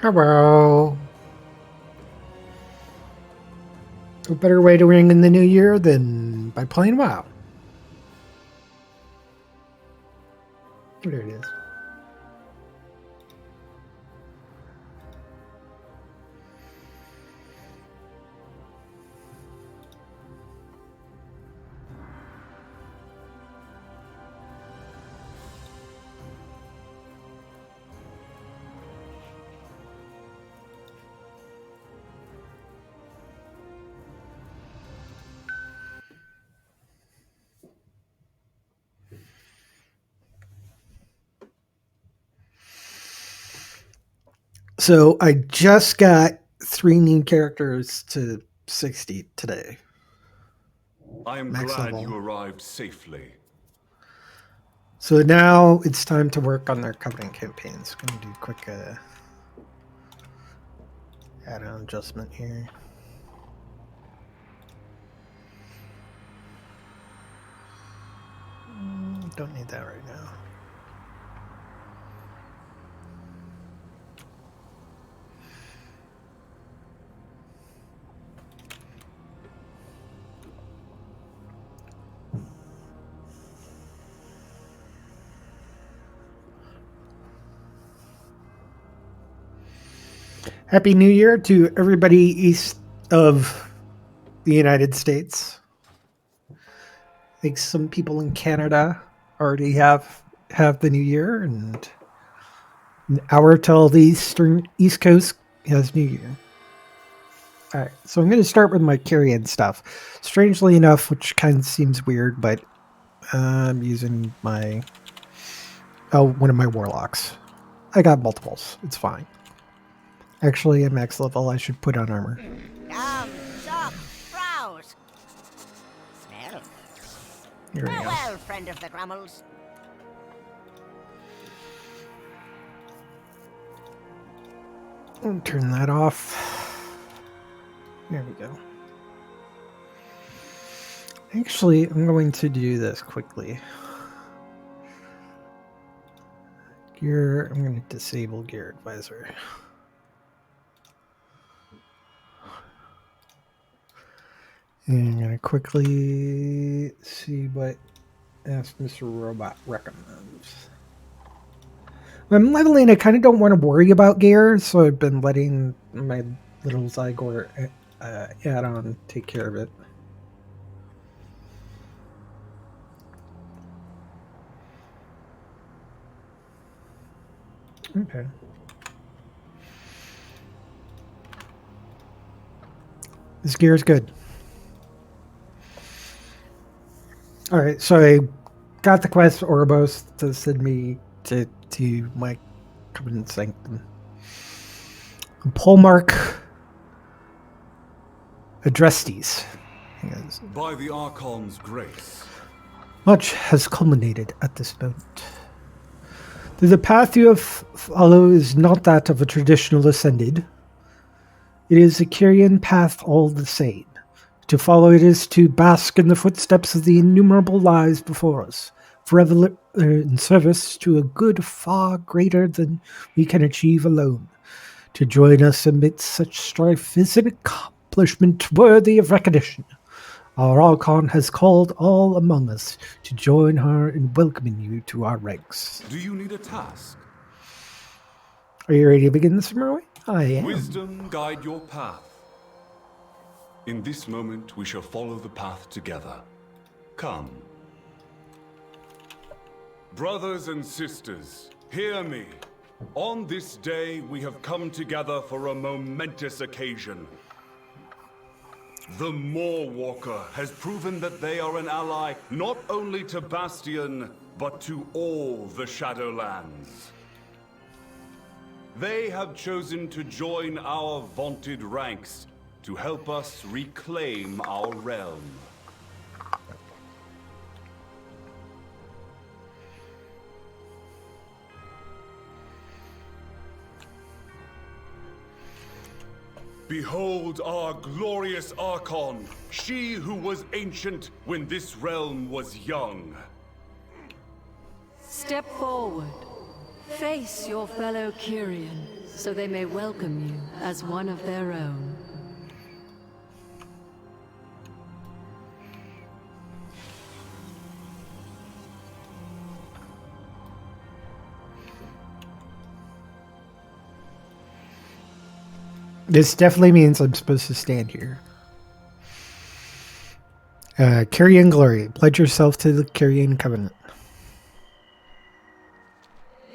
Hello. A better way to ring in the new year than by playing WoW. There it is. So I just got 3 new characters to 60 today. I am Max glad level. you arrived safely. So now it's time to work on their Covenant campaigns. I'm going to do a quick add-on adjustment here. Don't need that right now. Happy New Year to everybody east of the United States. I think some people in Canada already have the New Year, and an hour till the East Coast has New Year. All right, so I'm going to start with my carrion stuff. Strangely enough, which kind of seems weird, but I'm using one of my warlocks. I got multiples. It's fine. Actually, at max level, I should put on armor. Come, shop, browse. Smell. Here we go. Farewell, friend of the Grummels. I'll turn that off. There we go. Actually, I'm going to do this quickly. Gear, I'm going to disable Gear Advisor. And I'm going to quickly see what Ask Mr. Robot recommends. When I'm leveling, I kind of don't want to worry about gear, so I've been letting my little Zygor add-on take care of it. Okay. This gear is good. All right, so I got the quest Oribos to send me to my Covenant Sanctum. Polmark Adrestes. By the Archon's grace. Much has culminated at this moment. The path you have followed is not that of a traditional ascended. It is a Kyrian path all the same. To follow it is to bask in the footsteps of the innumerable lives before us, forever in service to a good far greater than we can achieve alone. To join us amidst such strife is an accomplishment worthy of recognition. Our Archon has called all among us to join her in welcoming you to our ranks. Do you need a task? Are you ready to begin this, Merway? I am. Wisdom guide your path. In this moment, we shall follow the path together. Come. Brothers and sisters, hear me. On this day, we have come together for a momentous occasion. The Moorwalker has proven that they are an ally not only to Bastion, but to all the Shadowlands. They have chosen to join our vaunted ranks to help us reclaim our realm. Behold our glorious Archon, she who was ancient when this realm was young. Step forward. Face your fellow Kyrian, so they may welcome you as one of their own. This definitely means I'm supposed to stand here. Kyrian glory. Pledge yourself to the Kyrian covenant.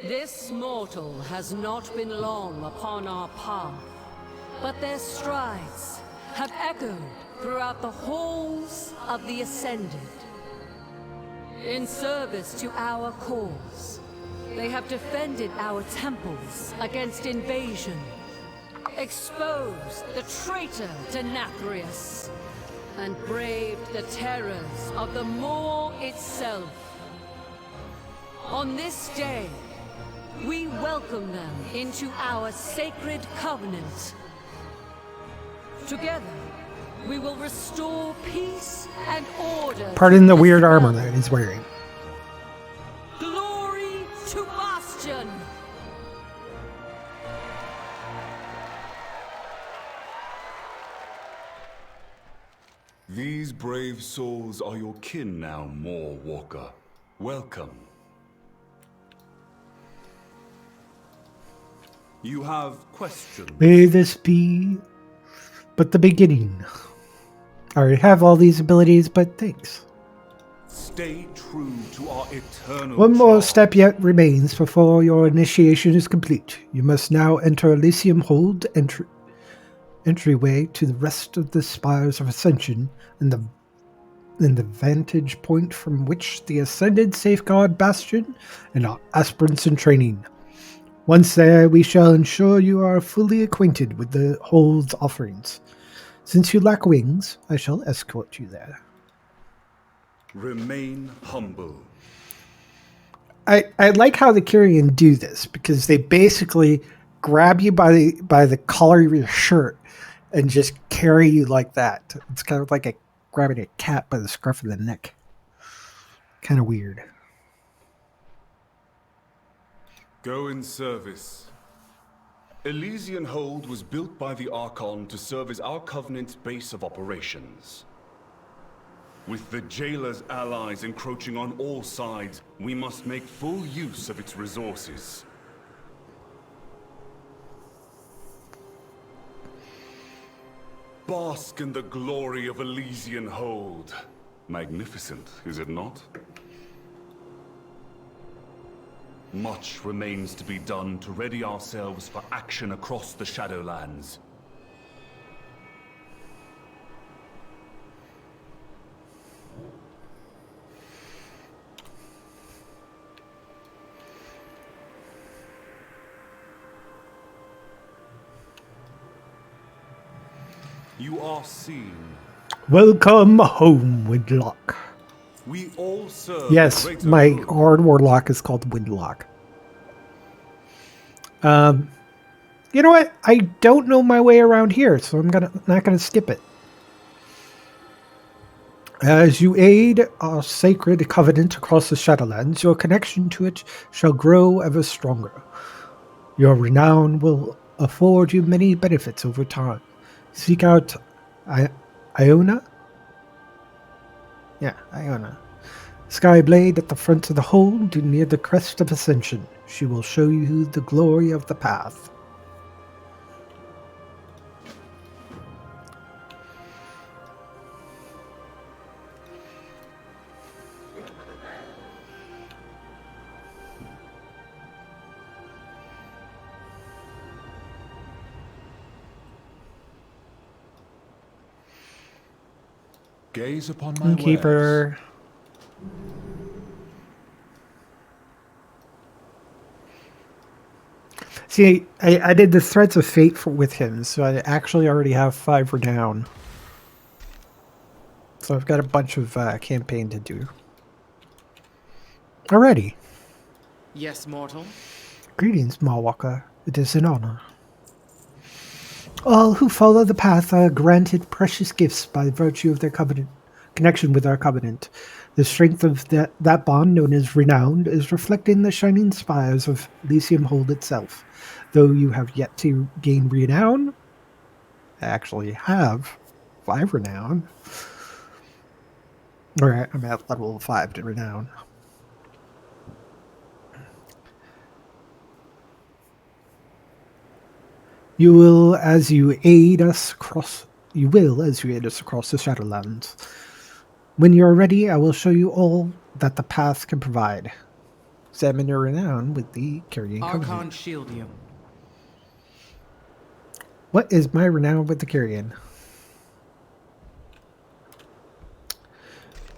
This mortal has not been long upon our path, but their strides have echoed throughout the halls of the Ascended. In service to our cause, they have defended our temples against invasion, exposed the traitor Denathrius, and braved the terrors of the Maw itself. On this day, we welcome them into our sacred covenant. Together, we will restore peace and order. Pardon the weird armor that he's wearing. Glory to Bastion! These brave souls are your kin now, Maw Walker. Welcome. You have questions? May this be but the beginning. I already have all these abilities, but thanks. Stay true to our eternal One more charge. step yet remains before your initiation is complete. You must now enter Elysium Hold entryway to the rest of the Spires of Ascension and the vantage point from which the Ascended safeguard Bastion and our aspirants in training. Once there, we shall ensure you are fully acquainted with the Hold's offerings. Since you lack wings, I shall escort you there. Remain humble. I like how the Kyrian do this, because they basically grab you by the collar of your shirt and just carry you like that. It's kind of like grabbing a cat by the scruff of the neck. Kind of weird. Go in service. Elysian Hold was built by the Archon to serve as our Covenant's base of operations. With the Jailer's allies encroaching on all sides, we must make full use of its resources. Bask in the glory of Elysian Hold. Magnificent, is it not? Much remains to be done to ready ourselves for action across the Shadowlands. You are seen. Welcome home, Windlock. We all serve. Yes, the greater my good. Hard Warlock is called Windlock. You know what? I don't know my way around here, so I'm not gonna skip it. As you aid our sacred covenant across the Shadowlands, your connection to it shall grow ever stronger. Your renown will afford you many benefits over time. Seek out Iona? Yeah, Iona. Skyblade at the front of the hold near the crest of Ascension. She will show you the glory of the path. Gaze upon my wares. Keeper. See, I did the Threads of Fate with him, so I actually already have 5 renown. So I've got a bunch of campaign to do. Already. Yes, mortal. Greetings, Mawalker. It is an honor. All who follow the path are granted precious gifts by virtue of their covenant connection with our covenant. The strength of that bond, known as renowned, is reflected in the shining spires of Elysium Hold itself. Though you have yet to gain renown, I actually have 5 renown. Alright, I'm at level 5 to renown. You will, as you aid us across the Shadowlands. When you are ready, I will show you all that the path can provide. Examine your renown with the Carrion Archon Covenant. shield you. What is my renown with the Carrion?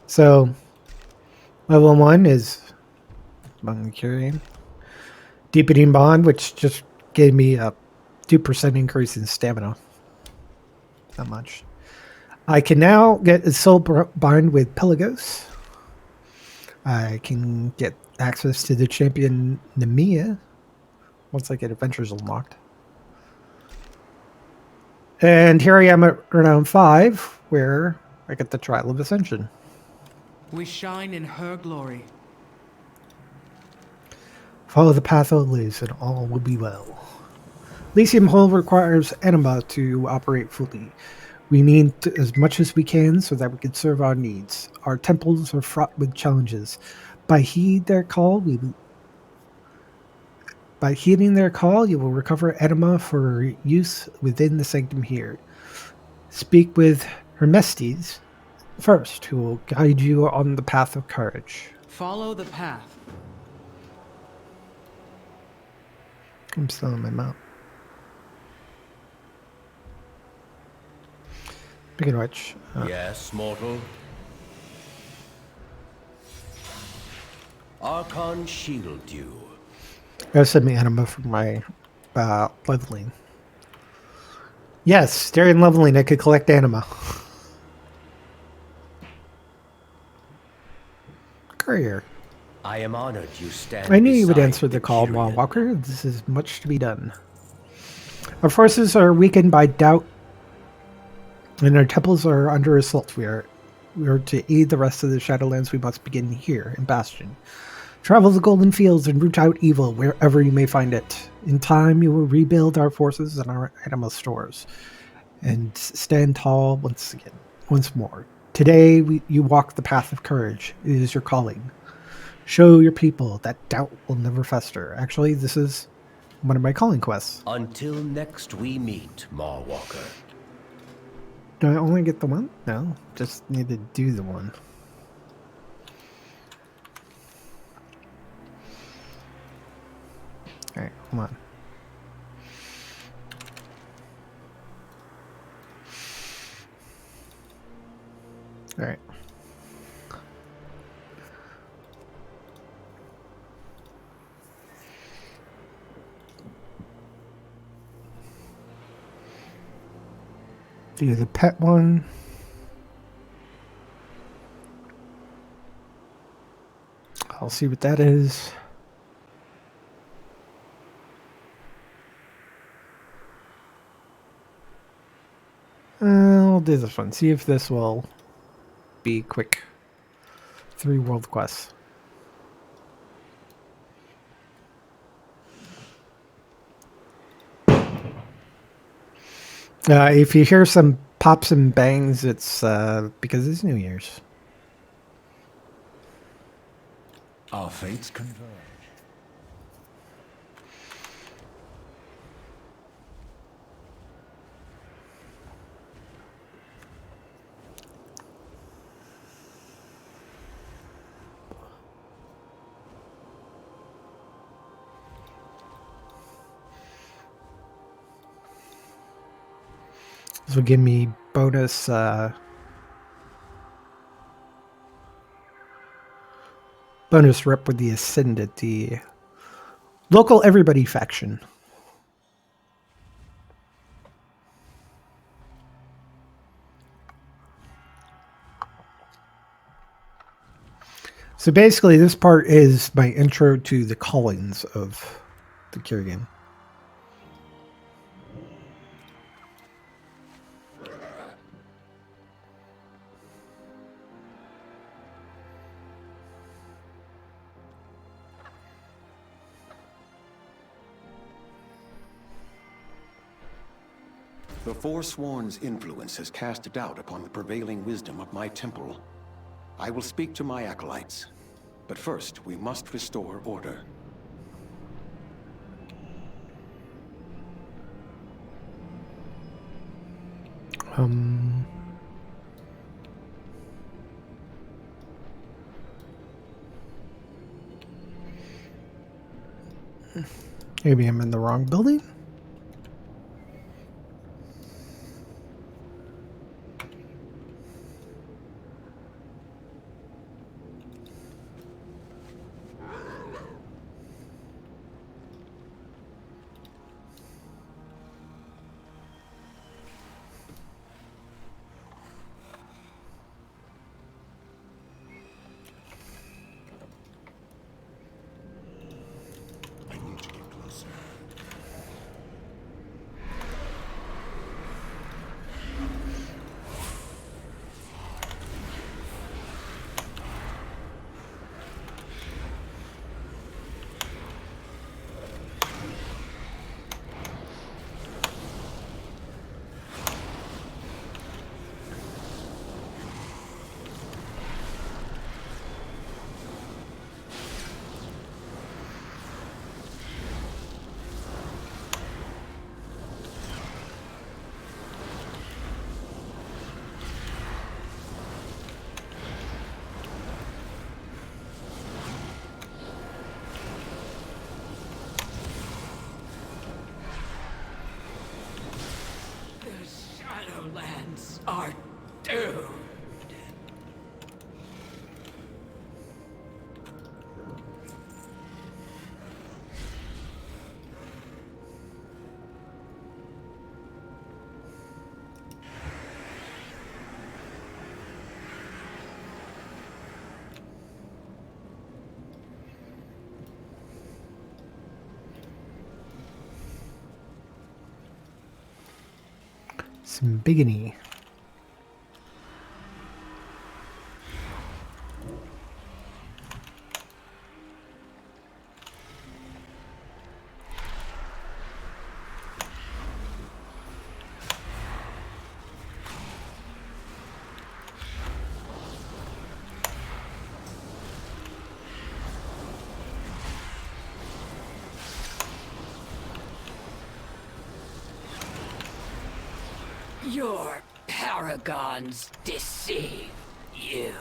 So, level 1 is among the Carrion. Deepening Bond, which just gave me a 2% increase in stamina. Not much. I can now get a soul bind with Pelagos. I can get access to the champion Nemea once I get adventures unlocked. And here I am at renown 5, where I get the Trial of Ascension. We shine in her glory. Follow the path of Liz, and all will be well. Elysium Hold requires anima to operate fully. We need as much as we can so that we can serve our needs. Our temples are fraught with challenges. By heeding their call, you will recover anima for use within the sanctum here. Speak with Hermestes first, who will guide you on the path of courage. Follow the path. I'm still on my mount. Speaking of which, Yes, mortal. Archon shield you. gotta send me anima for my leveling. Yes, during leveling I could collect anima. Courier. I am honored you stand. I knew you would beside answer the call, Tyrion. Walker. This is much to be done. Our forces are weakened by doubt, and our temples are under assault. We are to aid the rest of the Shadowlands. We must begin here in Bastion. Travel the Golden Fields and root out evil wherever you may find it. In time, you will rebuild our forces and our anima stores, and stand tall once more. Today, you walk the path of courage. It is your calling. Show your people that doubt will never fester. Actually, this is one of my calling quests. Until next we meet, Marwalker. Do I only get the one? No, just need to do the one. Alright, come on. Alright. Do the pet one. I'll see what that is. I'll do this one. See if this will be quick. 3 world quests. If you hear some pops and bangs, it's because it's New Year's. Our fates converge. This will give me bonus bonus rep with the Ascendant, the local everybody faction. So basically this part is my intro to the callings of the Kyrian. The Forsworn's influence has cast a doubt upon the prevailing wisdom of my temple. I will speak to my acolytes, but first we must restore order. Maybe I'm in the wrong building? Shadowlands are doomed. Some bigony. Your paragons deceive you.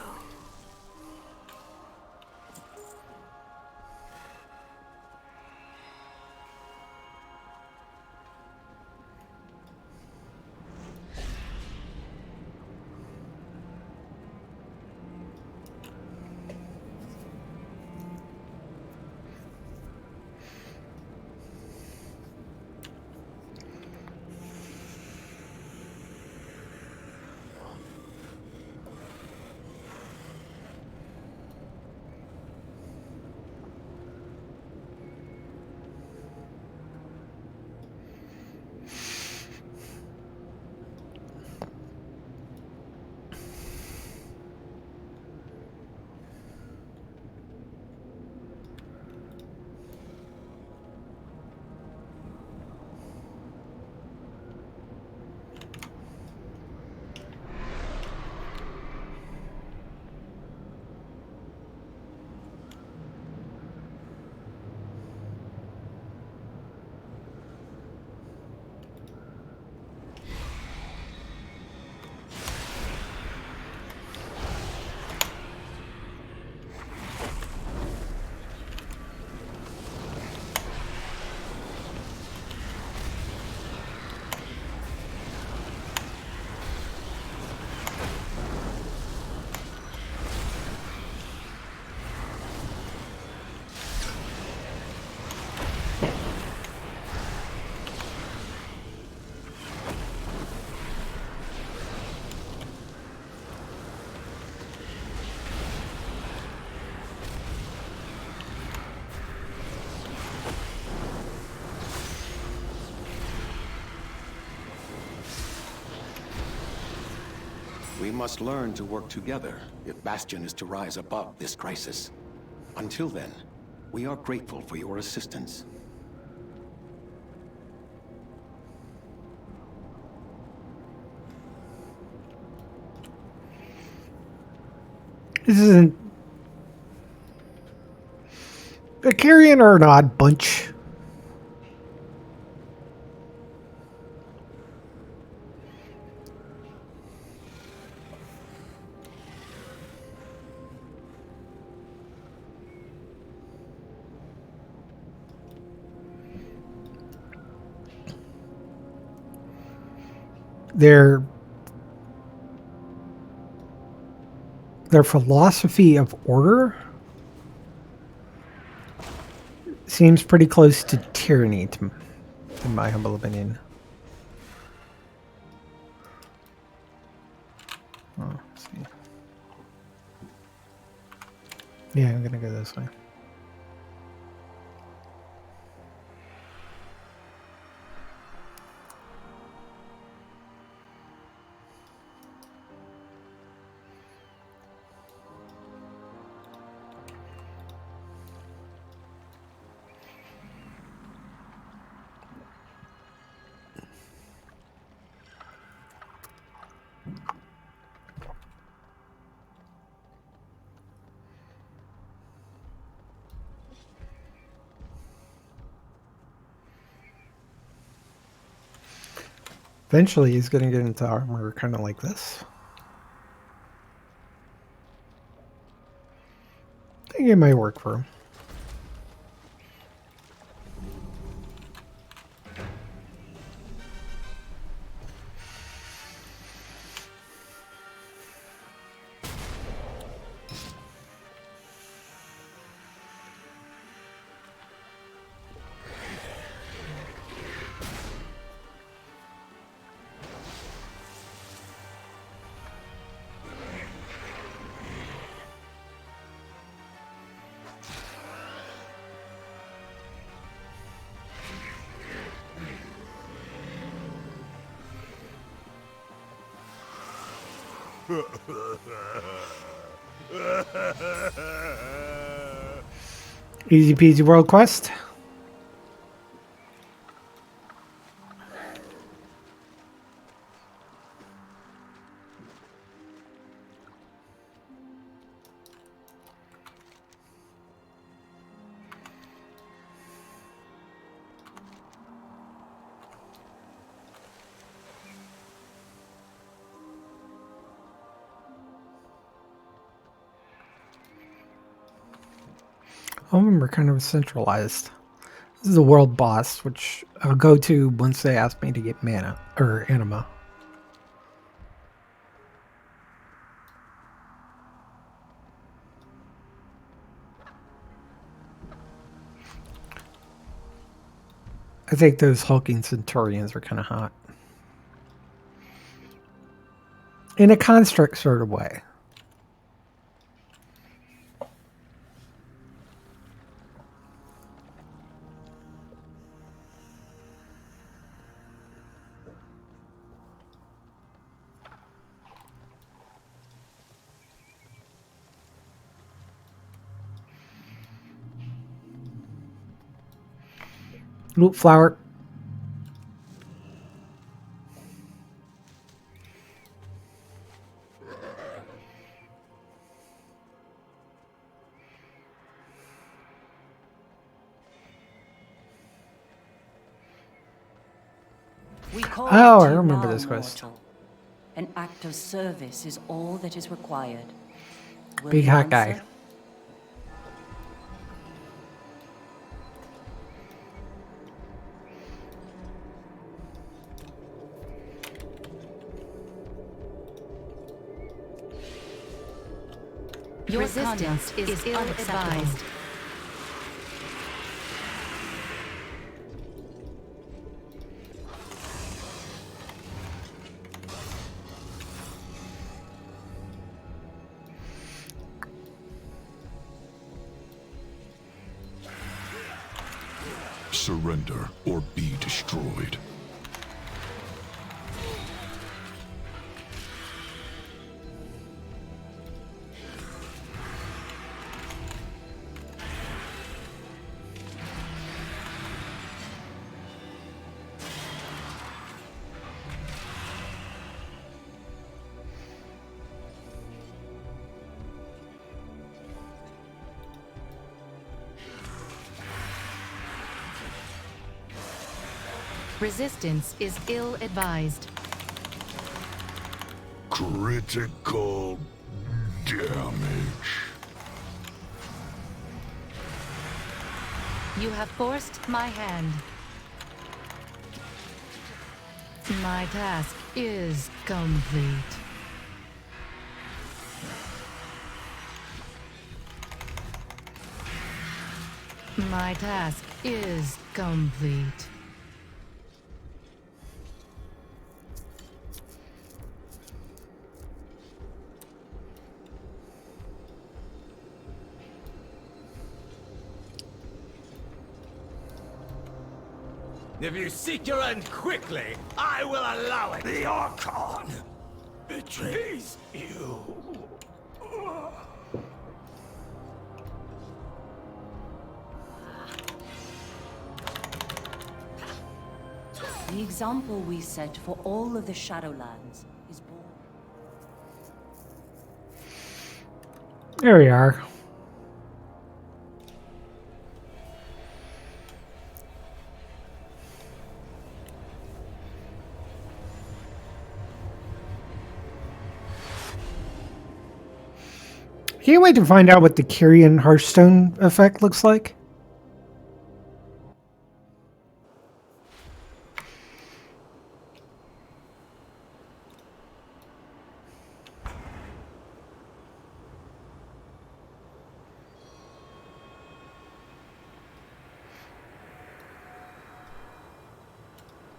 We must learn to work together if Bastion is to rise above this crisis. Until then, we are grateful for your assistance. This isn't. The Carrion are an odd bunch. Their philosophy of order seems pretty close to tyranny, in my humble opinion. Oh, let's see. Yeah, I'm gonna go this way. Eventually, he's going to get into armor kind of like this. I think it might work for him. Easy peasy world quest. All of them are kind of centralized. This is the world boss, which I'll go to once they ask me to get mana or anima. I think those hulking centurions are kind of hot. In a construct sort of way. Loot flower. We call Oh, I to you remember now, this quest. mortal. An act of service is all that is required. Will Big you hot guy. answer? Your resistance is ill-advised. Surrender or be destroyed. Resistance is ill-advised. Critical damage. You have forced my hand. My task is complete. My task is complete. If you seek your end quickly, I will allow it. The Archon betrays you. The example we set for all of the Shadowlands is born. There we are. Can't wait to find out what the Kyrian Hearthstone effect looks like.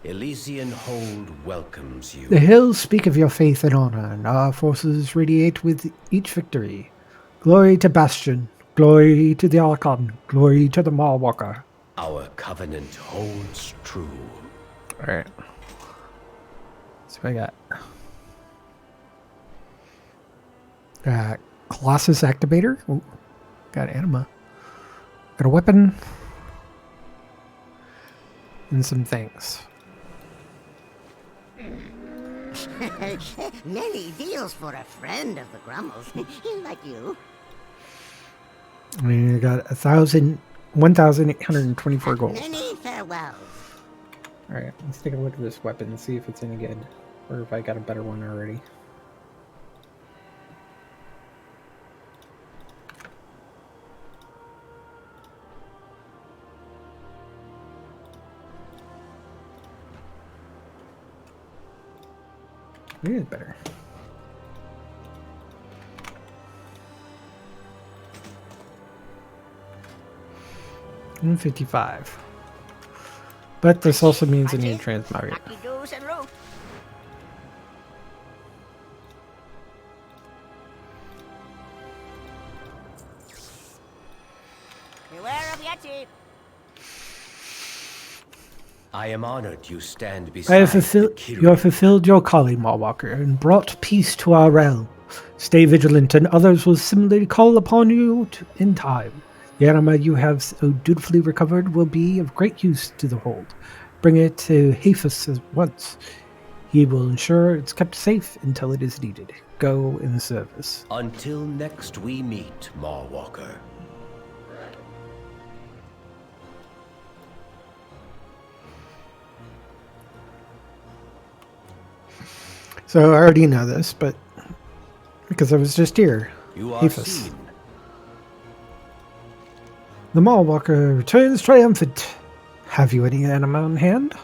Elysian Hold welcomes you. The hills speak of your faith and honor, and our forces radiate with each victory. Glory to Bastion, glory to the Archon, glory to the Mawwalker. Our covenant holds true. Alright. So I got Colossus Activator. Ooh, got Anima. Got a weapon. And some things. Many deals for a friend of the Grummles, like you. I mean, I got 1,824 gold. Many farewells. Alright, let's take a look at this weapon and see if it's any good. Or if I got a better one already. It is better. $155. But this also means I need to transmog it. Lucky doos and root. Beware of Yeti. I am honored you stand I beside have you have fulfilled your calling, Mawwalker, and brought peace to our realm. Stay vigilant, and others will similarly call upon you in time. The anima you have so dutifully recovered will be of great use to the hold. Bring it to Hafus at once. He will ensure it's kept safe until it is needed. Go in service. Until next we meet, Mawwalker. So I already know this, but because I was just here. You are Hafus. seen. The Mawwalker returns triumphant. Have you any anima on hand?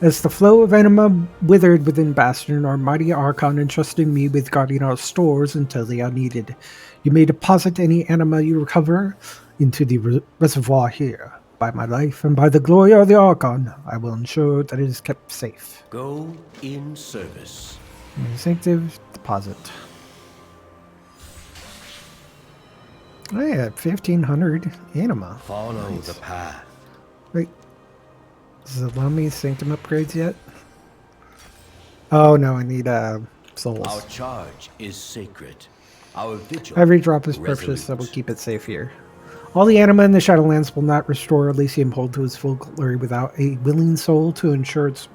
As the flow of anima withered within Bastion, our mighty Archon entrusted me with guarding our stores until they are needed. You may deposit any anima you recover into the reservoir here. By my life and by the glory of the Archon, I will ensure that it is kept safe. Go in service. Instinctive deposit. I had 1,500 anima. Follow Nice. the path. Wait, does it allow me sanctum upgrades yet? Oh no, I need souls. Our charge is sacred. Our vigil. Every drop is precious, that will keep it safe here. All the anima in the Shadowlands will not restore Elysium Hold to its full glory without a willing soul to ensure its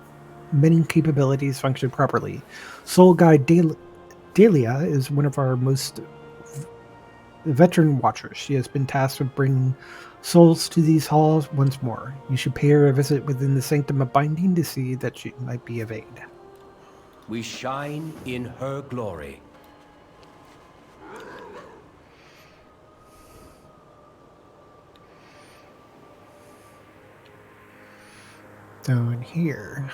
many capabilities function properly. Soul Guide Dahlia is one of our most veteran watchers. She has been tasked with bringing souls to these halls once more. You should pay her a visit within the Sanctum of Binding to see that she might be of aid. We shine in her glory. So in here...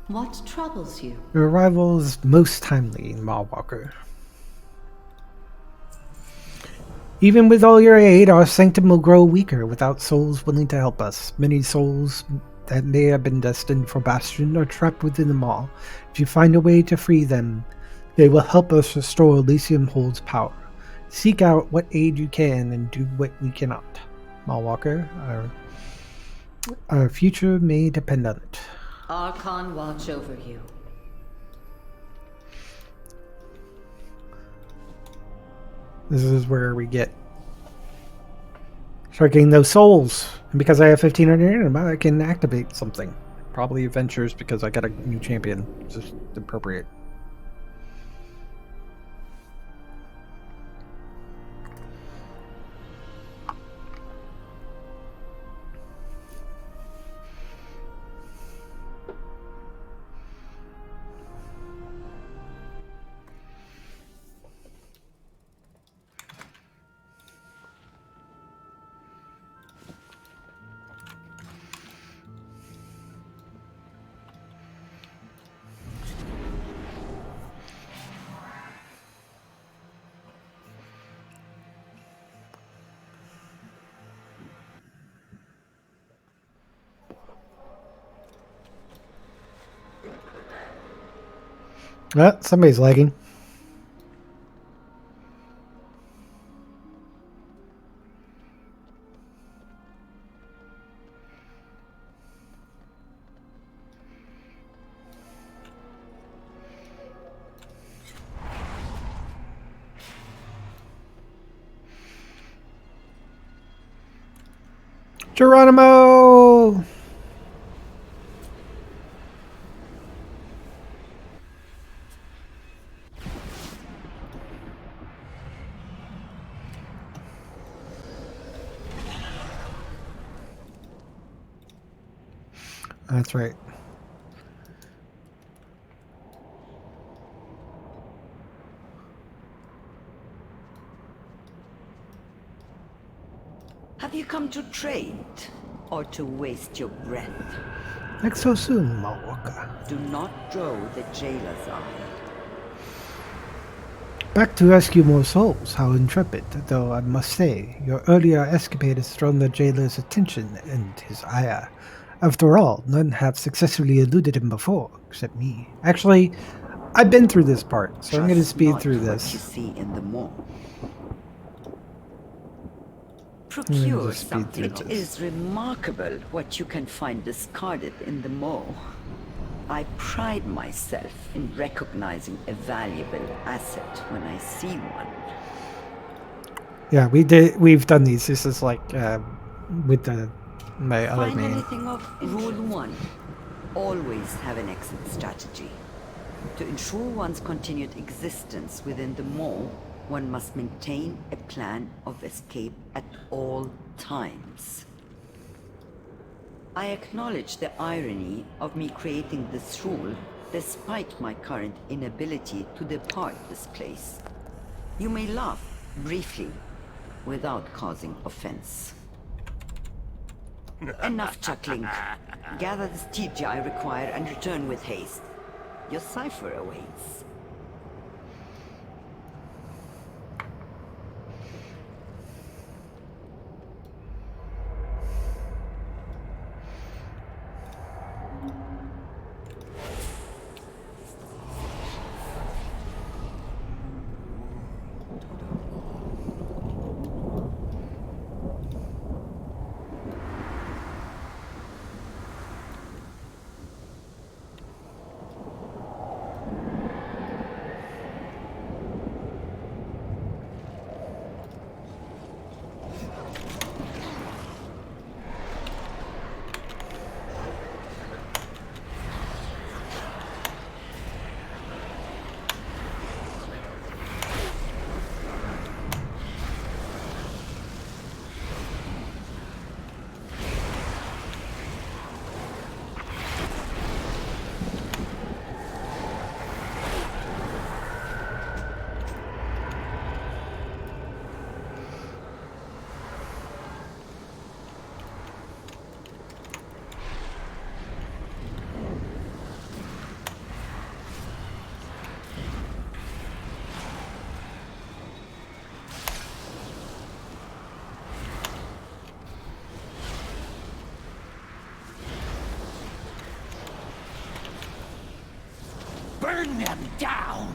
What troubles you? Your arrival is most timely, Mawwalker. Even with all your aid, our sanctum will grow weaker without souls willing to help us. Many souls that may have been destined for Bastion are trapped within the maw. If you find a way to free them, they will help us restore Elysium Hold's power. Seek out what aid you can and do what we cannot. Mawwalker, our future may depend on it. Archon watch over you. This is where we start getting those souls. And because I have 1500, I can activate something. Probably adventures because I got a new champion. It's just appropriate. Somebody's lagging. Geronimo! That's right. Have you come to trade or to waste your breath? Next so soon, Mawwalker. Do not draw the jailer's eye. Back to rescue more souls. How intrepid, though I must say, your earlier escapade has drawn the jailer's attention and his ire. After all, none have successfully eluded him before, except me. Actually, I've been through this part, so I'm going to speed through this. What you see in the mall. Procure something. It is remarkable what you can find discarded in the mall. I pride myself in recognizing a valuable asset when I see one. Yeah, we've done these. This is like with my other Find main. anything of Rule 1. Always have an exit strategy. To ensure one's continued existence within the mall, one must maintain a plan of escape at all times. I acknowledge the irony of me creating this rule despite my current inability to depart this place. You may laugh briefly without causing offense. Enough chuckling. Gather the steed I require and return with haste. Your cipher awaits. down!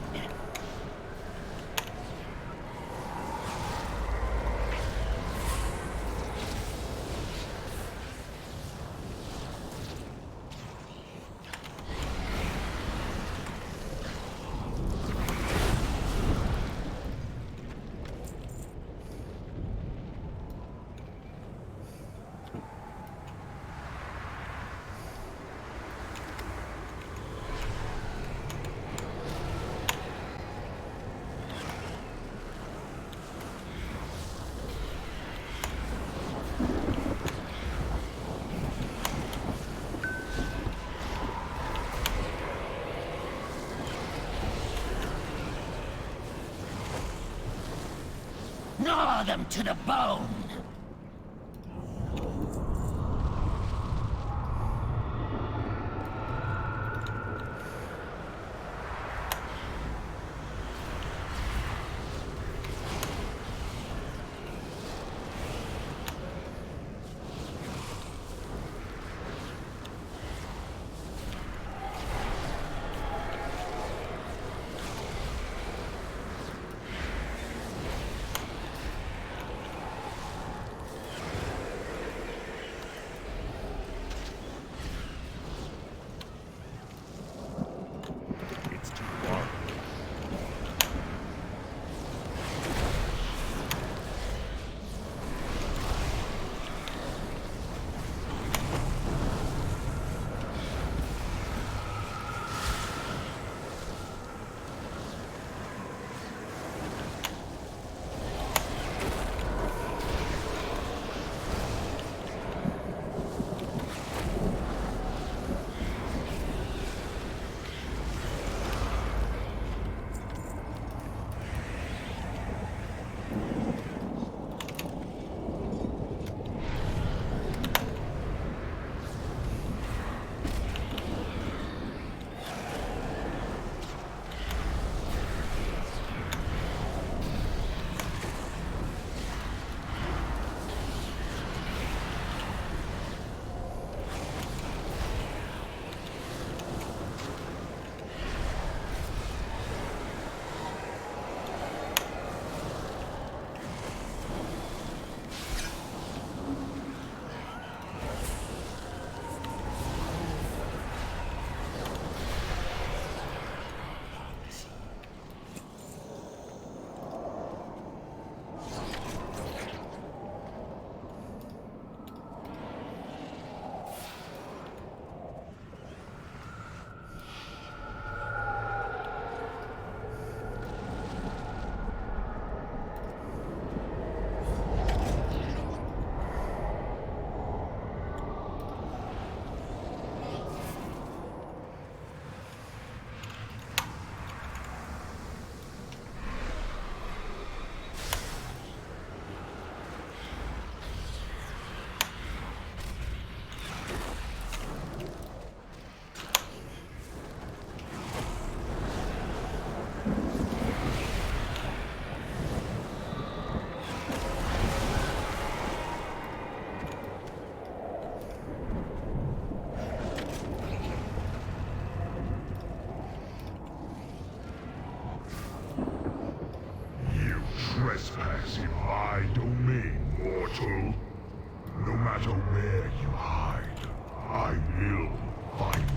Gnaw them to the bone! Trespass in my domain, mortal. No matter where you hide, I will find you.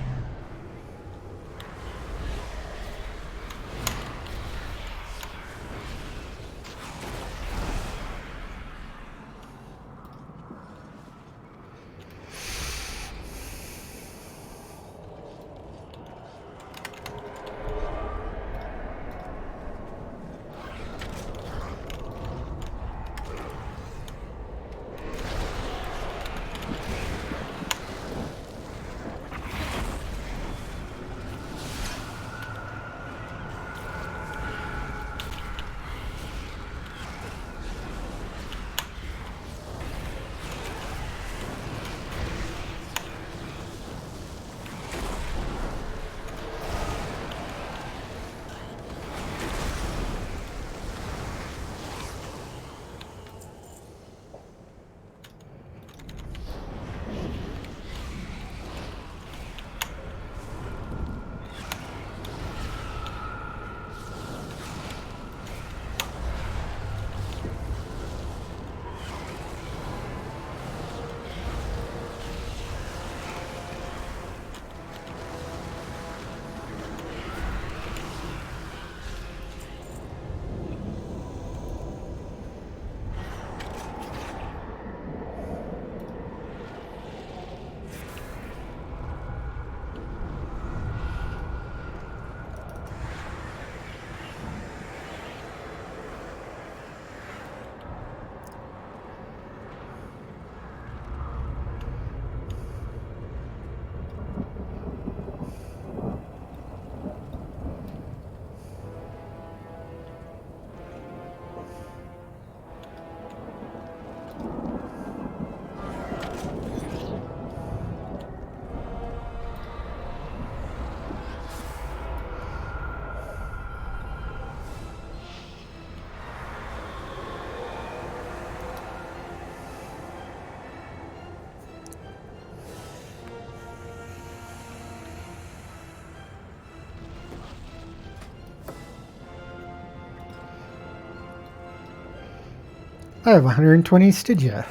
I have 120 Stygia.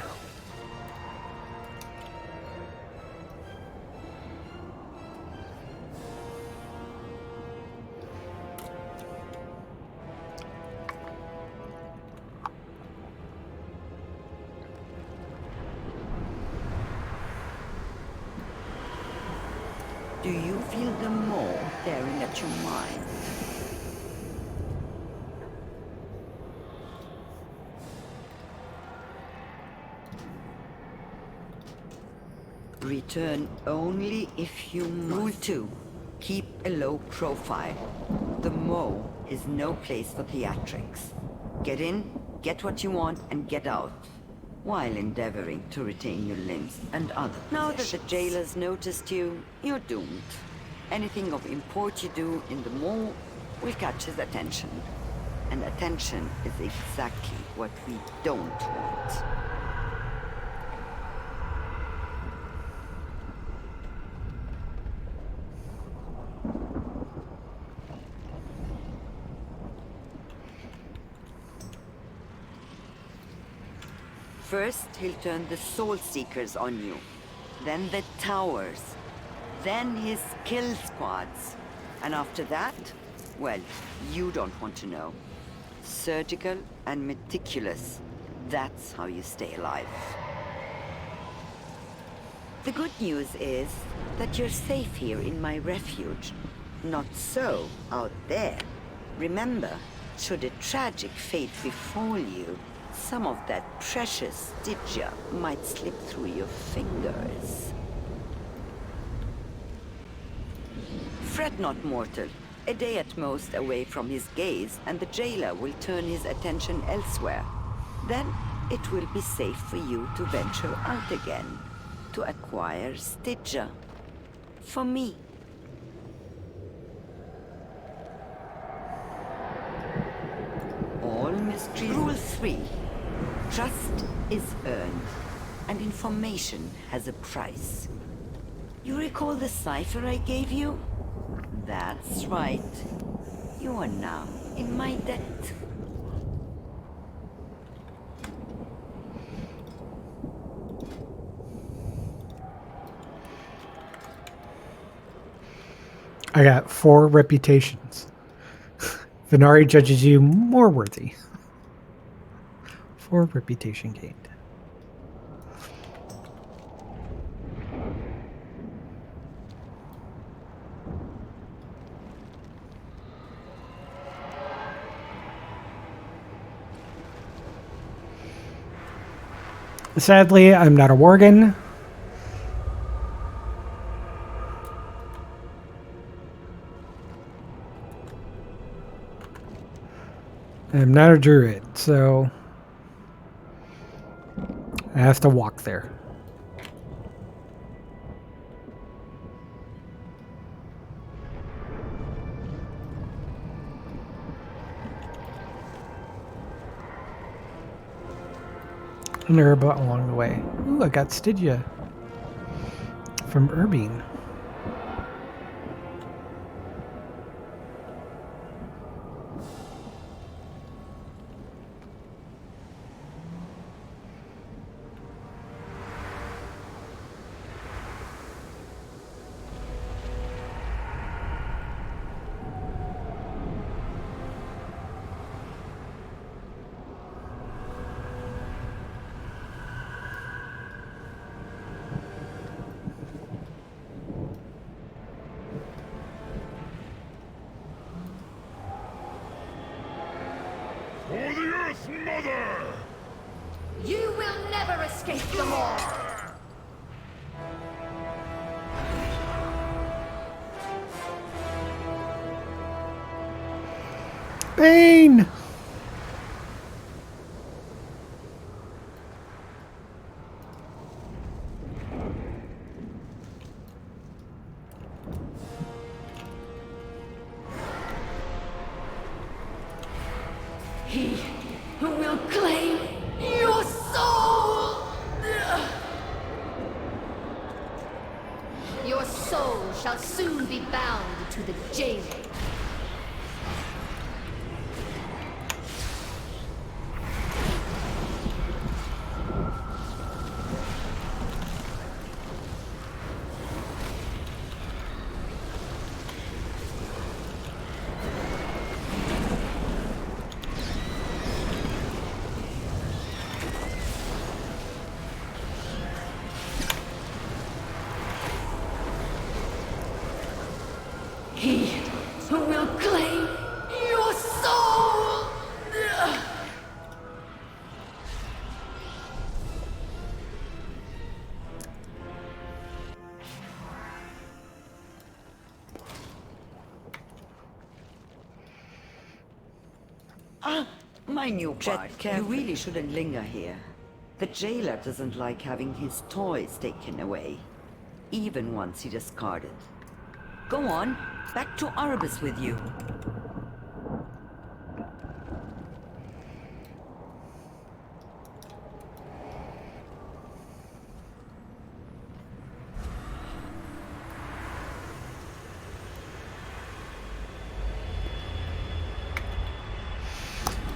Do you feel the maw tearing at your mind? Return only if you must. Rule 2. Keep a low profile. The maw is no place for theatrics. Get in, get what you want, and get out, while endeavoring to retain your limbs and other possessions. Now that the jailers noticed you, you're doomed. Anything of import you do in the mall will catch his attention. And attention is exactly what we don't want. First, he'll turn the Soul Seekers on you. Then the towers. Then his kill squads. And after that, well, you don't want to know. Surgical and meticulous. That's how you stay alive. The good news is that you're safe here in my refuge. Not so out there. Remember, should a tragic fate befall you, some of that precious Stygia might slip through your fingers. Fret not, mortal. A day at most away from his gaze, and the jailer will turn his attention elsewhere. Then it will be safe for you to venture out again, to acquire Stygia. For me. All mysteries. Rule 3. Trust is earned, and information has a price. You recall the cipher I gave you? That's right. You are now in my debt. I got 4 reputations. Venari judges you more worthy. 4 reputation gained. Sadly, I'm not a Worgen. I'm not a druid, so I have to walk there. And they're about along the way. Ooh, I got Stygia from Urbine. For the Earth Mother! You will never escape them all! Bane! He who will claim your soul! Your soul shall soon be bound to the jailer. My new pet, you really shouldn't linger here. The jailer doesn't like having his toys taken away, even once he discarded. Go on, back to Arbus with you.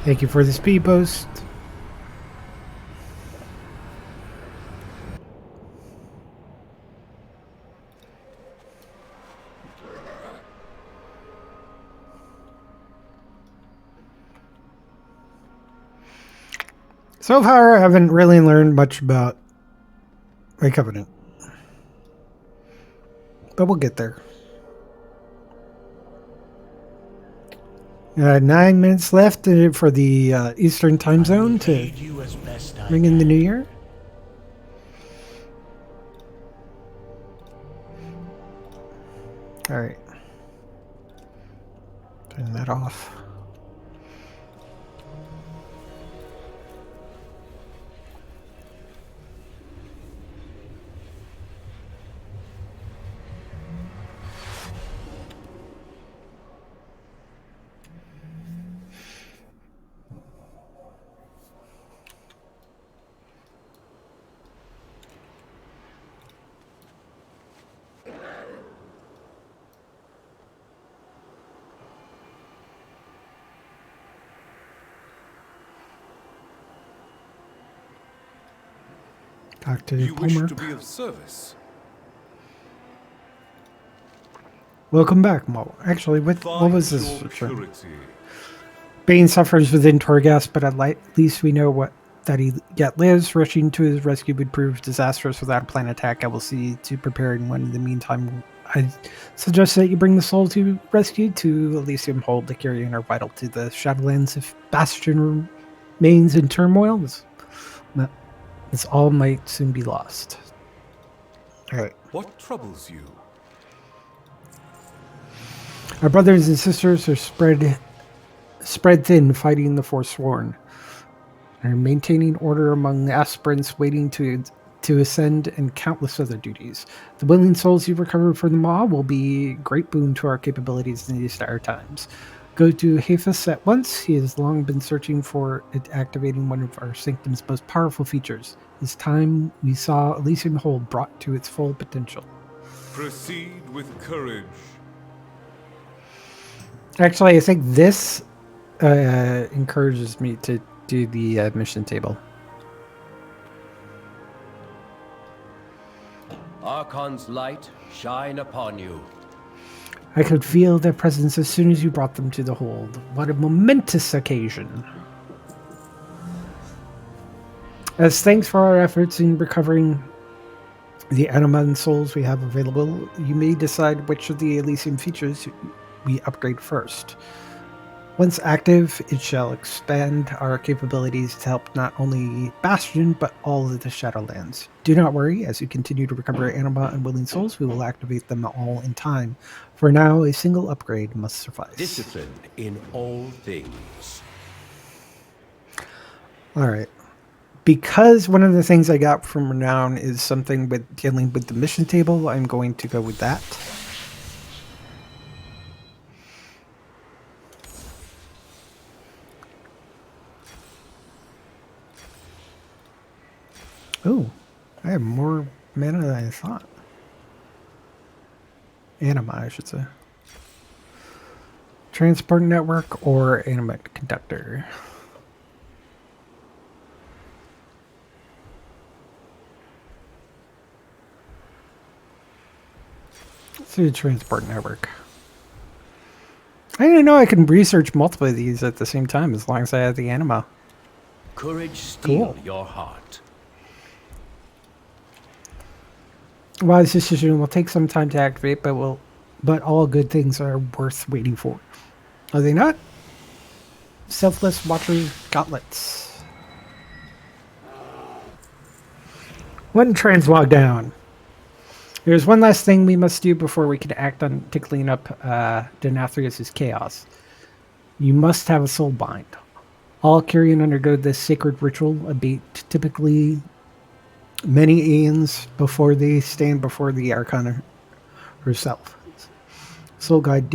Thank you for the speed boost. So far, I haven't really learned much about my Covenant. But we'll get there. 9 minutes left for the Eastern time zone to ring in the new year. Alright. Turn that off. Dr. You wish Palmer. to be of service? Welcome back, Mo. Actually, what was this? Purity. Bane suffers within Torghast, but at least we know that he yet lives. Rushing to his rescue would prove disastrous without a planned attack. I will see to preparing one. In the meantime, I suggest that you bring the soul to rescue to Elysium Hold. The Kyrian are vital to the Shadowlands. If Bastion remains in turmoil, this all might soon be lost. Alright. What troubles you? Our brothers and sisters are spread thin, fighting the Forsworn, and maintaining order among aspirants waiting to ascend, and countless other duties. The willing souls you recover from the Maw will be a great boon to our capabilities in these dire times. Go to Hafis at once. He has long been searching for it, activating one of our sanctum's most powerful features. It's time we saw Elysium Hold brought to its full potential. Proceed with courage. Actually, I think this encourages me to do the mission table. Archon's light shine upon you. I could feel their presence as soon as you brought them to the hold. What a momentous occasion. As thanks for our efforts in recovering the anima and souls we have available, you may decide which of the Elysium features we upgrade first. Once active, it shall expand our capabilities to help not only Bastion, but all of the Shadowlands. Do not worry, as you continue to recover anima and willing souls, we will activate them all in time. For now, a single upgrade must suffice. Discipline in all things. Alright. Because one of the things I got from Renown is something with dealing with the mission table, I'm going to go with that. Oh, I have more mana than I thought. Anima, I should say. Transport network or anima conductor. Let's do the transport network. I didn't know I could research multiple of these at the same time as long as I have the anima. Courage steel Cool. your heart. Wise decision will take some time to activate, but all good things are worth waiting for. Are they not? Selfless Watcher Gauntlets. One translog down. There's one last thing we must do before we can act on tickling up Denathrius' chaos. You must have a soul bind. All Kyrian undergo this sacred ritual, albeit typically many aeons before they stand before the Archon herself. Soul Guide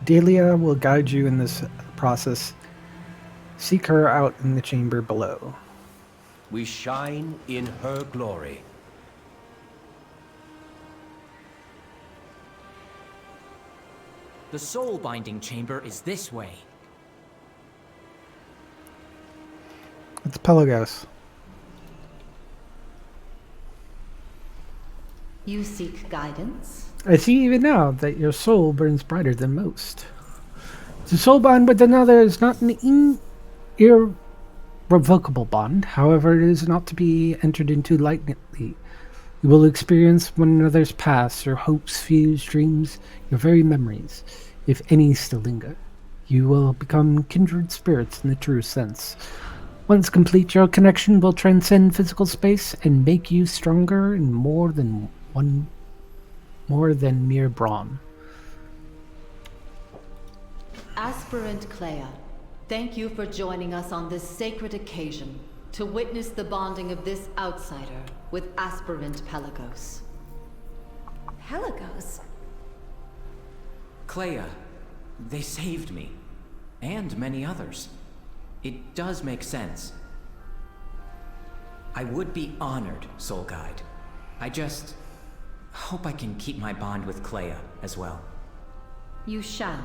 Delia will guide you in this process. Seek her out in the chamber below. We shine in her glory. The soul binding chamber is this way. It's Pelagos. You seek guidance? I see even now that your soul burns brighter than most. To soul bond with another is not an irrevocable bond. However, it is not to be entered into lightly. You will experience one another's past, your hopes, fears, dreams, your very memories, if any still linger. You will become kindred spirits in the true sense. Once complete, your connection will transcend physical space and make you stronger and more than mere brawn. Aspirant Clea, thank you for joining us on this sacred occasion to witness the bonding of this outsider with Aspirant Pelagos. Pelagos? Clea, they saved me. And many others. It does make sense. I would be honored, Soul Guide. I just hope I can keep my bond with Clea as well. You shall.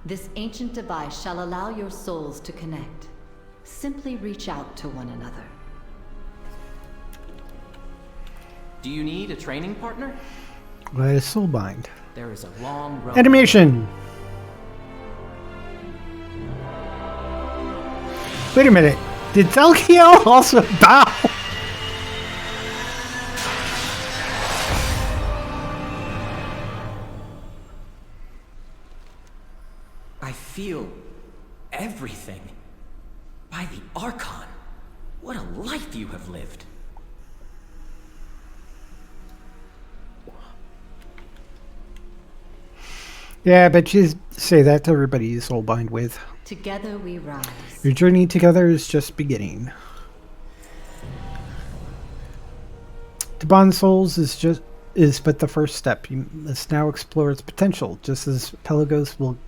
This ancient device shall allow your souls to connect. Simply reach out to one another. Do you need a training partner? Let us soul bind. There is a long road. Animation! Wait a minute. Did Zelkiel also bow? I feel everything. By the Archon. What a life you have lived. Yeah, but you say that to everybody you soul bind with. Together we rise. Your journey together is just beginning. To bond souls is but the first step. You must now explore its potential. Just as Pelagos will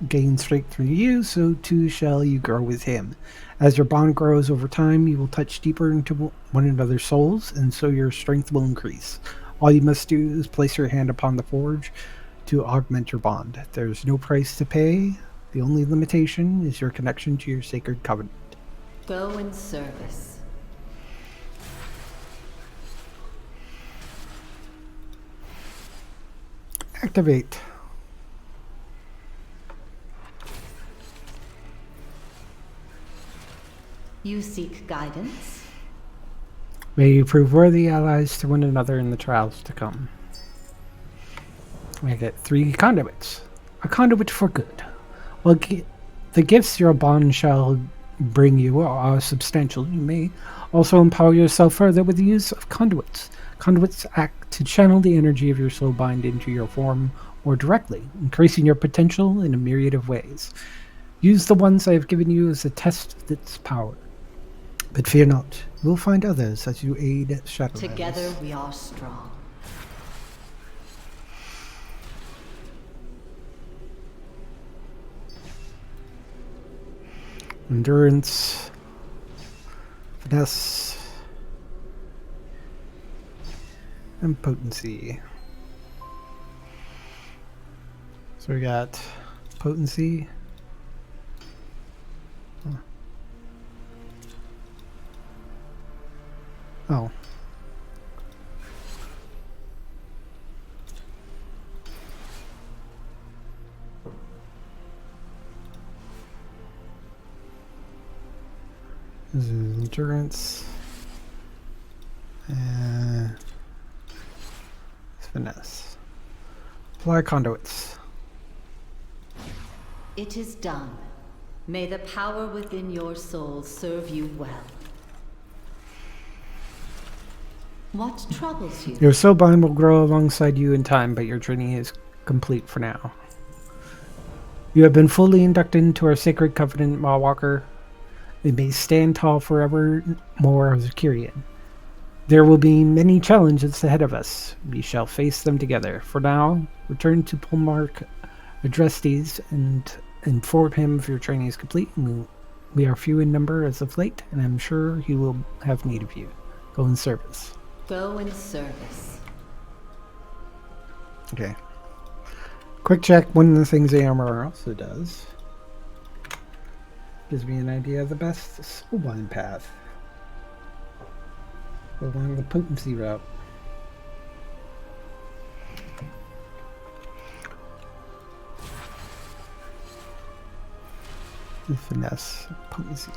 gain strength through you, so too shall you grow with him. As your bond grows over time, you will touch deeper into one another's souls, and so your strength will increase. All you must do is place your hand upon the forge to augment your bond. There's no price to pay. The only limitation is your connection to your sacred covenant. Go in service. Activate. You seek guidance? May you prove worthy allies to one another in the trials to come. I get 3 conduits. A conduit for good. Well, the gifts your bond shall bring you are substantial. You may also empower yourself further with the use of conduits. Conduits act to channel the energy of your soul bind into your form or directly, increasing your potential in a myriad of ways. Use the ones I have given you as a test of its power. But fear not, you will find others as you aid Shadowlands. Together we are strong. Endurance, finesse, and potency. So we got potency. Oh. This is endurance. And finesse. Apply conduits. It is done. May the power within your soul serve you well. What troubles you? Your soul bind will grow alongside you in time, but your journey is complete for now. You have been fully inducted into our sacred covenant, Mawwalker. We may stand tall forever more as a Kyrian. There will be many challenges ahead of us. We shall face them together. For now, return to Polmark, address these, and inform him if your training is complete. We are few in number as of late, and I'm sure he will have need of you. Go in service. Go in service. Okay. Quick check. One of the things AMR also does gives me an idea of the best soulbind path along the potency route. The finesse, potency.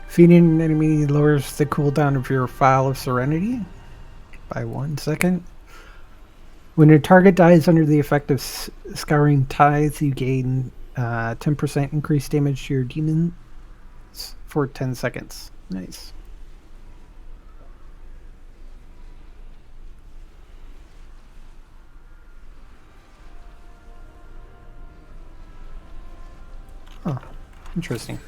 Feeding an enemy lowers the cooldown of your File of Serenity by 1 second. When a target dies under the effect of Scouring Tithe, you gain 10% increased damage to your demons for 10 seconds. Nice. Oh, interesting.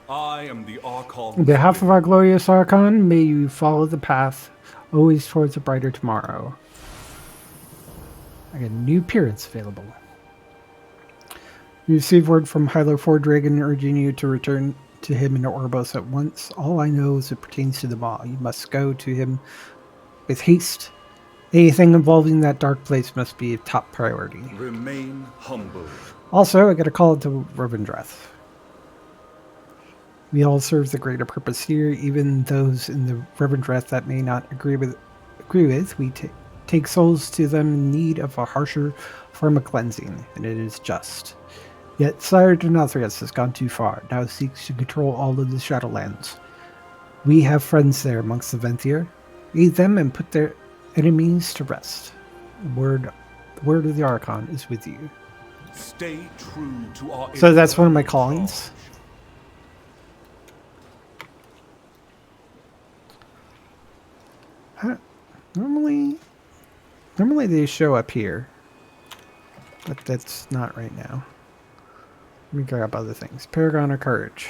I am the Archon. On behalf of our glorious Archon, may you follow the path always towards a brighter tomorrow. I got new appearance available. You receive word from Hylo Fordragon urging you to return to him in Orbos at once. All I know is it pertains to the Maw. You must go to him with haste. Anything involving that dark place must be a top priority. Remain humble. Also, I got a call to Revendreth. We all serve the greater purpose here, even those in the Revendreth that may not agree with. We take souls to them in need of a harsher form of cleansing, and it is just. Yet Sire Denathrius has gone too far, now seeks to control all of the Shadowlands. We have friends there amongst the Venthyr. Aid them and put their enemies to rest. The word of the Archon is with you. Stay true to our. So that's one of my callings. Normally they show up here, but that's not right now. Let me grab other things. Paragon of Courage.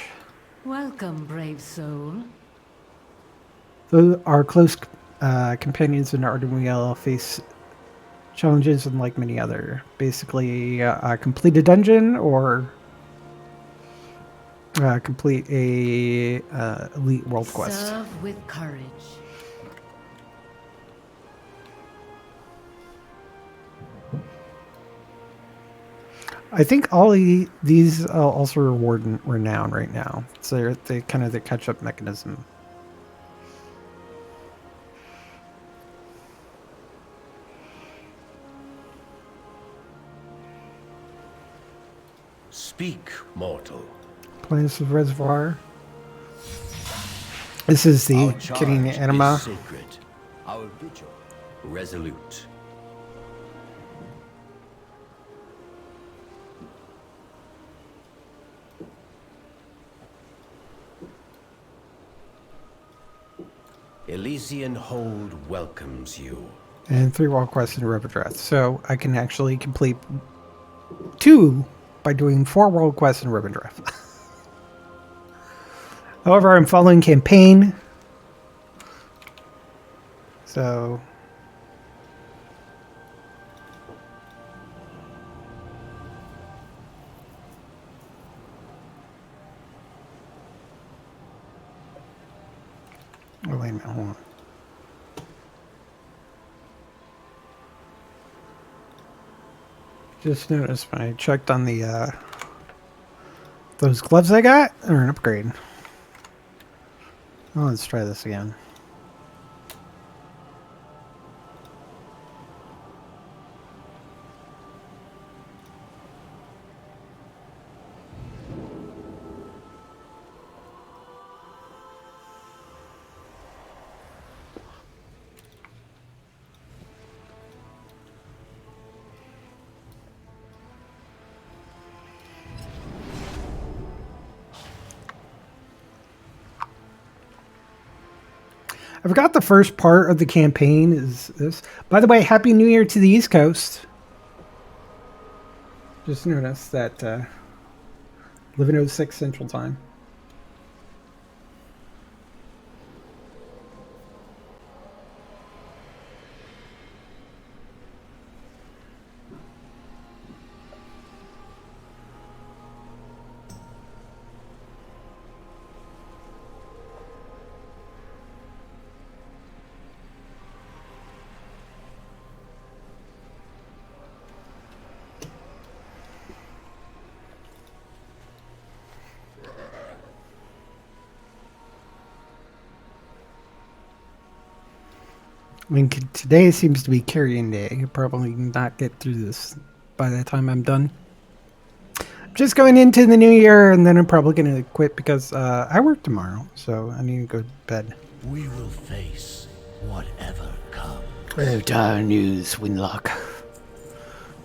Welcome, brave soul. Those our close companions in Ardenweal face challenges unlike many other. Basically, complete a dungeon or complete a elite world quest. Serve with courage. I think all these also reward renown right now. So they kind of the catch-up mechanism. Speak, mortal. Planets of Reservoir. This is the getting the anima. Is sacred. Our vigil, resolute. Elysian Hold welcomes you. And 3 world quests in Revendreth. So I can actually complete 2 by doing 4 world quests in Revendreth. However, I'm following campaign. So oh, wait a minute, hold on. Just noticed when I checked on the those gloves I got are an upgrade. Oh, let's try this again. I forgot the first part of the campaign is this. By the way, Happy New Year to the East Coast. Just noticed that 11:06 Central Time. I mean, today seems to be carrying day. I could probably not get through this by the time I'm done. I'm just going into the new year, and then I'm probably going to quit because I work tomorrow, so I need to go to bed. We will face whatever comes. Oh, dire news, Winlock.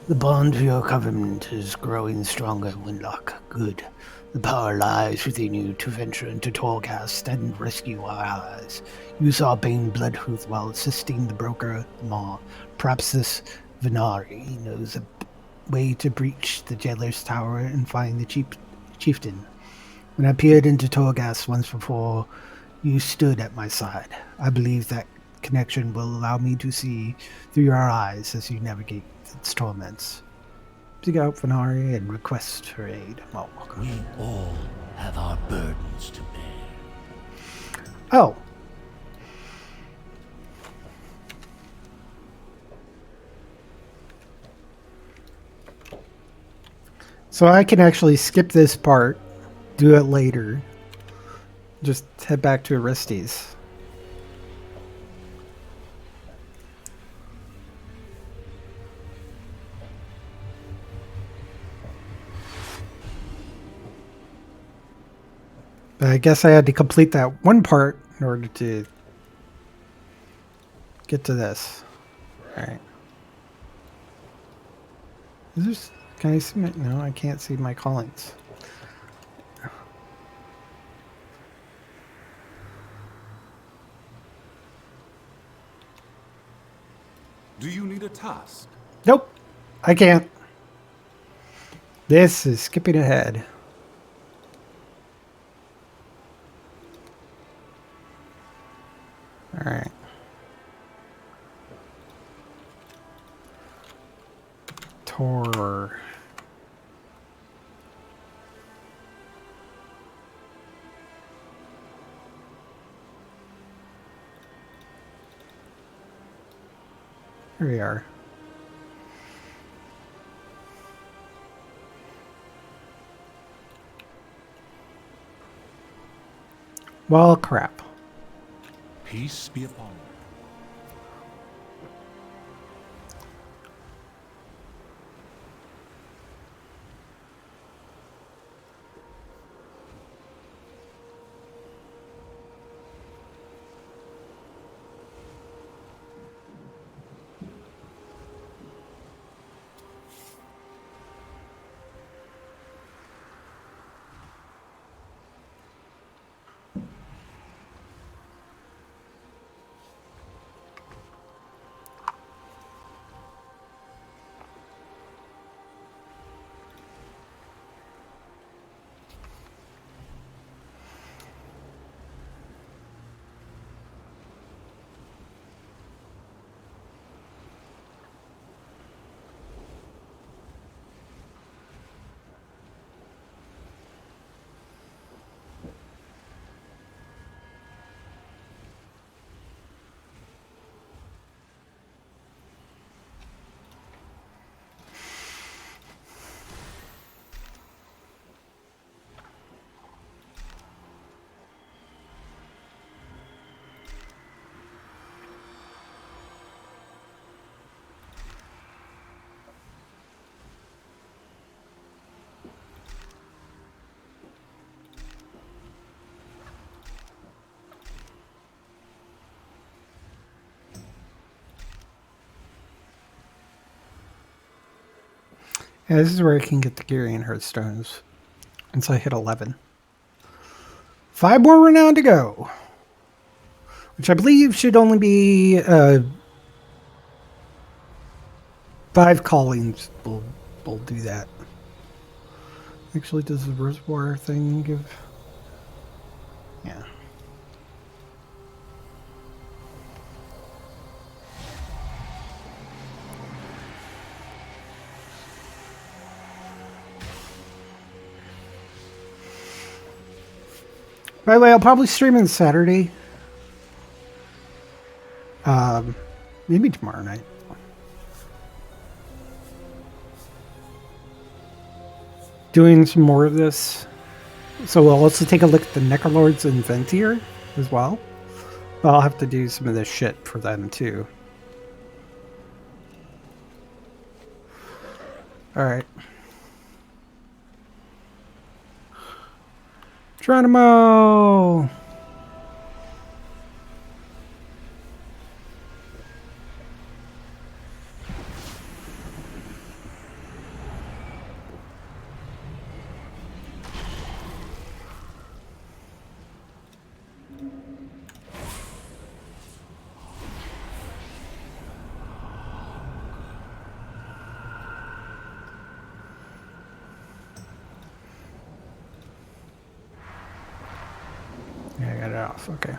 The bond for your covenant is growing stronger, Winlock. Good. The power lies within you to venture into Torghast and rescue our allies. Use our Bane Bloodhoof while assisting the broker Maw. Perhaps this Venari knows a way to breach the jailer's tower and find the chieftain. When I peered into Torghast once before, you stood at my side. I believe that connection will allow me to see through your eyes as you navigate its torments. Seek out Venari and request her aid. We all have our burdens to bear. Oh. So I can actually skip this part, do it later, just head back to Aristes. But I guess I had to complete that one part in order to get to this. Alright. Is this, can I see my, no, I can't see my callings. Do you need a task? Nope, I can't. This is skipping ahead. All right. Tor. Here we are. Well, crap. Peace be upon you. Yeah, this is where I can get the Girian Hearthstones. Once I hit 11. 5 more renown to go. which I believe should only be 5 callings will do that. Actually, does the reservoir thing give... Yeah. By the way, I'll probably stream on Saturday. Maybe tomorrow night. Doing some more of this. So we'll also take a look at the Necrolords and Ventier as well. But I'll have to do some of this shit for them too. Alright. Geronimo! Yeah, I got it off. Okay.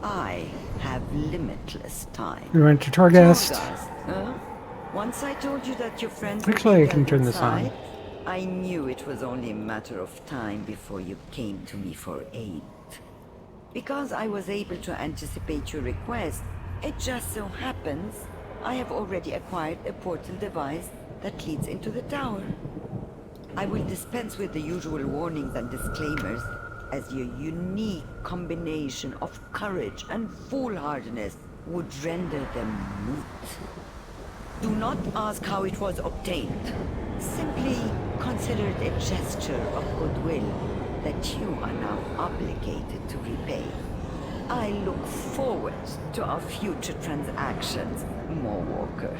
I have limitless time. You went to Torghast. Huh? Once I told you that your friend Actually, I can turn this on. I knew it was only a matter of time before you came to me for aid. Because I was able to anticipate your request, it just so happens I have already acquired a portal device that leads into the tower. I will dispense with the usual warnings and disclaimers, as your unique combination of courage and foolhardiness would render them moot. Do not ask how it was obtained. Simply consider it a gesture of goodwill that you are now obligated to repay. I look forward to our future transactions, Moorwalker.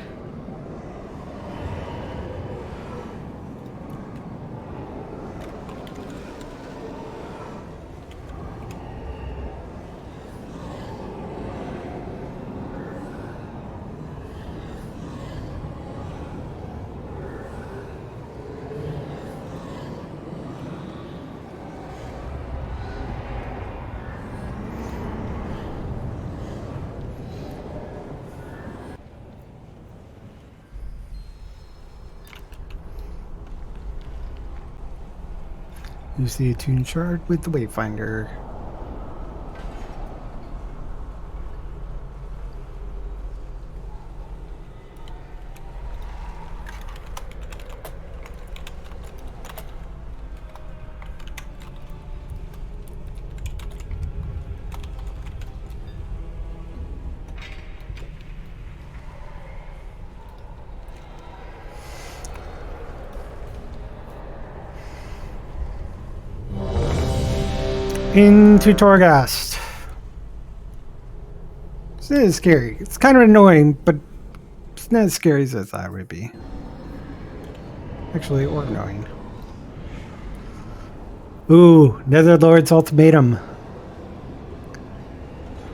Use the attuned shard with the Wayfinder. Into Torghast. This is scary. It's kind of annoying, but it's not as scary as I thought it would be. Actually, or annoying. Ooh, Netherlord's Ultimatum.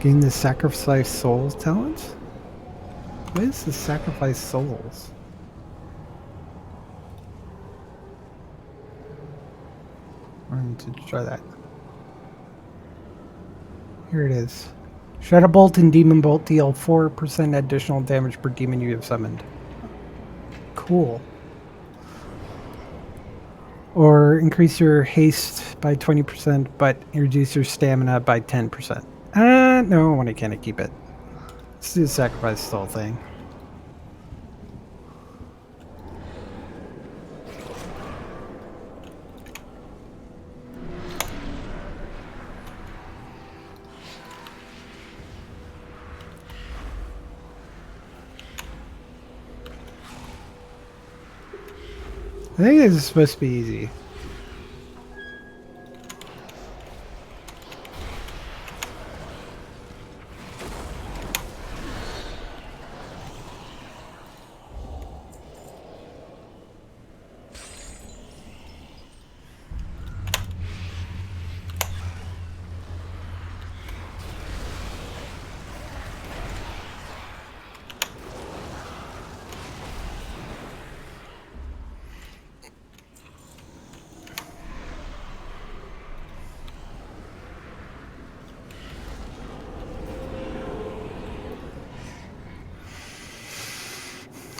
Gain the Sacrifice Souls talent? What is the Sacrifice Souls? I need to try that. Here it is. Shadow Bolt and Demon Bolt deal 4% additional damage per demon you have summoned. Cool. Or increase your haste by 20%, but reduce your stamina by 10%. No, I want to kind of keep it. Let's do the Sacrifice Soul thing. I think this is supposed to be easy.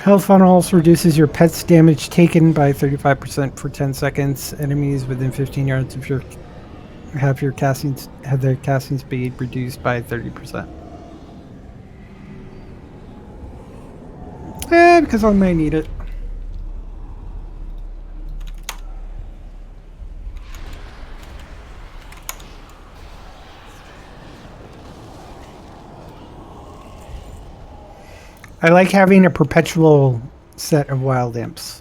Health funnel also reduces your pet's damage taken by 35% for 10 seconds. Enemies within 15 yards of your have their casting speed reduced by 30%. Because I might need it. I like having a perpetual set of wild imps.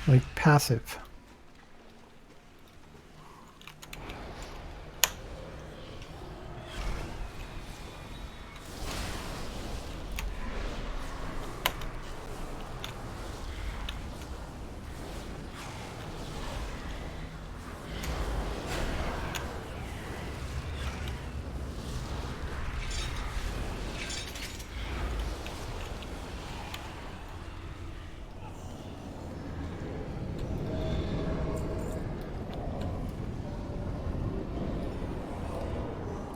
Like passive.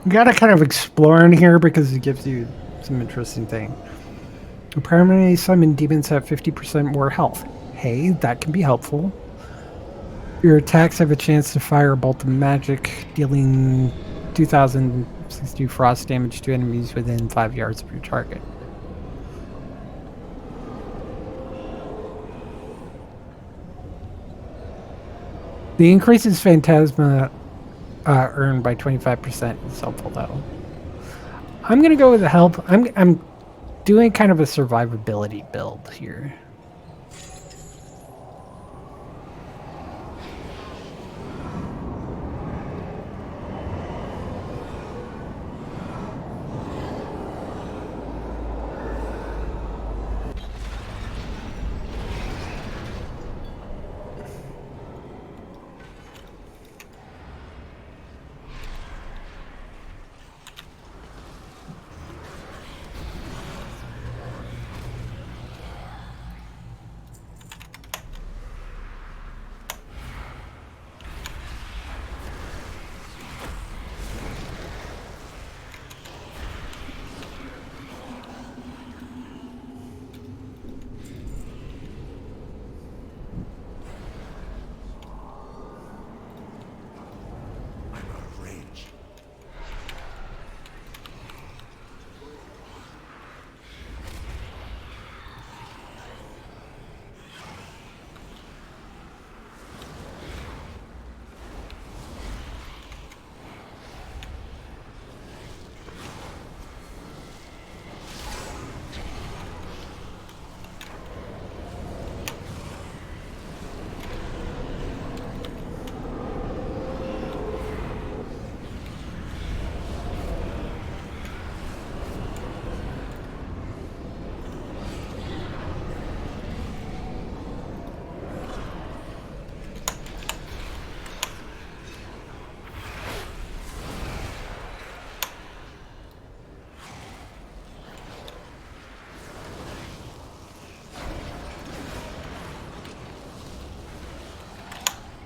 You gotta kind of explore in here because it gives you some interesting thing. Permanently summoned demons have 50% more health. Hey, that can be helpful. Your attacks have a chance to fire a bolt of magic, dealing 2,062 frost damage to enemies within 5 yards of your target. The increases Phantasma earned by 25% is helpful though. I'm gonna go with the help. I'm doing kind of a survivability build here.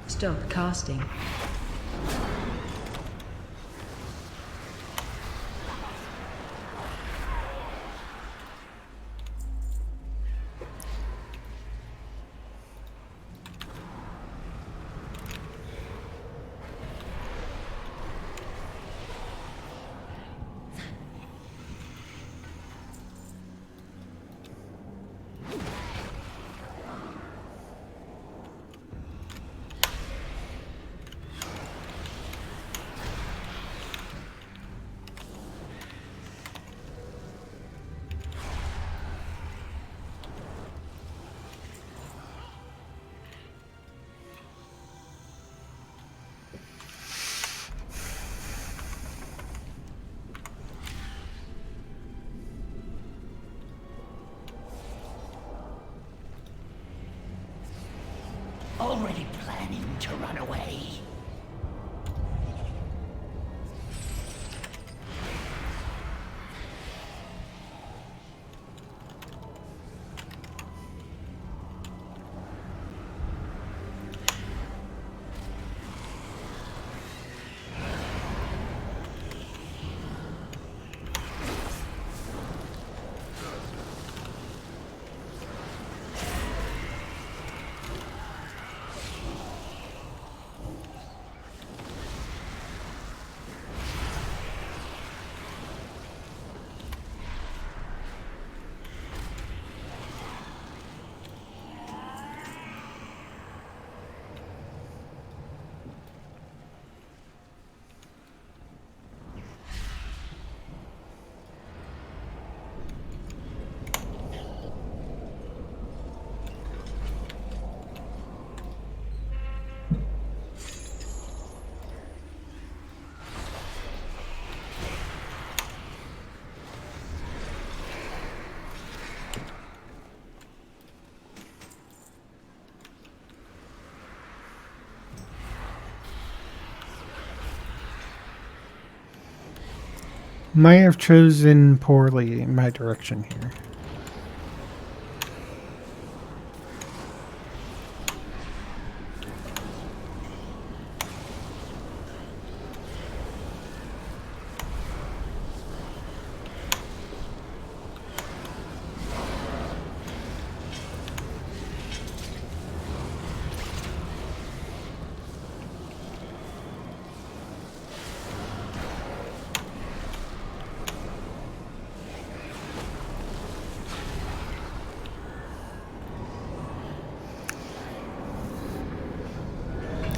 Stop casting. Already planning. to run away. Might have chosen poorly in my direction here.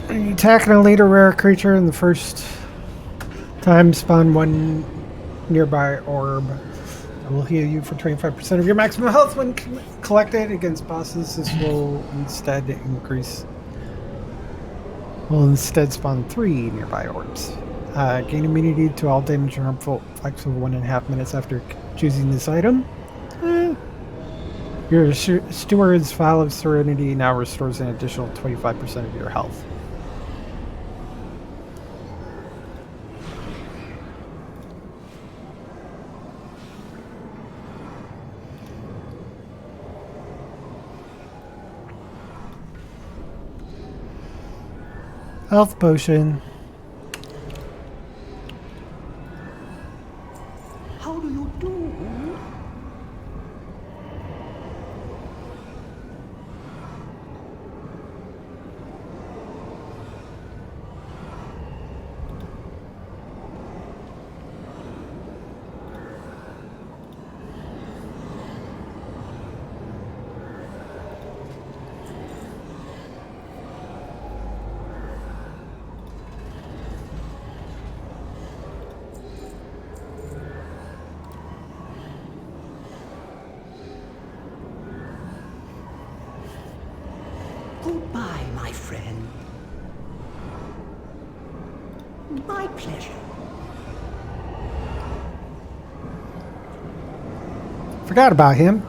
Attacking a later rare creature in the first time, spawn one nearby orb. I will heal you for 25% of your maximum health when collected against bosses. This will instead spawn 3 nearby orbs. Gain immunity to all damage and harmful effects for 1.5 minutes after choosing this item. Your Steward's Vial of Serenity now restores an additional 25% of your health. Health potion. How do you do? Goodbye, my friend. My pleasure. Forgot about him.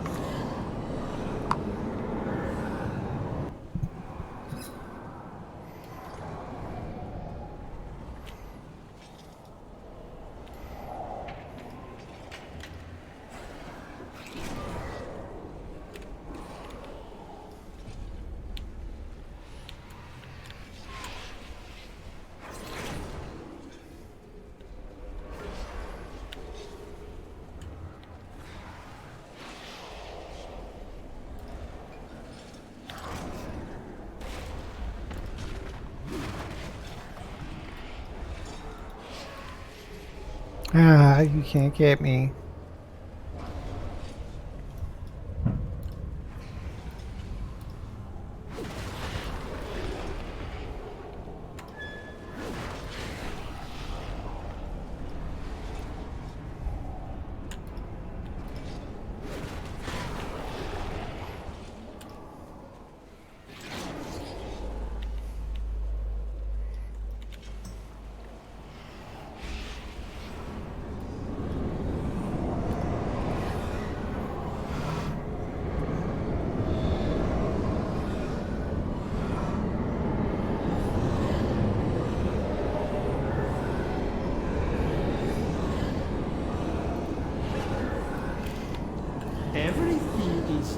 Ah, you can't get me.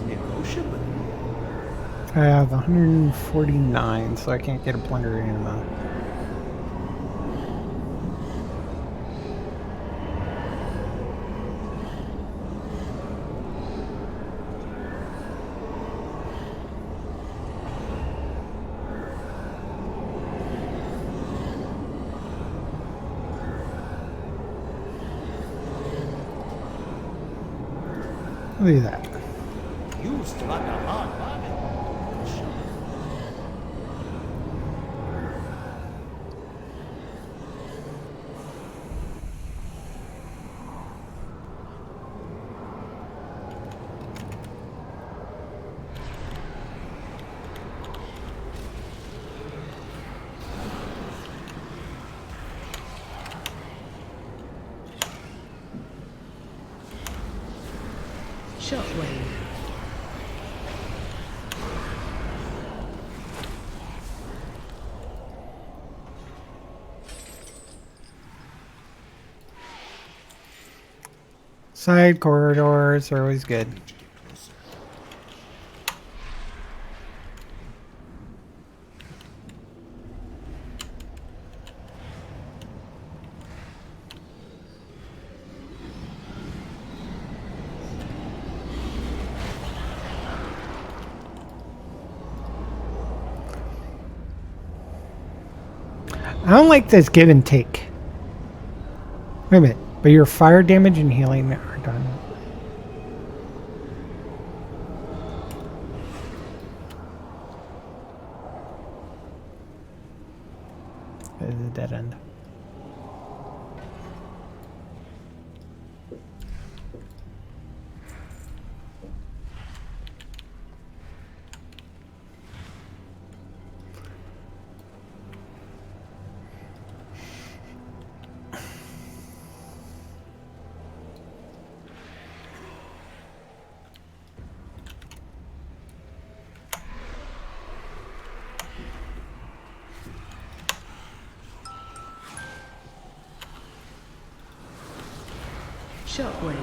negotiable. I have 149, so I can't get a plunder ammo. Look at that. You struck a hard bargain. Shockwave. Side corridors are always good. I don't like this give and take. Wait a minute, but your fire damage and healing are done. That is a dead end. Shockwave.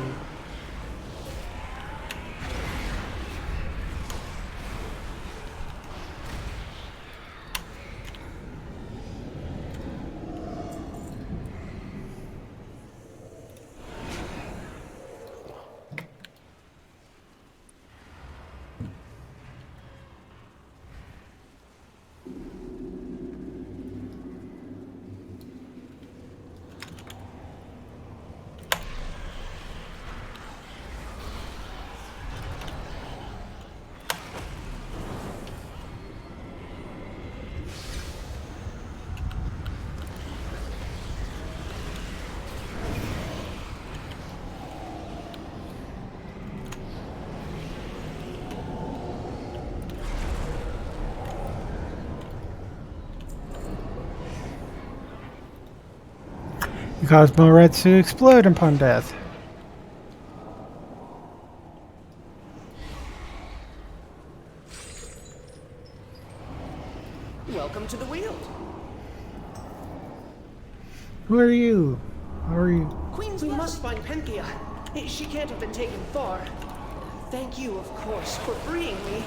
You cause more reds to explode upon death. Welcome to the Weald. Who are you? How are you? We must find Penkia. She can't have been taken far. Thank you, of course, for freeing me.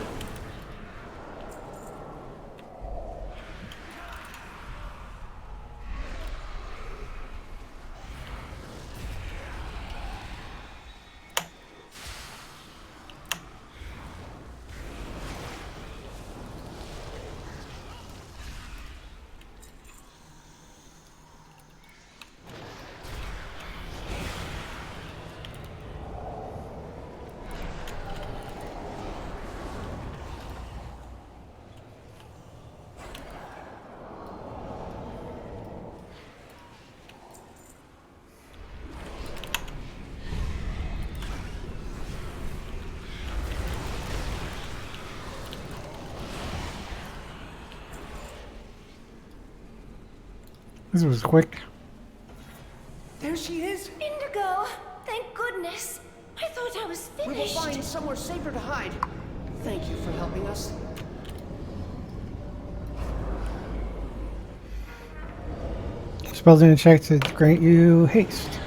This was quick. There she is! Indigo! Thank goodness! I thought I was finished. We will find somewhere safer to hide. Thank you for helping us. Spells in a check to grant you haste.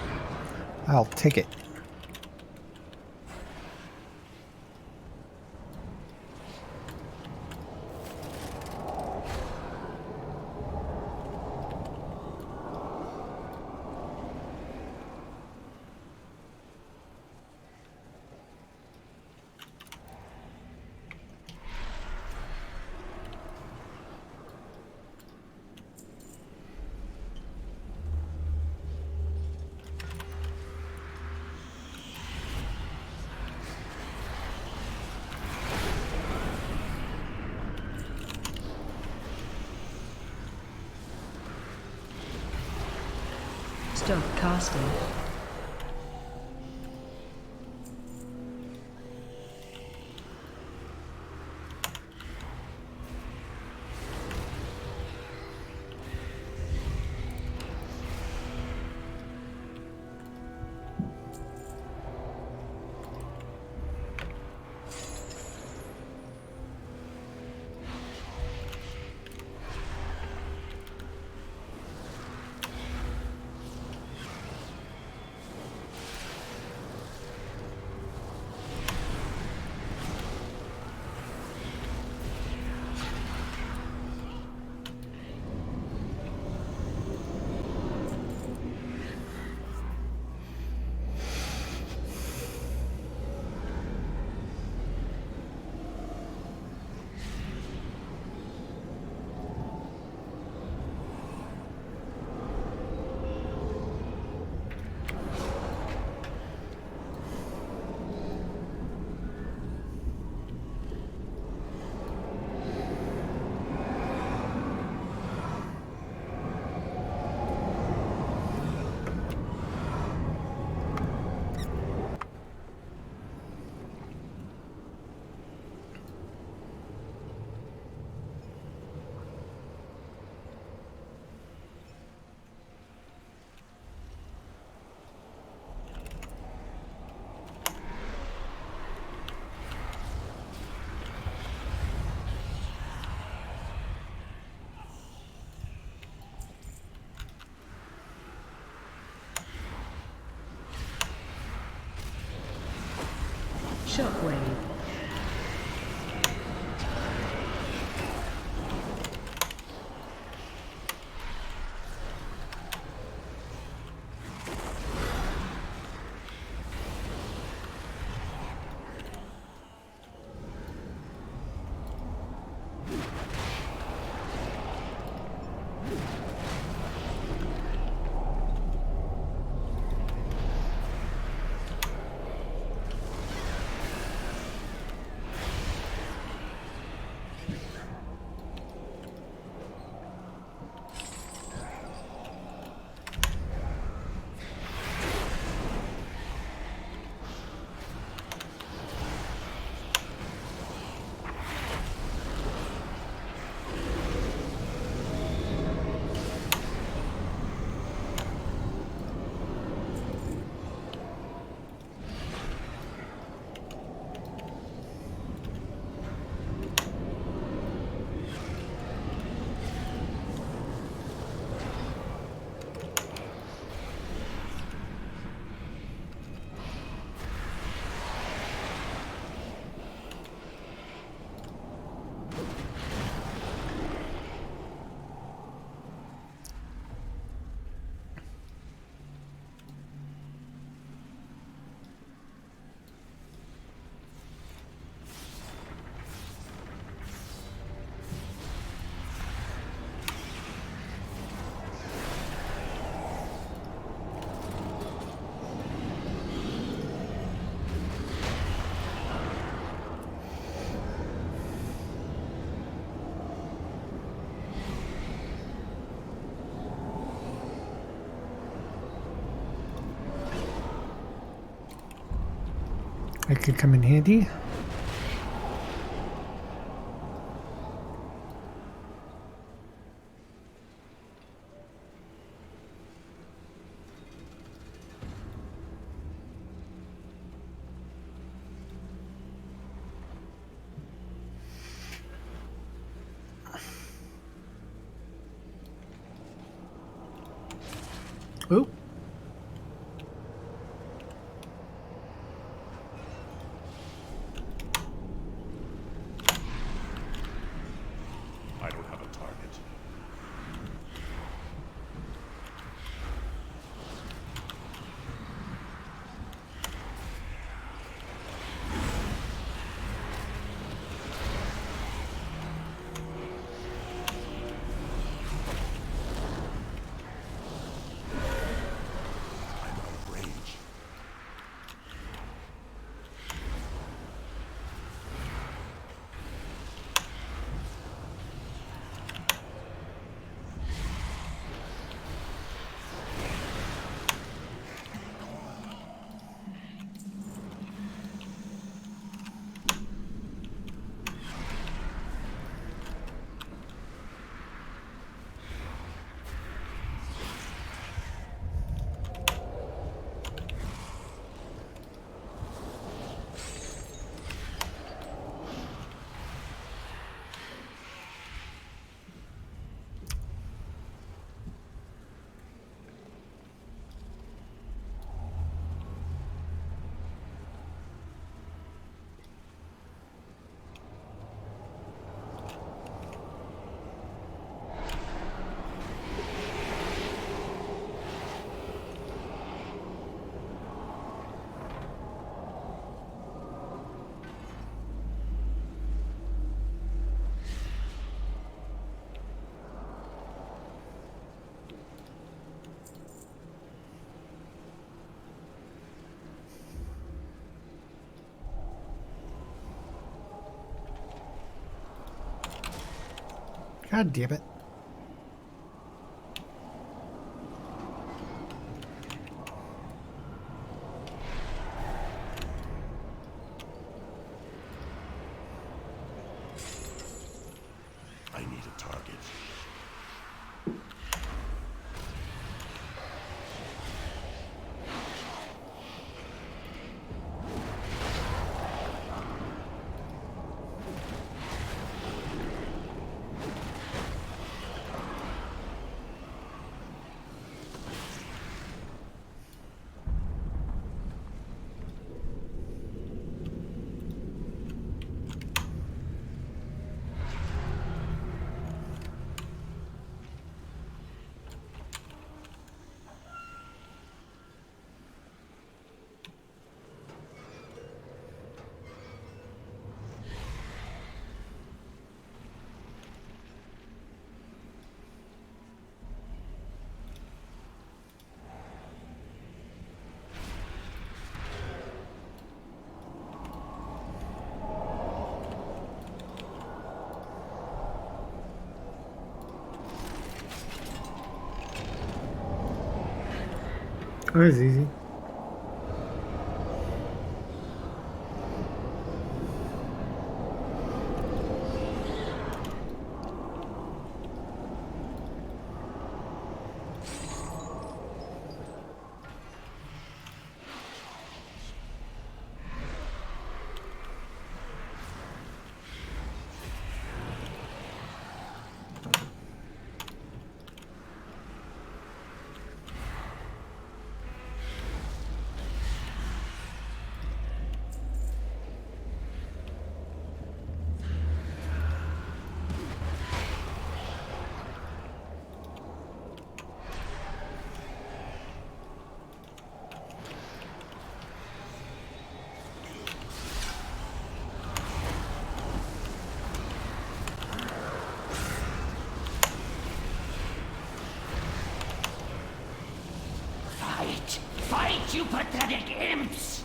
I'll take it. Stop casting. Shockwave. It could come in handy. Oh. I don't have a target. God damn it. I need a target. That was easy. Fight! Fight, you pathetic imps!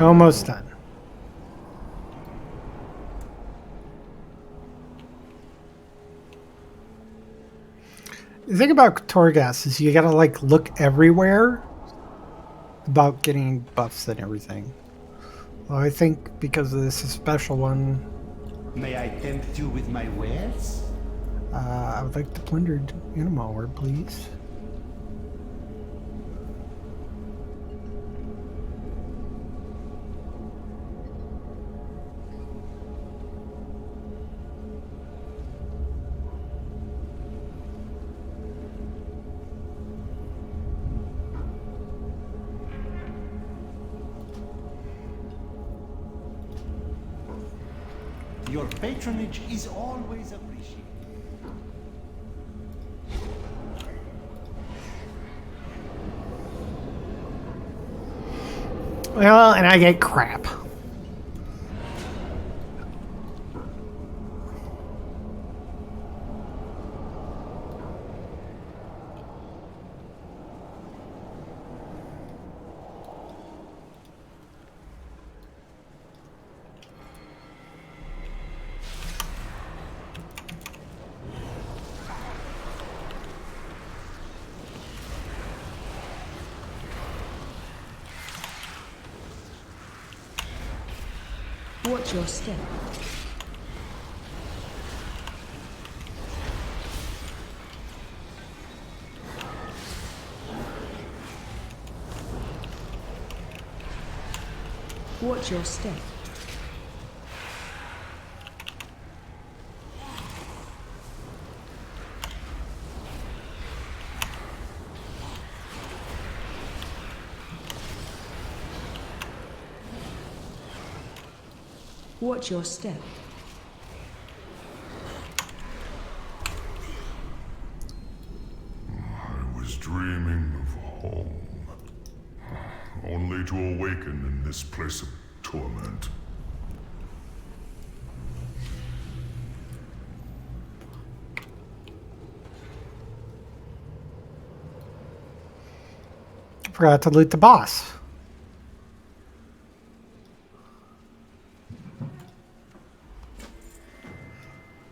Almost done. The thing about Torghast is you gotta like look everywhere about getting buffs and everything. Well, I think because of this special one, May I tempt you with my wares? I would like the plundered animal word, please. Your patronage is always appreciated. Well, and I get crap. Watch your step. Watch your step. Watch your step. I was dreaming of home, only to awaken in this place of torment. Forgot to loot the boss.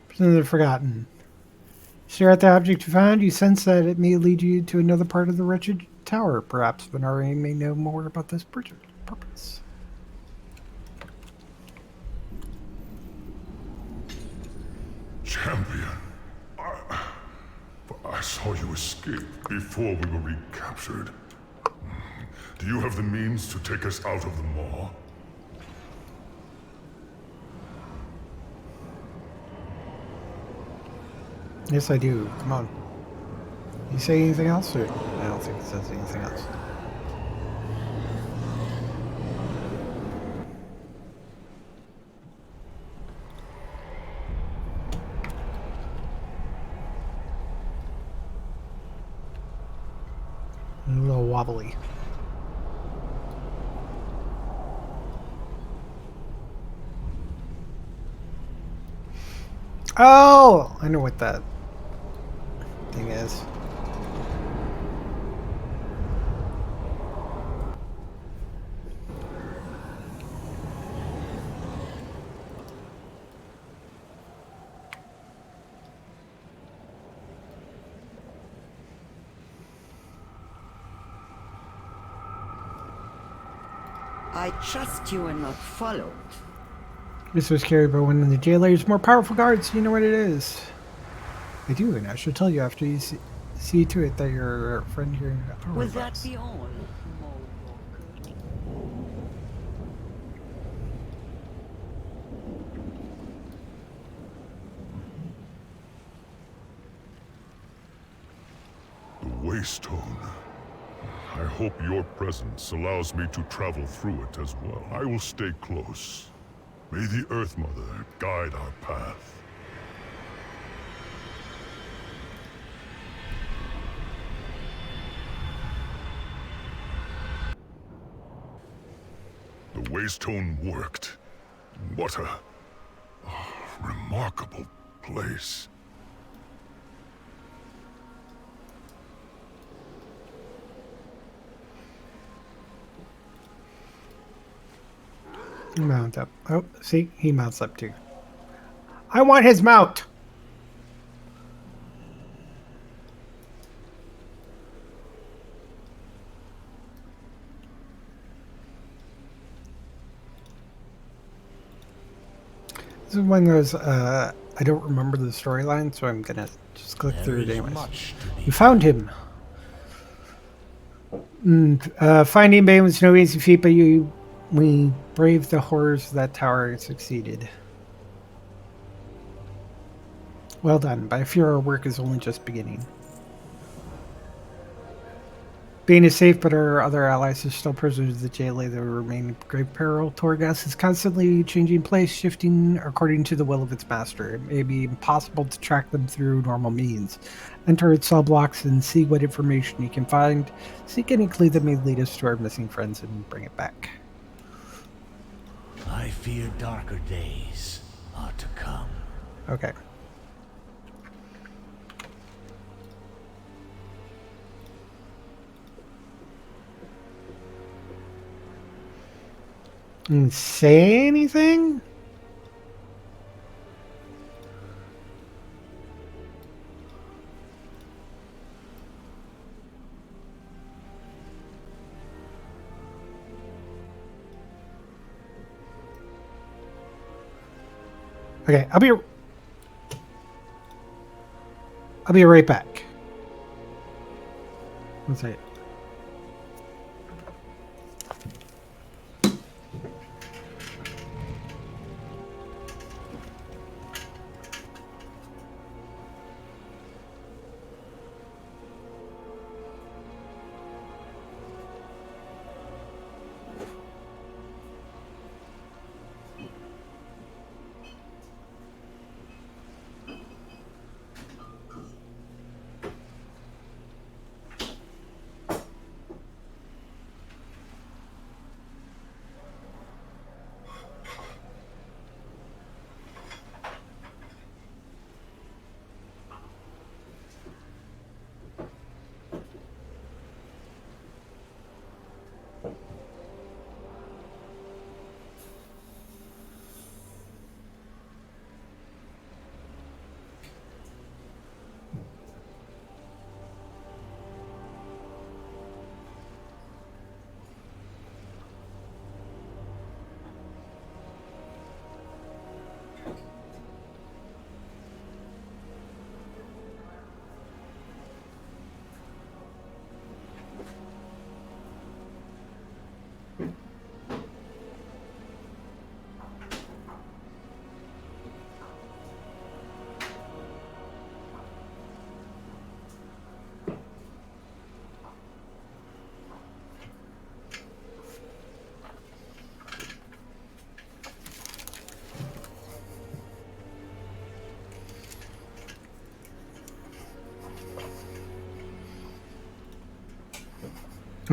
Presumably forgotten. Stare at the object you found, you sense that it may lead you to another part of the wretched tower. Perhaps Venari may know more about this purpose. Champion, I saw you escape before we were recaptured. Do you have the means to take us out of the maw? Yes, I do. Come on. You say anything else? Or I don't think it says anything else. A little wobbly. Oh! I know what that thing is. I trust you are not followed. This was carried by one of the jailer's more powerful guards. You know what it is. I do, and I shall tell you after you see to it that your friend here in the Will that be all? The Waystone. I hope your presence allows me to travel through it as well. I will stay close. May the Earth Mother guide our path. The Waystone worked. What a remarkable place. Mount up. Oh, see? He mounts up too. I want his mount! This is one of those, I don't remember the storyline, so I'm gonna just click through it anyways. You found him! Finding Bane was no easy feat, but we braved the horrors of that tower and succeeded. Well done, but I fear our work is only just beginning. Bane is safe, but our other allies are still prisoners of the jailer that remain in grave peril. Torghast is constantly changing place, shifting according to the will of its master. It may be impossible to track them through normal means. Enter its cell blocks and see what information you can find. Seek any clue that may lead us to our missing friends and bring it back. I fear darker days are to come. Okay. Say anything? Okay, I'll be right back. One second.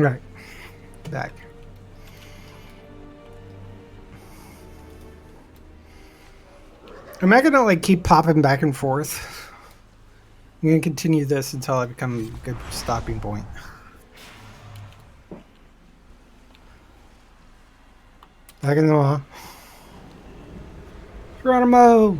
Right. Back. Am I gonna like keep popping back and forth? I'm gonna continue this until I become a good stopping point. Back in the law. Geronimo!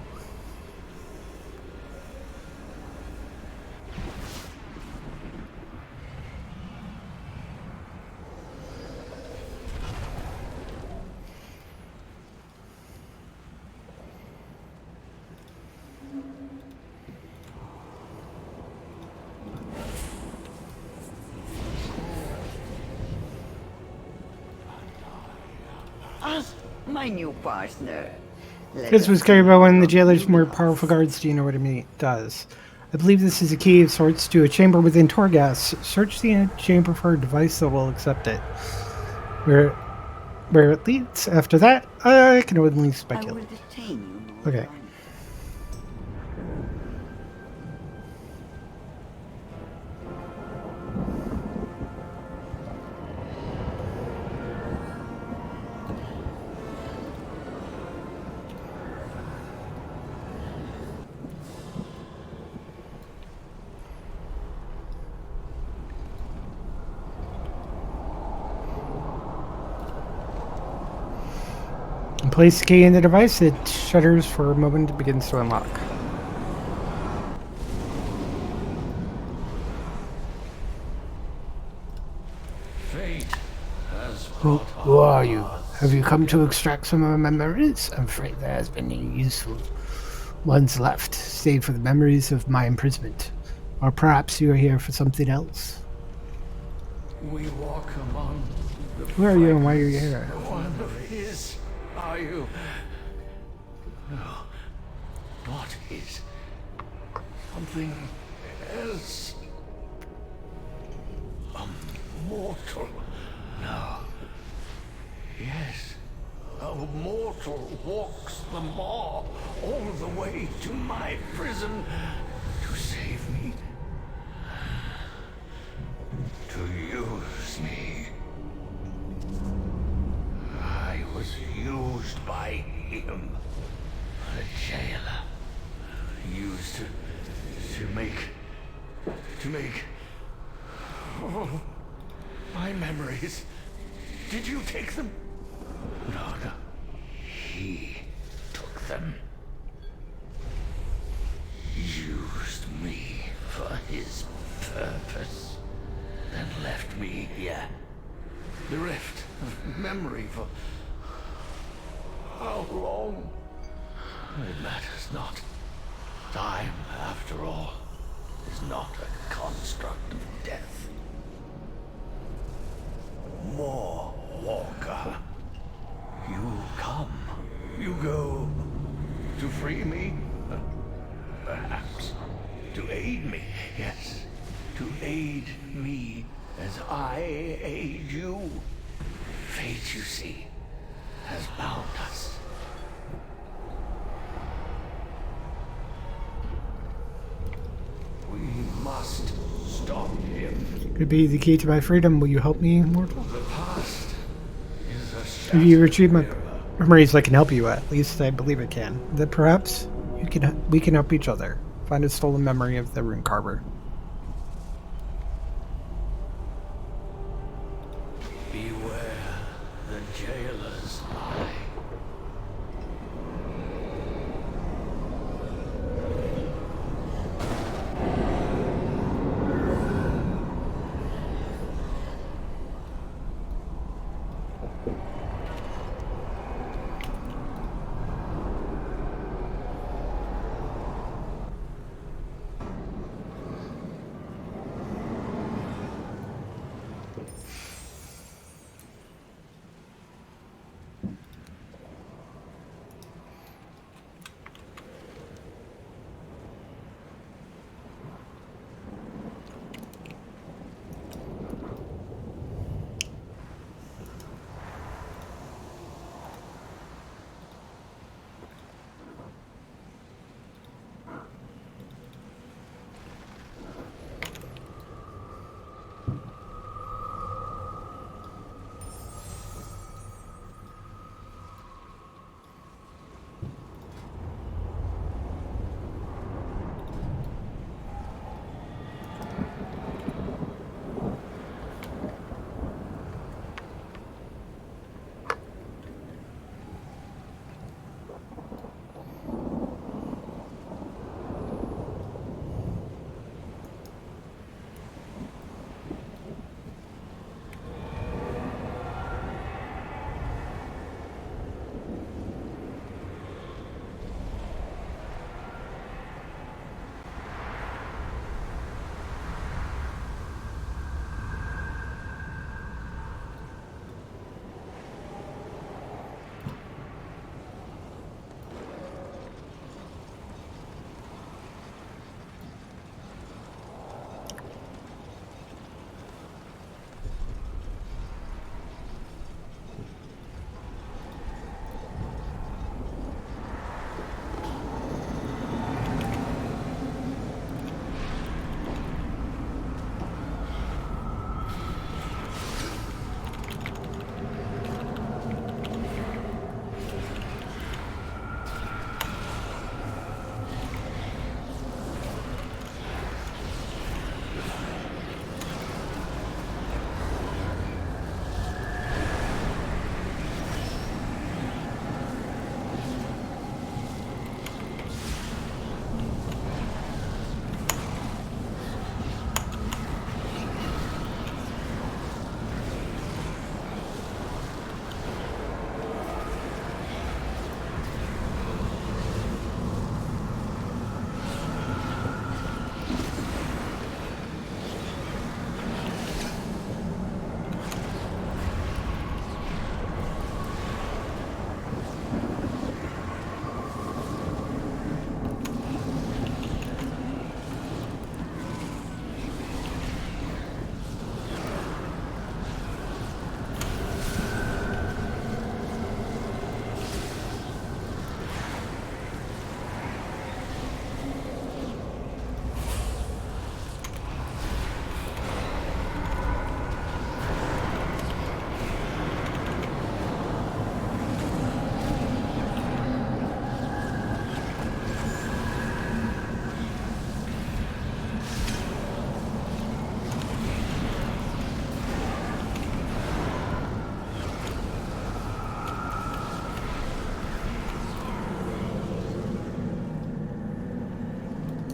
My new partner. This was carried by one of the jailer's more powerful guards. Do you know what it does? I believe this is a key of sorts to a chamber within Torghast. Search the chamber for a device that will accept it. Where it leads after that, I can only speculate. Okay. Place the key in the device, it shudders for a moment and begins to unlock. Fate has Who are you? Have you come to extract some of my memories? I'm afraid there has been any useful ones left, save for the memories of my imprisonment. Or perhaps you are here for something else. We walk among the Who are you and why are you here? One of his, are you? No. What is something else? A mortal? No. Yes. A mortal walks the maw all the way to my prison to save me. To use me. I was used by him. A jailer. Used to make oh, my memories. Did you take them? No. He took them. Used me for his purpose. Then left me here. Bereft of memory for how long? It matters not. Time, after all, is not a construct of death. More Walker. You come. You go. To free me? Perhaps. To aid me, yes. To aid me as I aid you. Fate, you see, has bound us. We must stop him. Could be the key to my freedom. Will you help me, mortal? The past is a If shadow. you retrieve my memories, I can help you. At least I believe it can. That perhaps we can help each other. Find a stolen memory of the rune carver. Beware the jailer's eye.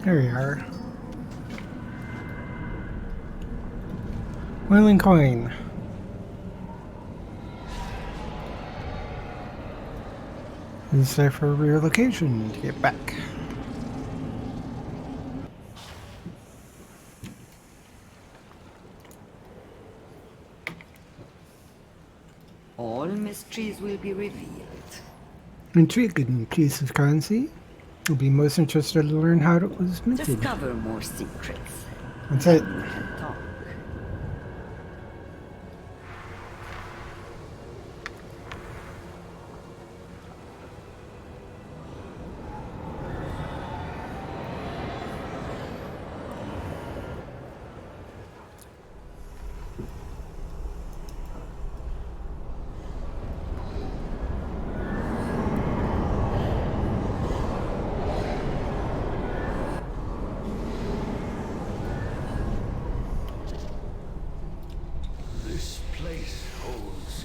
There we are. Whaling coin. Is there for relocation to get back? All mysteries will be revealed. Intriguing piece of currency. I'll be most interested to learn how it was minted. Discover more secrets. That's it. Talk.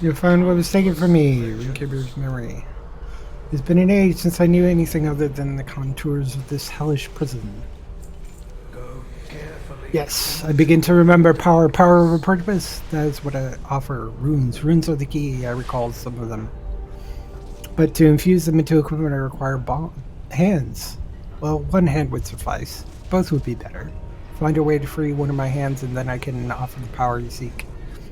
You found what was taken from me, Ringkeeper's memory. It's been an age since I knew anything other than the contours of this hellish prison. Yes, I begin to remember power of a purpose. That is what I offer. Runes. Runes are the key. I recall some of them. But to infuse them into equipment, I require hands. Well, one hand would suffice. Both would be better. Find a way to free one of my hands, and then I can offer the power you seek.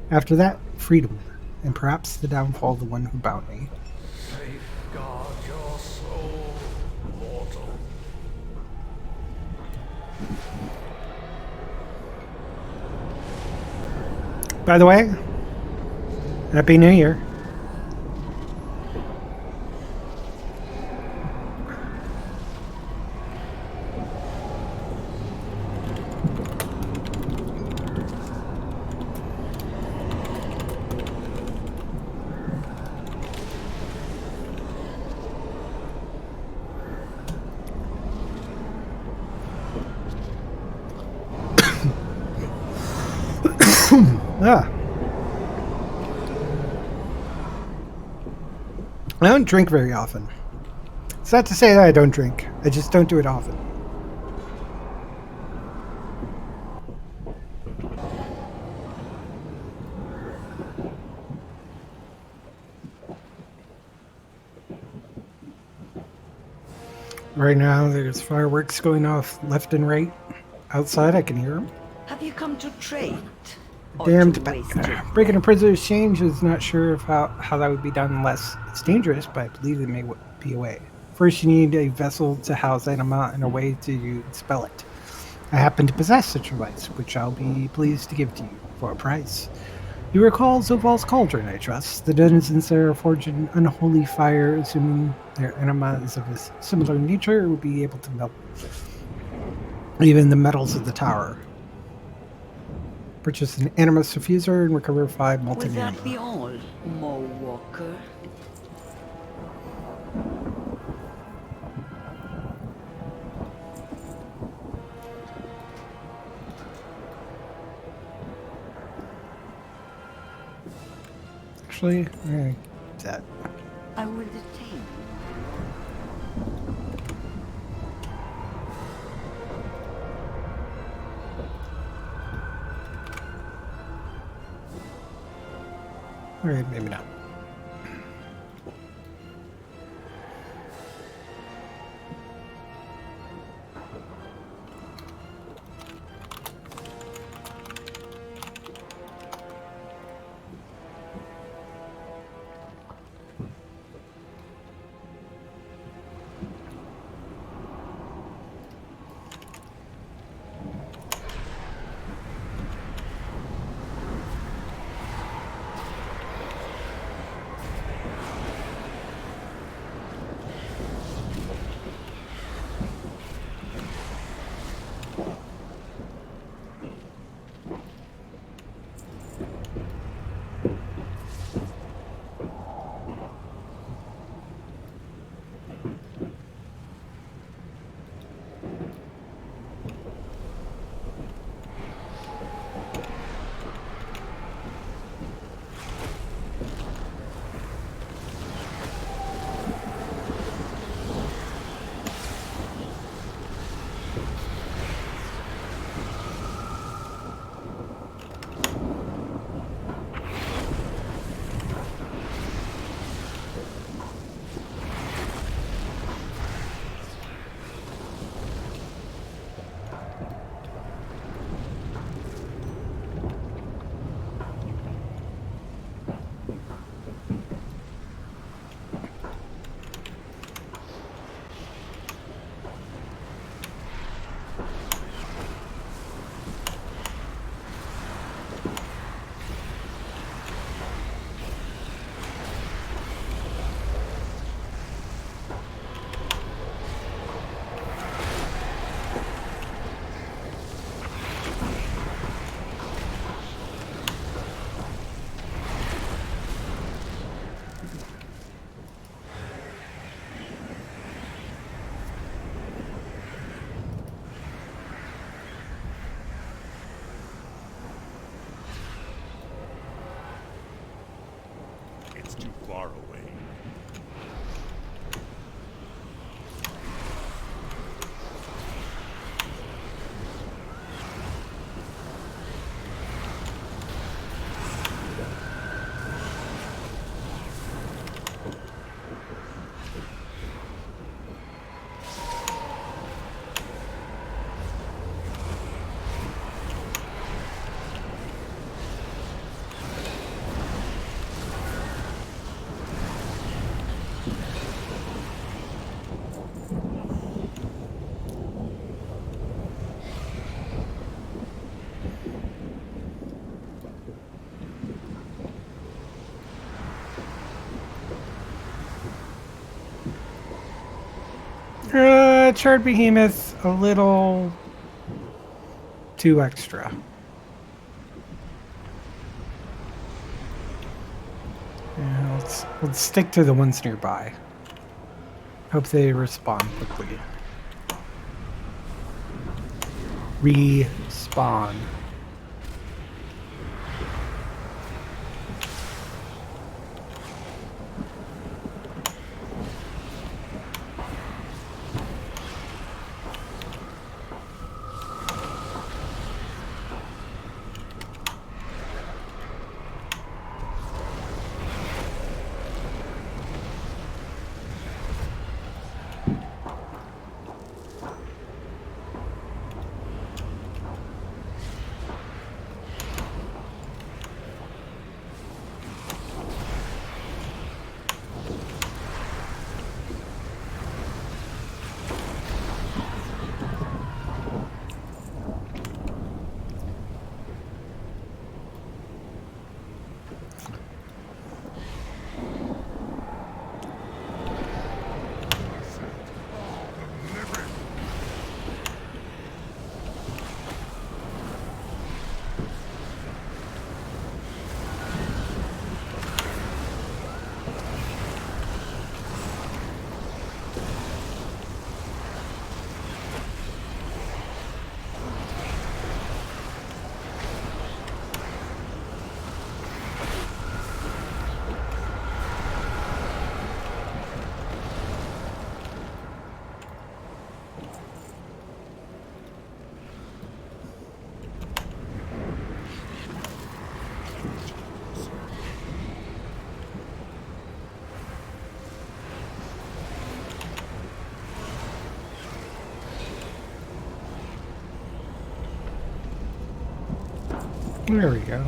After that, freedom. And perhaps the downfall of the one who bound me. Safeguard your soul, mortal. By the way, Happy New Year. I don't drink very often. It's not to say that I don't drink. I just don't do it often. Right now, there's fireworks going off left and right. Outside, I can hear them. Have you come to trade? Damned breaking a prisoner's exchange is not sure of how that would be done unless it's dangerous, but I believe there may be a way. First, you need a vessel to house anima and a way to expel it. I happen to possess such a device, which I'll be pleased to give to you for a price. You recall Zoval's cauldron, I trust. The denizens there are forging unholy fire, assuming their anima is of a similar nature, would be able to melt even the metals of the tower. Purchase an animus diffuser and recover 5 molten Will that anima. be all, Mo Walker? Actually, that. I will detain Alright, maybe not. too far away. Charred behemoth, a little too extra. Yeah, let's stick to the ones nearby. Hope they respond quickly. Respawn. There we go.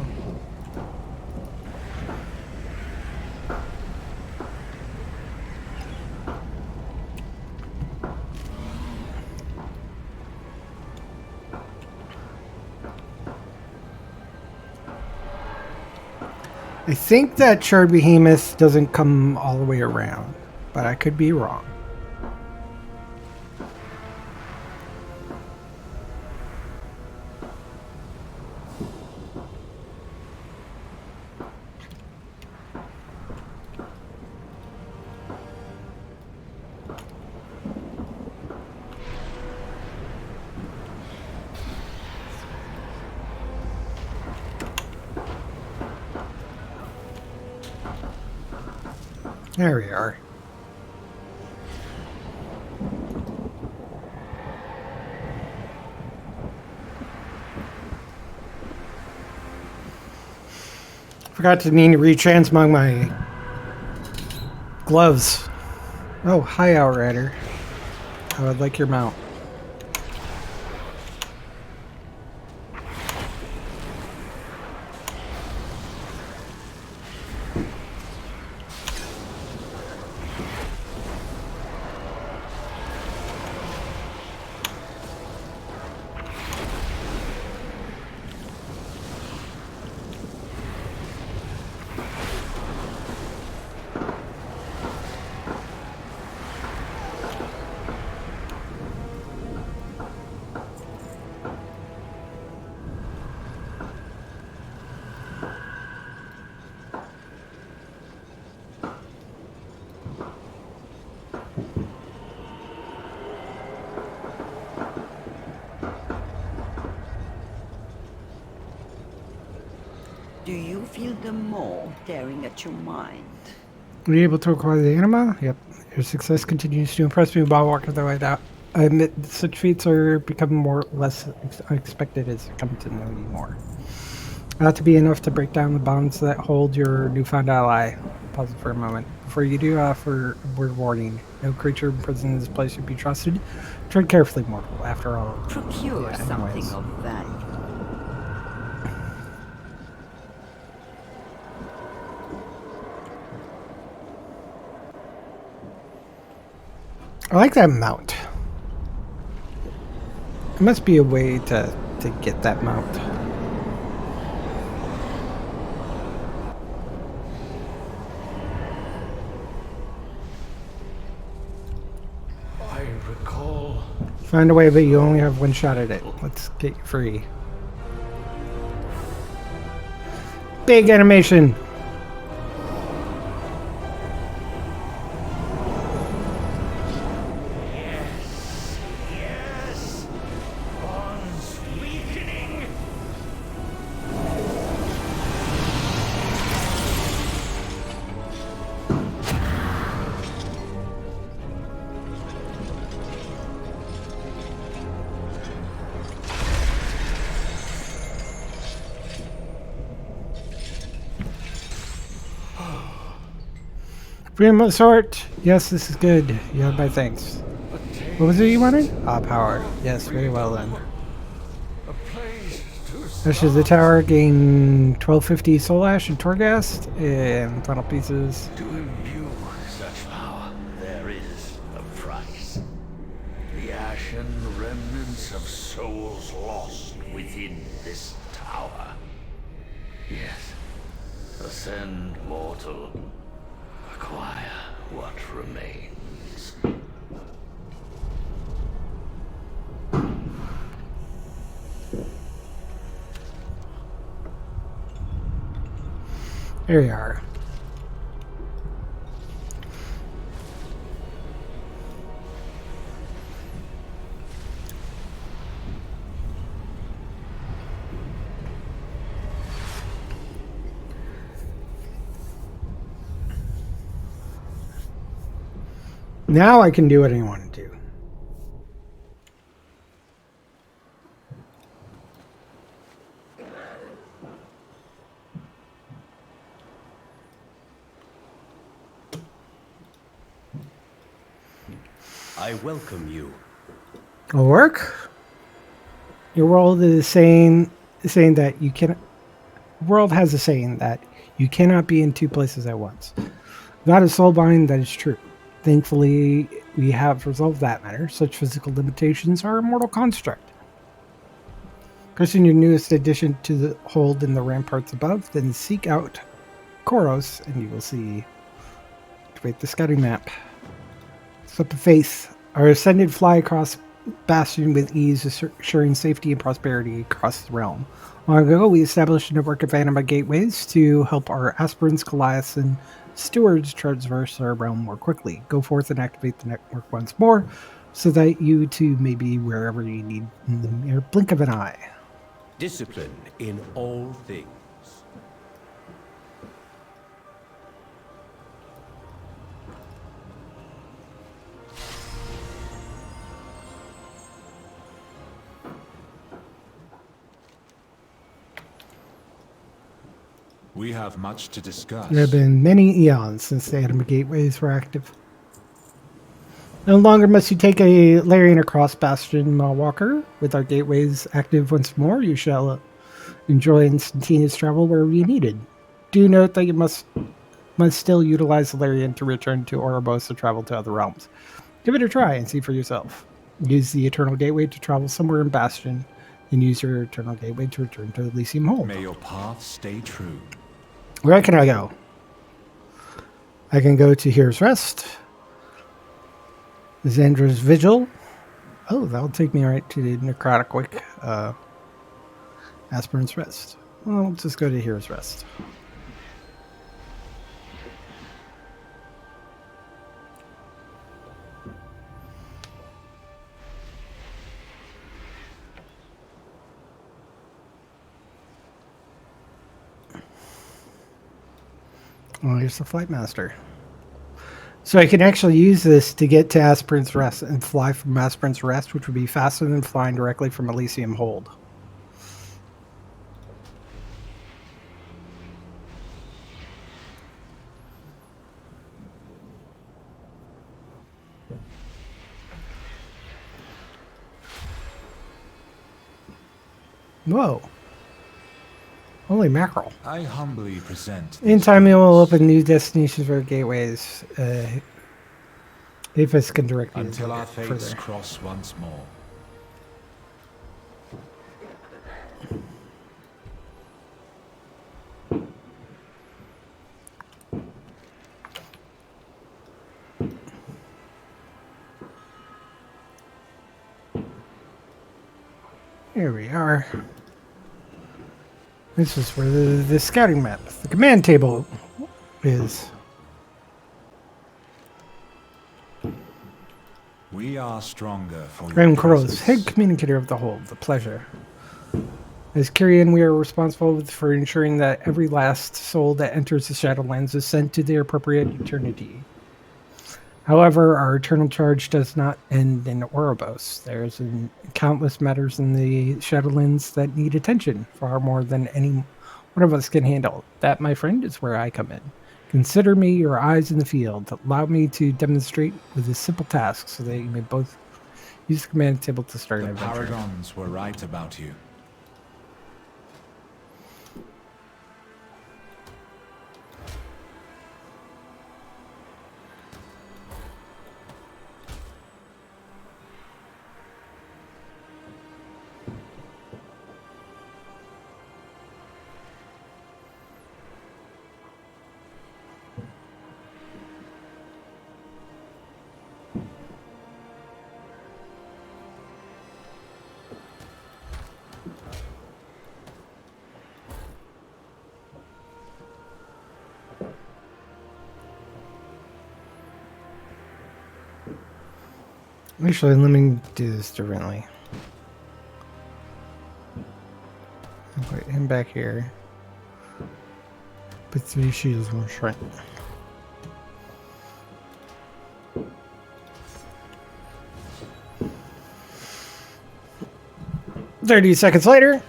I think that Charred Behemoth doesn't come all the way around, but I could be wrong. There we are. Forgot to need to retransmog my gloves. Oh, hi, Outrider. I would like your mount. Do you feel the maw staring at your mind. Were you able to acquire the anima? Yep. Your success continues to impress me while walking the way out. I admit such feats are becoming more less unexpected as I come to know you more. Not to be enough to break down the bonds that hold your newfound ally. Pause it for a moment. Before you do, offer a word of warning. No creature imprisoned in this place should be trusted. Tread carefully, mortal. After all, Procure something of value. I like that mount. There must be a way to get that mount. I recall. Find a way, but you only have one shot at it. Let's get you free. Big animation. Freedom of sort. Yes, this is good. You have my thanks. What was it you wanted? Ah, power. Yes, very well then. Ashes the tower, gain 1250 soul ash and torghast, and final pieces. To imbue such power, there is a price. The ashen remnants of souls lost within this tower. Yes. Ascend, mortal. Acquire what remains. There you are. Now I can do what I want to do. I welcome you. It'll work. Your world is saying that you cannot. The world has a saying that you cannot be in two places at once. Not a soulbind, that is true. Thankfully, we have resolved that matter. Such physical limitations are a mortal construct. Christian, your newest addition to the hold in the ramparts above, then seek out Koros, and you will see. Activate the scouting map. Slip of faith. Our ascended fly across Bastion with ease, assuring safety and prosperity across the realm. Long ago, we established a network of anima gateways to help our aspirants, Goliaths, and stewards traverse our realm more quickly. Go forth and activate the network once more, so that you too may be wherever you need in the mere blink of an eye. Discipline in all things. We have much to discuss. There have been many eons since the anima gateways were active. No longer must you take a Larian across Bastion Walker. With our gateways active once more, you shall enjoy instantaneous travel wherever you needed. Do note that you must still utilize the Larian to return to Ouroboros to travel to other realms. Give it a try and see for yourself. Use the Eternal Gateway to travel somewhere in Bastion, and use your Eternal Gateway to return to Elysium Hold. May your path stay true. Where can I go? I can go to Here's Rest. Xandra's Vigil. Oh, that'll take me right to the Necrotic Wick. Aspirant's Rest. Well, let's just go to Here's Rest. Oh, here's the flight master. So I can actually use this to get to Aspirant's Rest and fly from Aspirant's Rest, which would be faster than flying directly from Elysium Hold. Whoa. Holy mackerel. I humbly present. In time, it will open new destinations for gateways. If can direct me until our fates further. cross once more. Here we are. This is where the scouting map, the command table is. We are stronger for your Graham Crows, presence. head communicator of the Hold, the pleasure. As Kyrian, we are responsible for ensuring that every last soul that enters the Shadowlands is sent to their appropriate eternity. However, our eternal charge does not end in Ouroboros. There's countless matters in the Shadowlands that need attention, far more than any one of us can handle. That, my friend, is where I come in. Consider me your eyes in the field. Allow me to demonstrate with a simple task so that you may both use the command table to start an The adventure. Paragons were right about you. Actually, let me do this differently. I'll put him back here. Put 3 shields, 1 shrine. "30 seconds later."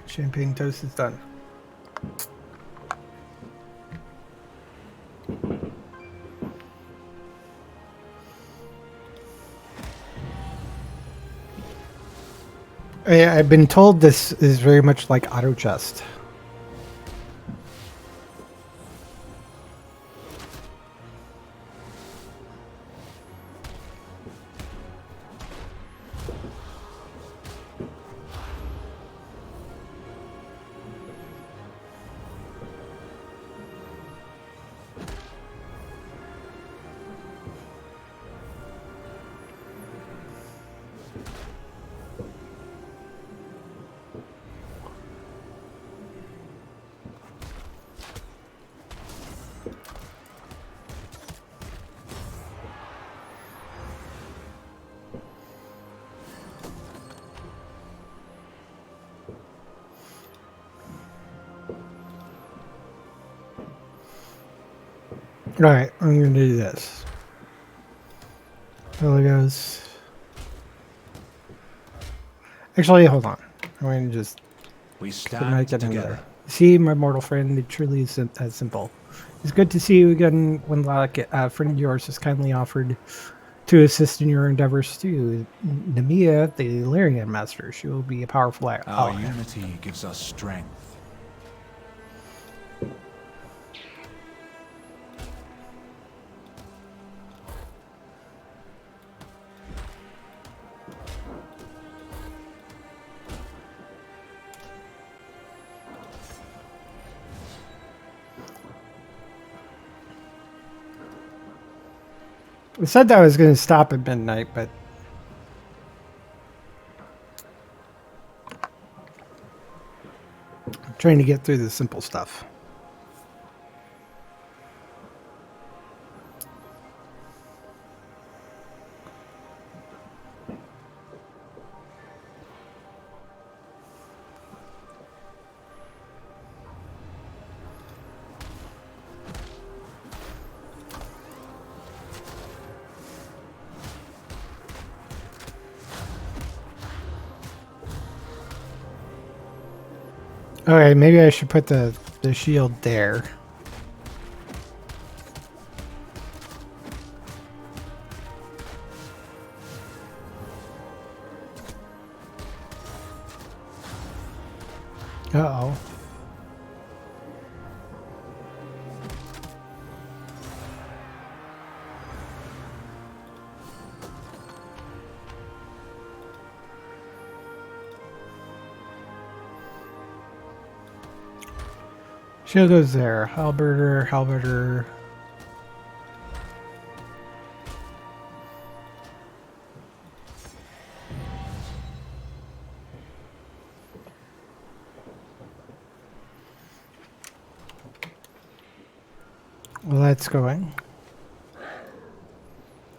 Champagne toast is done. I've been told this is very much like auto chest. Alright, I'm going to do this. There it goes. Actually, hold on. I'm going to just... We stand together. See, my mortal friend, it truly is that simple. It's good to see you again when a friend of yours has kindly offered to assist in your endeavors too. Nemia, the Illyrian Master, she will be a powerful ally. Our unity gives us strength. I said that I was going to stop at midnight, but I'm trying to get through the simple stuff. Okay, maybe I should put the shield there. Uh-oh. Shield goes there. Halberder. Well, that's going.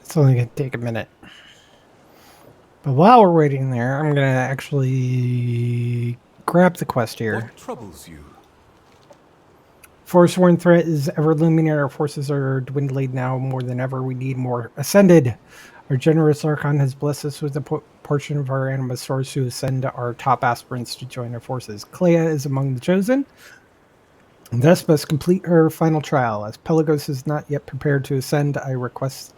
It's only going to take a minute. But while we're waiting there, I'm going to actually grab the quest here. What troubles you? Forsworn threat is ever looming and our forces are dwindling now more than ever. We need more ascended. Our generous Archon has blessed us with a portion of our anima source to ascend our top aspirants to join our forces. Clea is among the chosen. And thus must complete her final trial. As Pelagos is not yet prepared to ascend, I request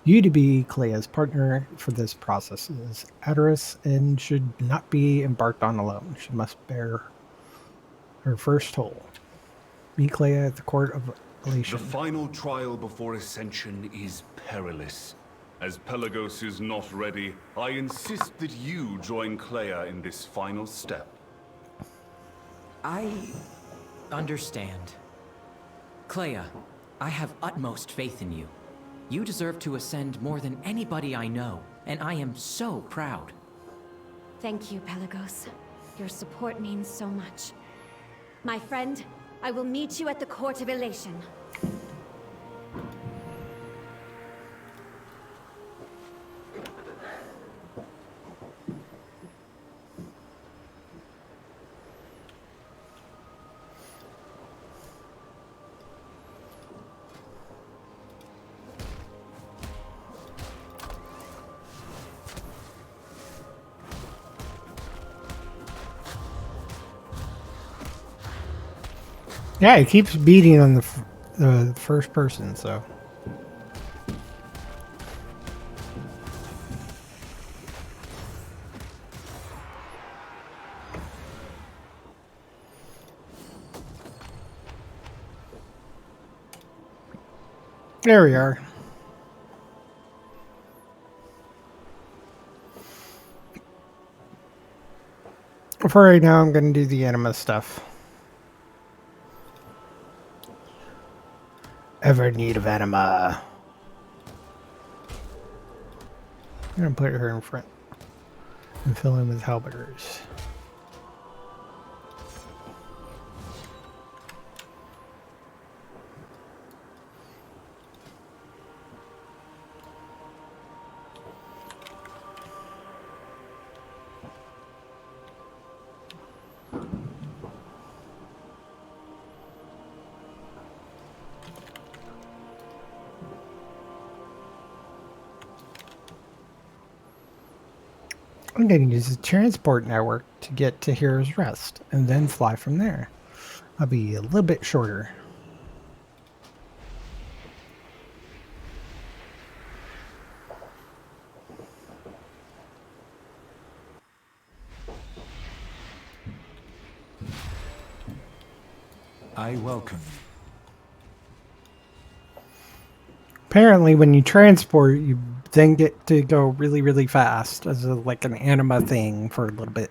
you to be Clea's partner for this process. It is adorous and should not be embarked on alone. She must bear her first toll. Meet Clea at the court of Elation. The final trial before ascension is perilous. As Pelagos is not ready, I insist that you join Clea in this final step. I understand. Clea, I have utmost faith in you. You deserve to ascend more than anybody I know, and I am so proud. Thank you, Pelagos. Your support means so much. My friend, I will meet you at the Court of Elation. Yeah, it keeps beating on the first person, so. There we are. For right now, I'm going to do the anima stuff. Ever in need of anima? I'm going to put her in front and fill in with halberders. I'm going to use the transport network to get to Hero's Rest and then fly from there. I'll be a little bit shorter. I welcome you. Apparently, when you transport, you then get to go really, really fast as like an anima thing for a little bit.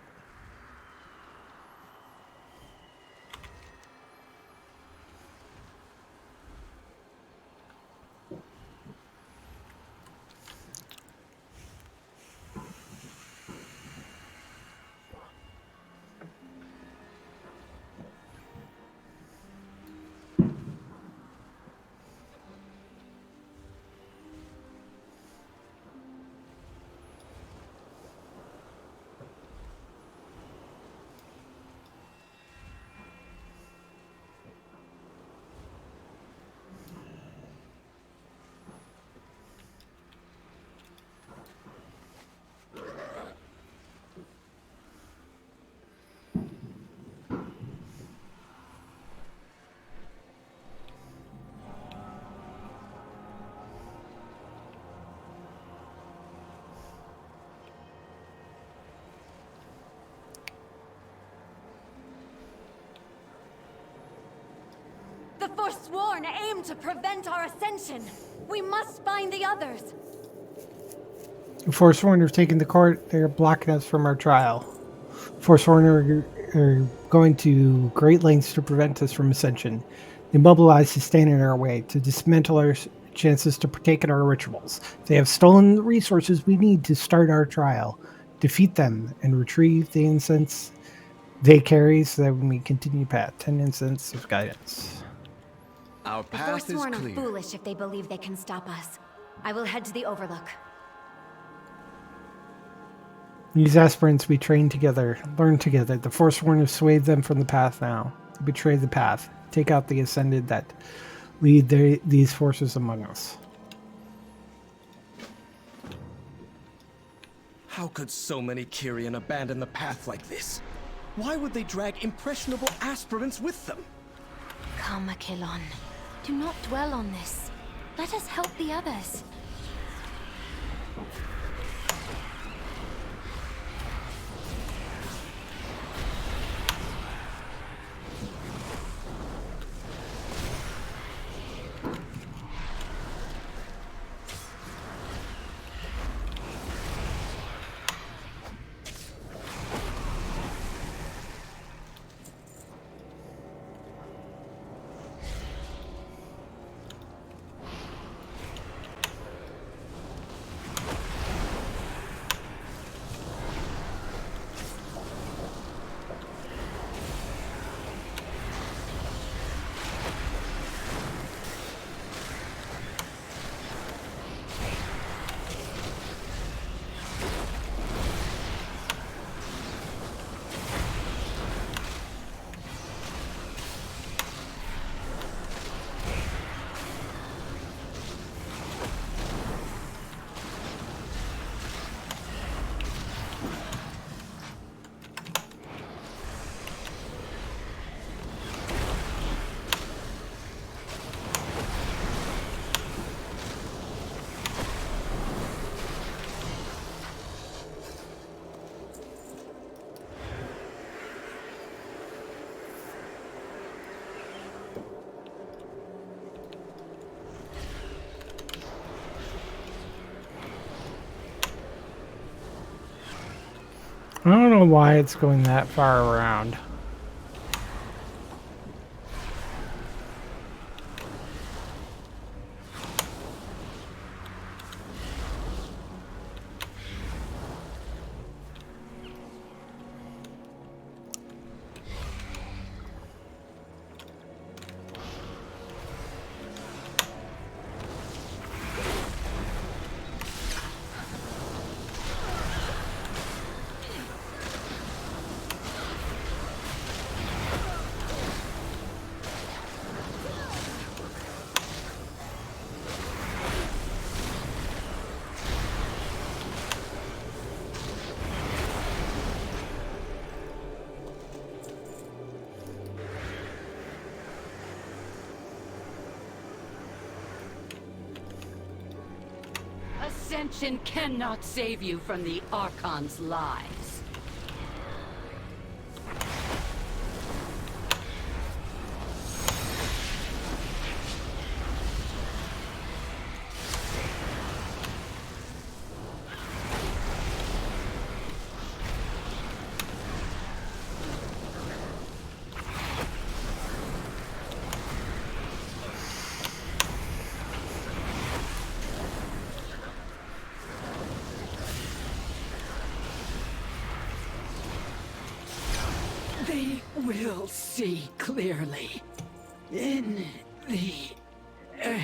The Forsworn aim to prevent our ascension. We must find the others. The Forsworn have taken the court. They are blocking us from our trial. Forsworn are going to great lengths to prevent us from ascension. They mobilize to stand in our way, to dismantle our chances to partake in our rituals. They have stolen the resources we need to start our trial. Defeat them and retrieve the incense they carry so that we continue path. 10 incense of guidance. Our The path is Forsworn are clear. foolish if they believe they can stop us. I will head to the Overlook. These aspirants we train together, learn together. The Forsworn have swayed them from the path now. They betray the path. Take out the Ascended that lead these forces among us. How could so many Kyrian abandon the path like this? Why would they drag impressionable aspirants with them? Come, Akilon. Do not dwell on this. Let us help the others. I don't know why it's going that far around. Ascension cannot save you from the Archon's lies. They will see clearly. In the end.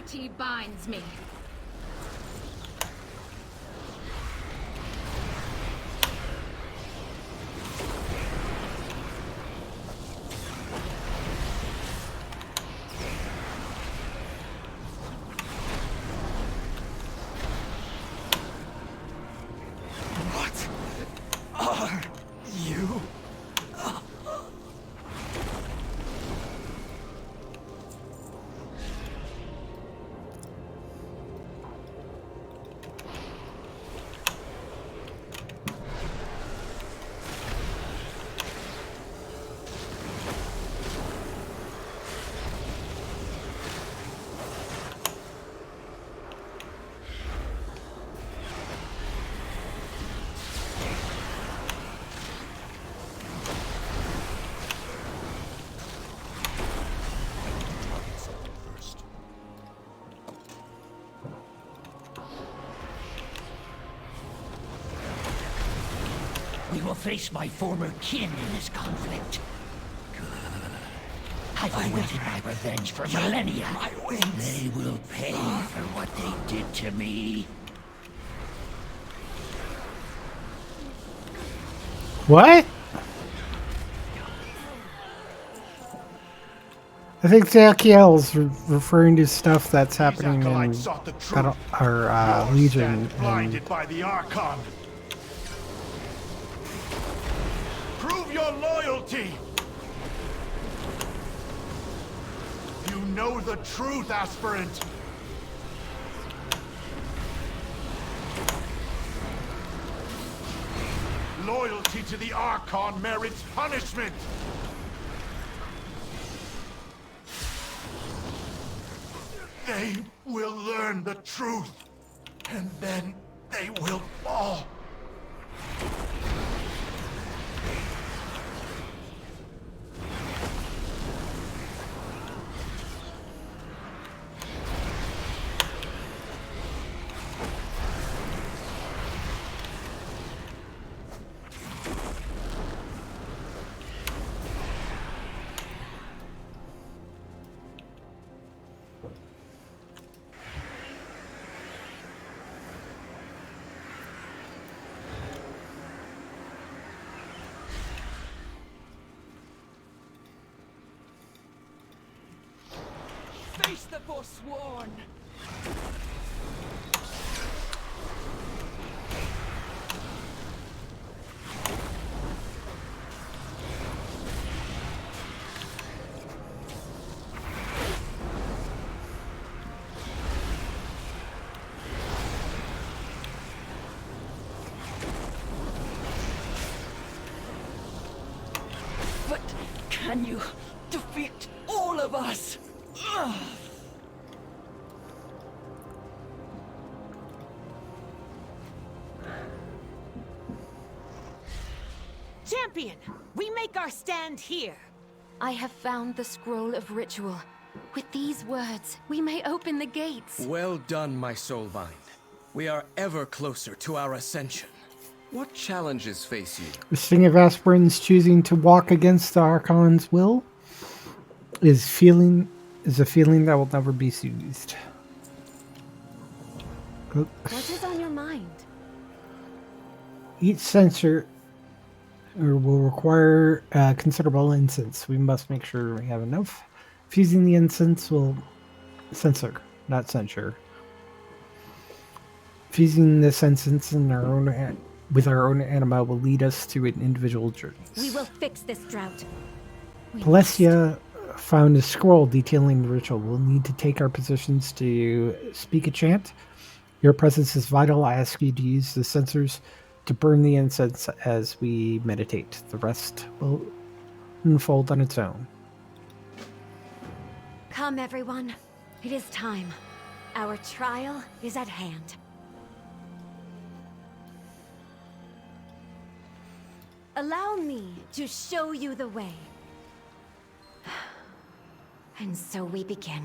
Duty binds me. What are you? We will face my former kin in this conflict. I've awaited my revenge for millennia. They will pay for what they did to me. What? I think Zachiel's referring to stuff that's happening in battle, or, Legion. Blinded by the Archon. Prove your loyalty. You know the truth, aspirant. Loyalty to the Archon merits punishment. They will learn the truth, and then they will fall. Face the forsworn! But can you defeat all of us? Ugh. Champion, we make our stand here. I have found the scroll of ritual. With these words, we may open the gates. Well done, my soulbind. We are ever closer to our ascension. What challenges face you? The sting of aspirants choosing to walk against the Archon's will is a feeling that will never be soothed. What is on your mind? Each censer will require considerable incense. We must make sure we have enough. Fusing the incense will censor, not censure. Fusing this incense in our own with our own anima will lead us to an individual journey. We will fix this drought. Alessia found a scroll detailing the ritual. We'll need to take our positions to speak a chant. Your presence is vital. I ask you to use the censers to burn the incense as we meditate. The rest will unfold on its own. Come, everyone. It is time. Our trial is at hand. Allow me to show you the way. And so we begin.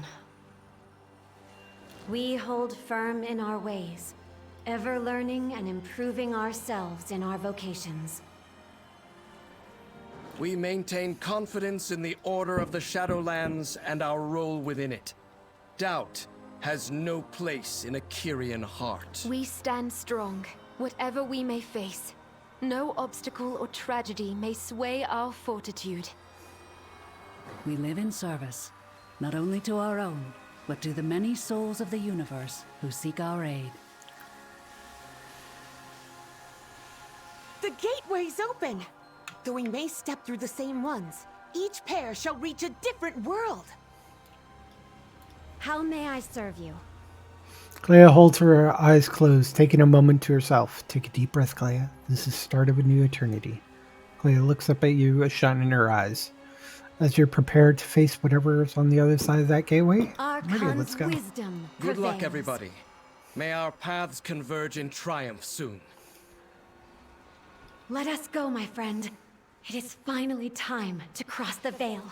We hold firm in our ways, ever learning and improving ourselves in our vocations. We maintain confidence in the order of the Shadowlands and our role within it. Doubt has no place in a Kyrian heart. We stand strong, whatever we may face. No obstacle or tragedy may sway our fortitude. We live in service, not only to our own, but to the many souls of the universe who seek our aid. The gateway's open! Though we may step through the same ones, each pair shall reach a different world! How may I serve you? Clea holds her eyes closed, taking a moment to herself. Take a deep breath, Clea. This is the start of a new eternity. Clea looks up at you, a shine in her eyes. As you're prepared to face whatever is on the other side of that gateway, ready, let's go. Good luck, everybody. May our paths converge in triumph soon. Let us go, my friend. It is finally time to cross the veil.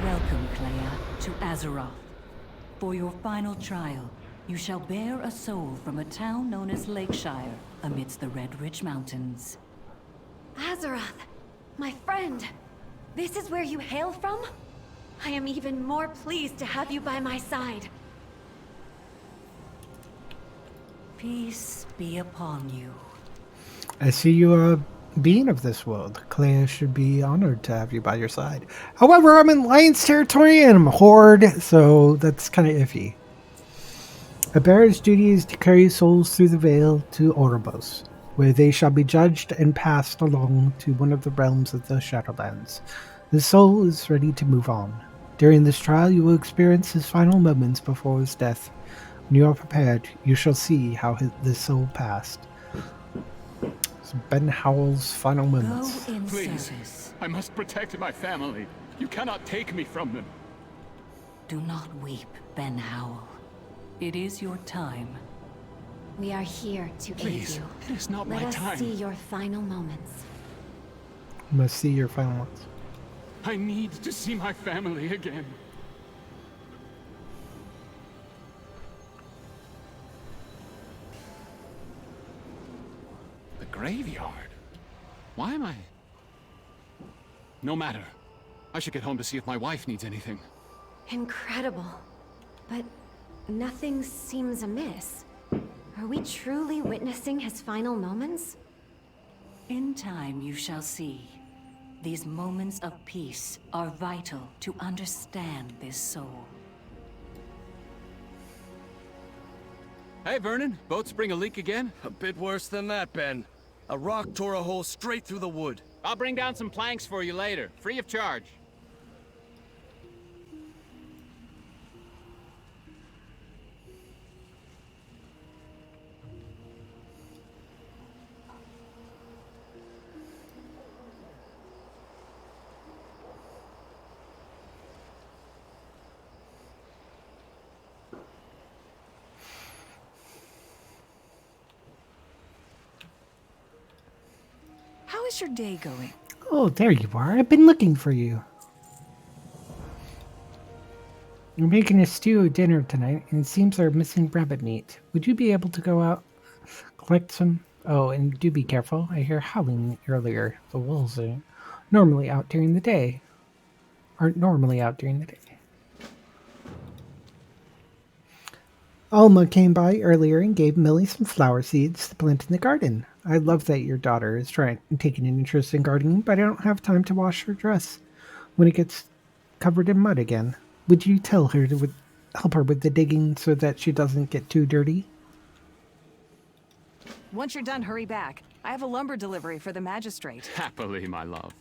Welcome, Clea, to Azeroth. For your final trial, you shall bear a soul from a town known as Lakeshire, amidst the Red Ridge Mountains. Azeroth, my friend. This is where you hail from? I am even more pleased to have you by my side. Peace be upon you. I see you a being of this world. Clea should be honored to have you by your side. However, I'm in Lion's territory and I'm a horde, so that's kind of iffy. A bearer's duty is to carry souls through the veil to Oribos, where they shall be judged and passed along to one of the realms of the Shadowlands. The soul is ready to move on. During this trial, you will experience his final moments before his death. When you are prepared, you shall see how this soul passed. Ben Howell's final moments. Please, I must protect my family. You cannot take me from them. Do not weep, Ben Howell. It is your time. We are here to Please, aid you. it is not Let my us time. see your final moments. Must see your final moments. I need to see my family again. The graveyard? Why am I... No matter. I should get home to see if my wife needs anything. Incredible. But nothing seems amiss. Are we truly witnessing his final moments? In time you shall see. These moments of peace are vital to understand this soul. Hey, Vernon. Boat spring a leak again? A bit worse than that, Ben. A rock tore a hole straight through the wood. I'll bring down some planks for you later, free of charge. How is your day going? Oh, there you are. I've been looking for you. We're making a stew dinner tonight, and it seems they're missing rabbit meat. Would you be able to go out, collect some? Oh, and do be careful. I hear howling earlier. The wolves are normally out during the day. Aren't normally out during the day. Alma came by earlier and gave Millie some flower seeds to plant in the garden. I love that your daughter is taking an interest in gardening, but I don't have time to wash her dress when it gets covered in mud again. Would you tell her to help her with the digging so that she doesn't get too dirty? Once you're done, hurry back. I have a lumber delivery for the magistrate. Happily, my love.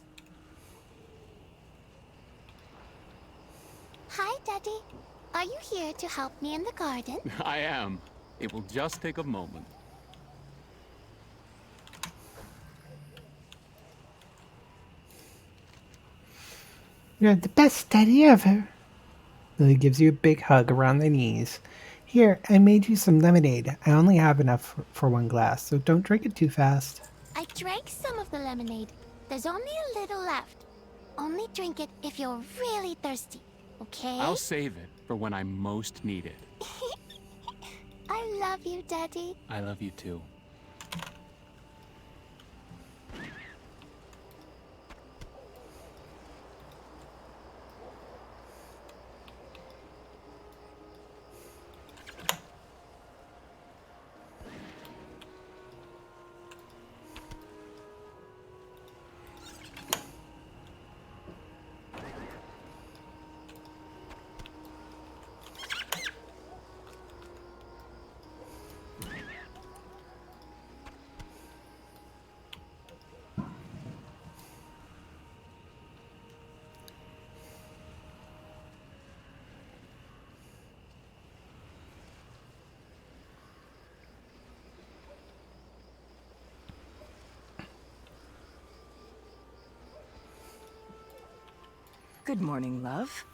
Hi, Daddy. Are you here to help me in the garden? I am. It will just take a moment. You're the best daddy ever. Lily gives you a big hug around the knees. Here, I made you some lemonade. I only have enough for one glass, so don't drink it too fast. I drank some of the lemonade. There's only a little left. Only drink it if you're really thirsty, okay? I'll save it for when I most need it. I love you, Daddy. I love you too. Good morning, love.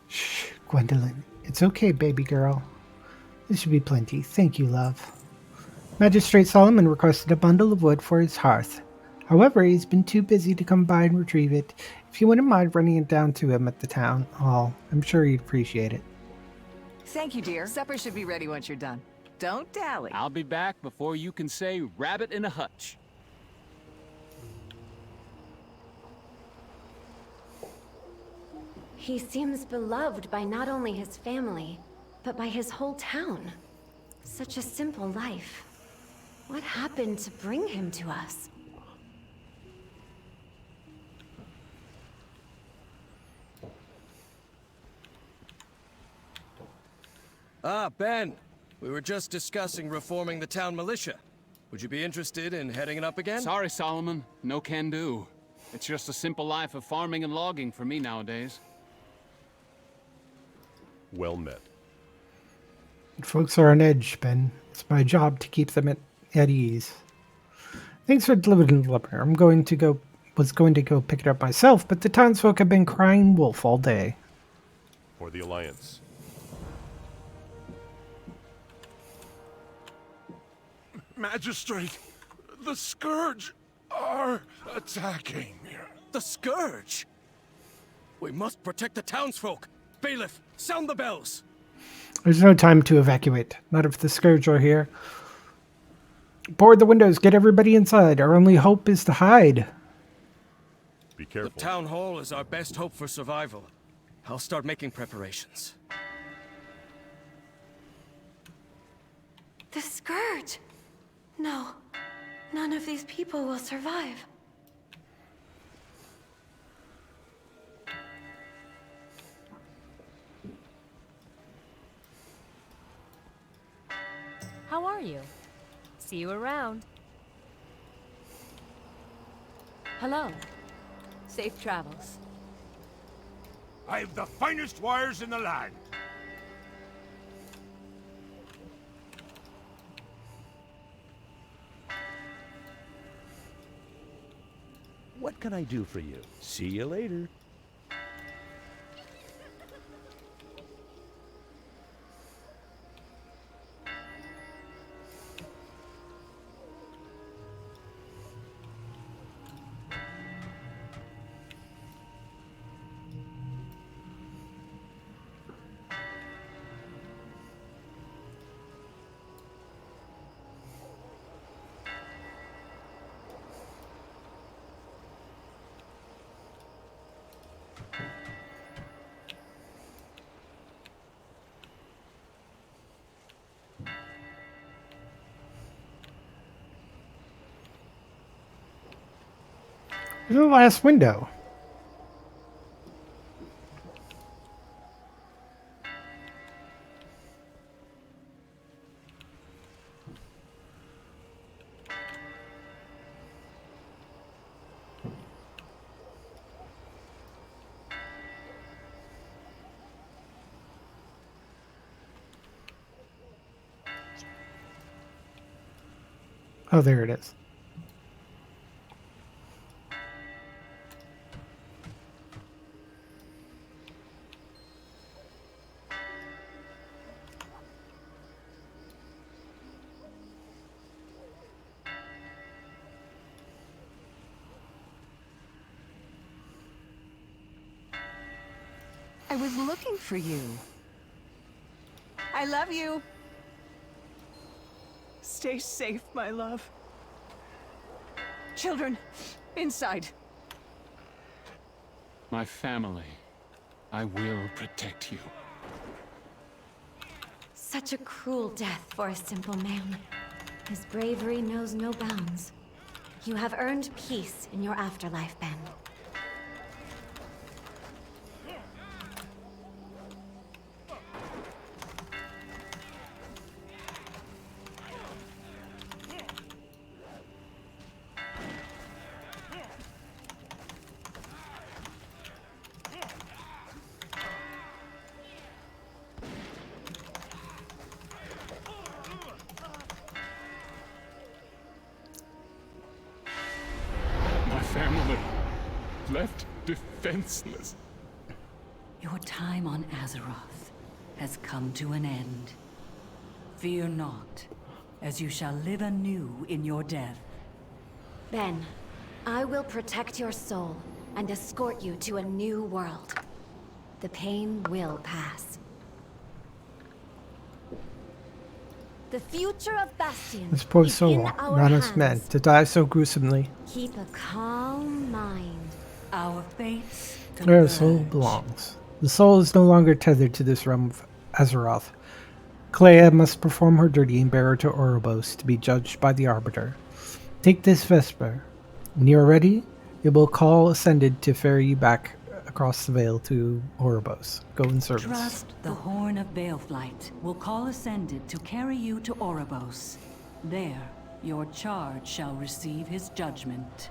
Shh, Gwendolyn. It's okay, baby girl. This should be plenty. Thank you, love. Magistrate Solomon requested a bundle of wood for his hearth. However, he's been too busy to come by and retrieve it. If you wouldn't mind running it down to him at the town hall, I'm sure he'd appreciate it. Thank you, dear. Supper should be ready once you're done. Don't dally. I'll be back before you can say rabbit in a hutch. He seems beloved by not only his family, but by his whole town. Such a simple life. What happened to bring him to us? Ah, Ben. We were just discussing reforming the town militia. Would you be interested in heading it up again? Sorry, Solomon. No can do. It's just a simple life of farming and logging for me nowadays. Well met. Folks are on edge, Ben. It's my job to keep them at ease. Thanks for delivering the lumber. Was going to go pick it up myself, but the townsfolk have been crying wolf all day. For the Alliance. Magistrate, the Scourge are attacking. The Scourge? We must protect the townsfolk. Bailiff, sound the bells. There's no time to evacuate. Not if the Scourge are here. Board the windows. Get everybody inside. Our only hope is to hide. Be careful. The town hall is our best hope for survival. I'll start making preparations. The Scourge! No, none of these people will survive. How are you? See you around. Hello. Safe travels. I have the finest wires in the land. What can I do for you? See you later. Where's the last window? Oh, there it is. I was looking for you. I love you. Stay safe, my love. Children, inside. My family. I will protect you. Such a cruel death for a simple man. His bravery knows no bounds. You have earned peace in your afterlife, Ben. Family left defenseless. Your time on Azeroth has come to an end. Fear not, as you shall live anew in your death. Ben, I will protect your soul and escort you to a new world. The pain will pass. The future of Bastion This poor is soul, in our not as hands. meant to die so gruesomely. Keep a calm mind. Our fates Where the soul belongs. The soul is no longer tethered to this realm of Azeroth. Clea must perform her duty and bear her to Orobos to be judged by the Arbiter. Take this Vesper. When you are ready, it will call Ascended to ferry you back across the Veil to Orobos. Go in service. Trust the Horn of Baleflight will call Ascended to carry you to Orobos. There, your charge shall receive his judgment.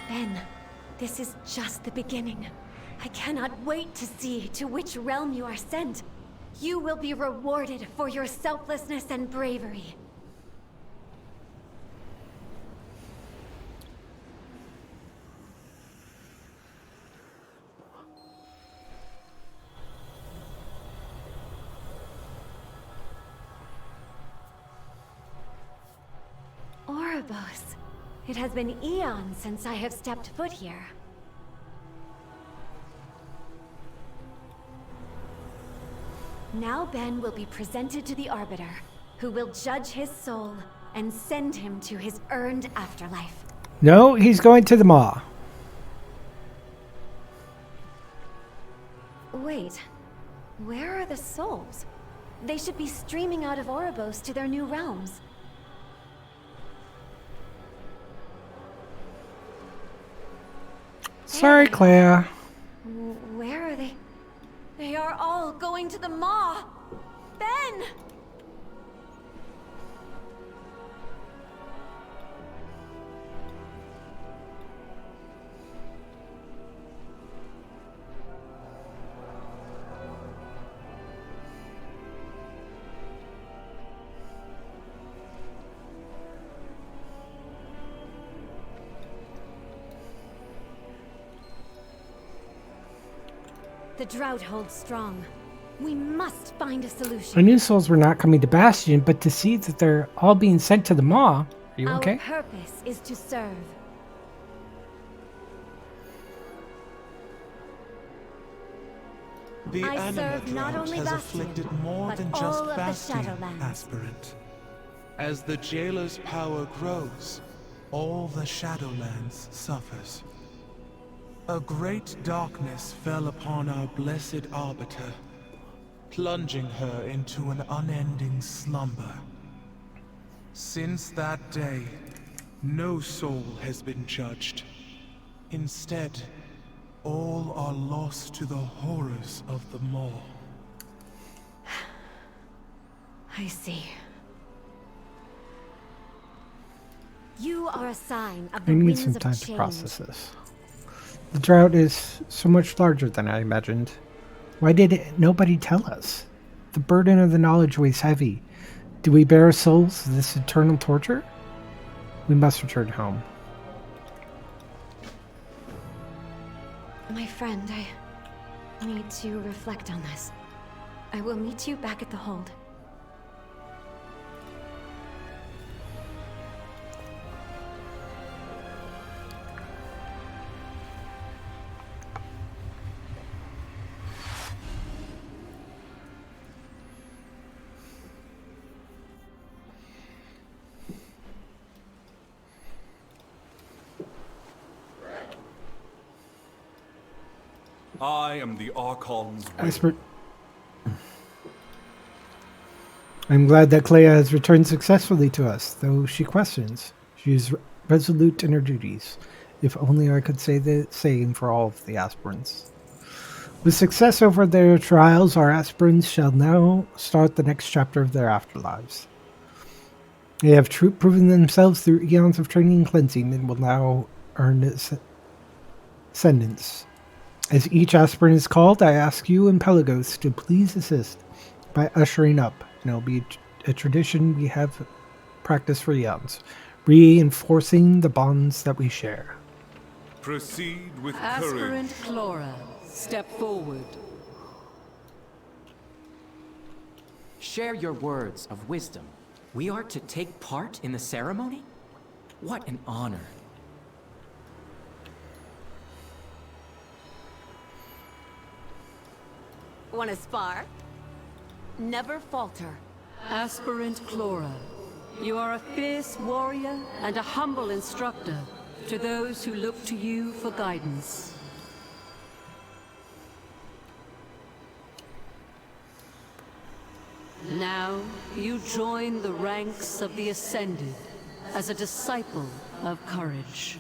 Ben, this is just the beginning. I cannot wait to see to which realm you are sent. You will be rewarded for your selflessness and bravery. Orobos. It has been eons since I have stepped foot here. Now Ben will be presented to the Arbiter, who will judge his soul and send him to his earned afterlife. No, he's going to the Maw. Wait, where are the souls? They should be streaming out of Orobos to their new realms. Sorry, Clea. Where are they? They are all going to the Maw! Ben! The drought holds strong. We must find a solution. I knew souls were not coming to Bastion, but to see that they're all being sent to the Maw. Are you Our okay? purpose is to serve. The I anima serve not drought only has Bastion, afflicted more but than all just of the Bastion, Shadowlands. aspirant. As the jailer's power grows, all the Shadowlands suffers. A great darkness fell upon our blessed Arbiter, plunging her into an unending slumber. Since that day, no soul has been judged. Instead, all are lost to the horrors of the Maw. I see. You are a sign of I the need winds some of time to change. process this. The drought is so much larger than I imagined. Why did nobody tell us? The burden of the knowledge weighs heavy. Do we bear our souls this eternal torture? We must return home. My friend, I need to reflect on this. I will meet you back at the hold. I am the Archon's will. I'm glad that Clea has returned successfully to us, though she questions. She is resolute in her duties. If only I could say the same for all of the aspirants. With success over their trials, our aspirants shall now start the next chapter of their afterlives. They have proven themselves through eons of training and cleansing and will now earn ascendance. As each aspirant is called, I ask you and Pelagos to please assist by ushering up. And it'll be a tradition we have practiced for eons, reinforcing the bonds that we share. Proceed with Aspirant courage. Clora, step forward. Share your words of wisdom. We are to take part in the ceremony? What an honor. Want to spar? Never falter. Aspirant Clora, you are a fierce warrior and a humble instructor to those who look to you for guidance. Now, you join the ranks of the Ascended as a disciple of courage.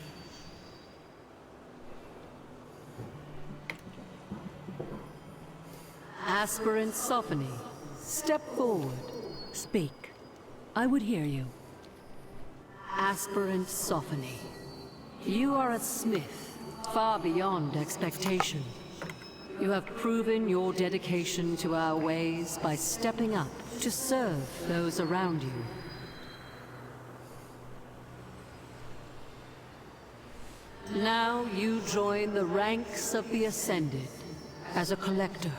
Aspirant Sophony, step forward. Speak. I would hear you. Aspirant Sophony, you are a smith, far beyond expectation. You have proven your dedication to our ways by stepping up to serve those around you. Now you join the ranks of the Ascended as a collector.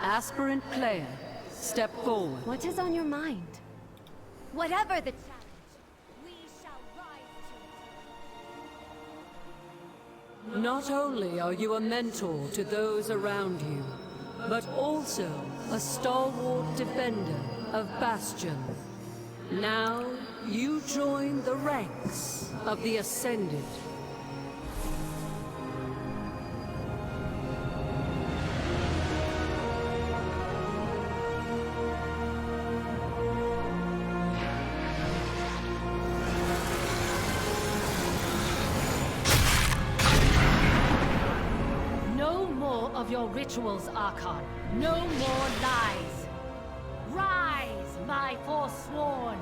Aspirant Clea, step forward. What is on your mind? Whatever the challenge, we shall rise to it. Not only are you a mentor to those around you, but also a stalwart defender of Bastion. Now, you join the ranks of the Ascended. Of your rituals, Archon. No more lies. Rise, my forsworn.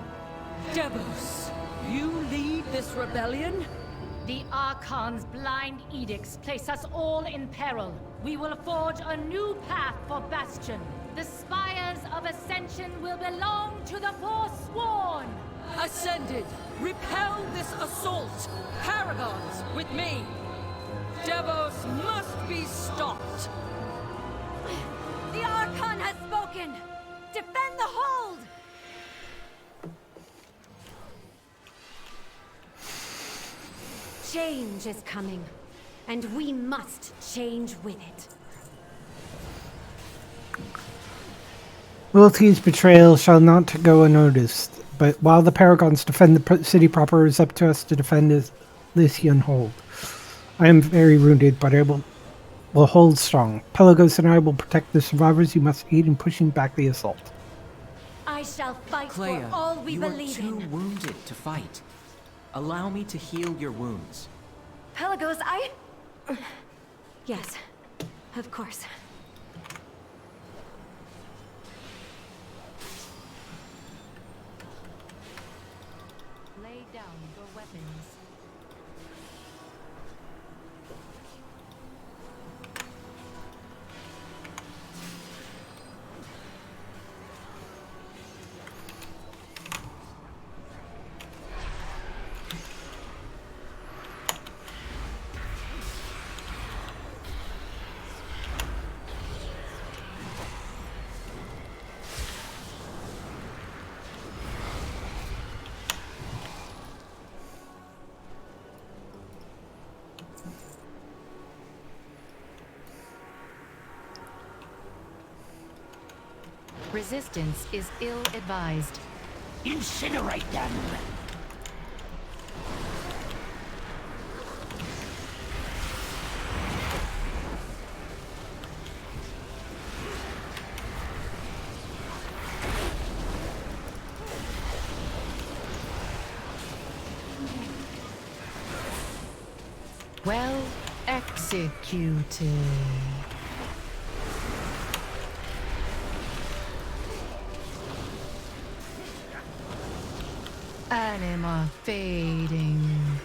Devos, you lead this rebellion? The Archon's blind edicts place us all in peril. We will forge a new path for Bastion. The spires of Ascension will belong to the forsworn. Ascended, repel this assault. Paragons, with me. Devos must be stopped! The Archon has spoken! Defend the hold! Change is coming, and we must change with it. Loyalty's betrayal shall not go unnoticed, but while the Paragons defend the city proper, it is up to us to defend Lycian hold. I am very wounded, but I will hold strong. Pelagos and I will protect the survivors. You must aid in pushing back the assault. I shall fight Clea, for all we believe in. You are too wounded to fight. Allow me to heal your wounds. Pelagos, I... Yes, of course. Lay down your weapons. Resistance is ill-advised. Incinerate them! Well executed. Anima fading.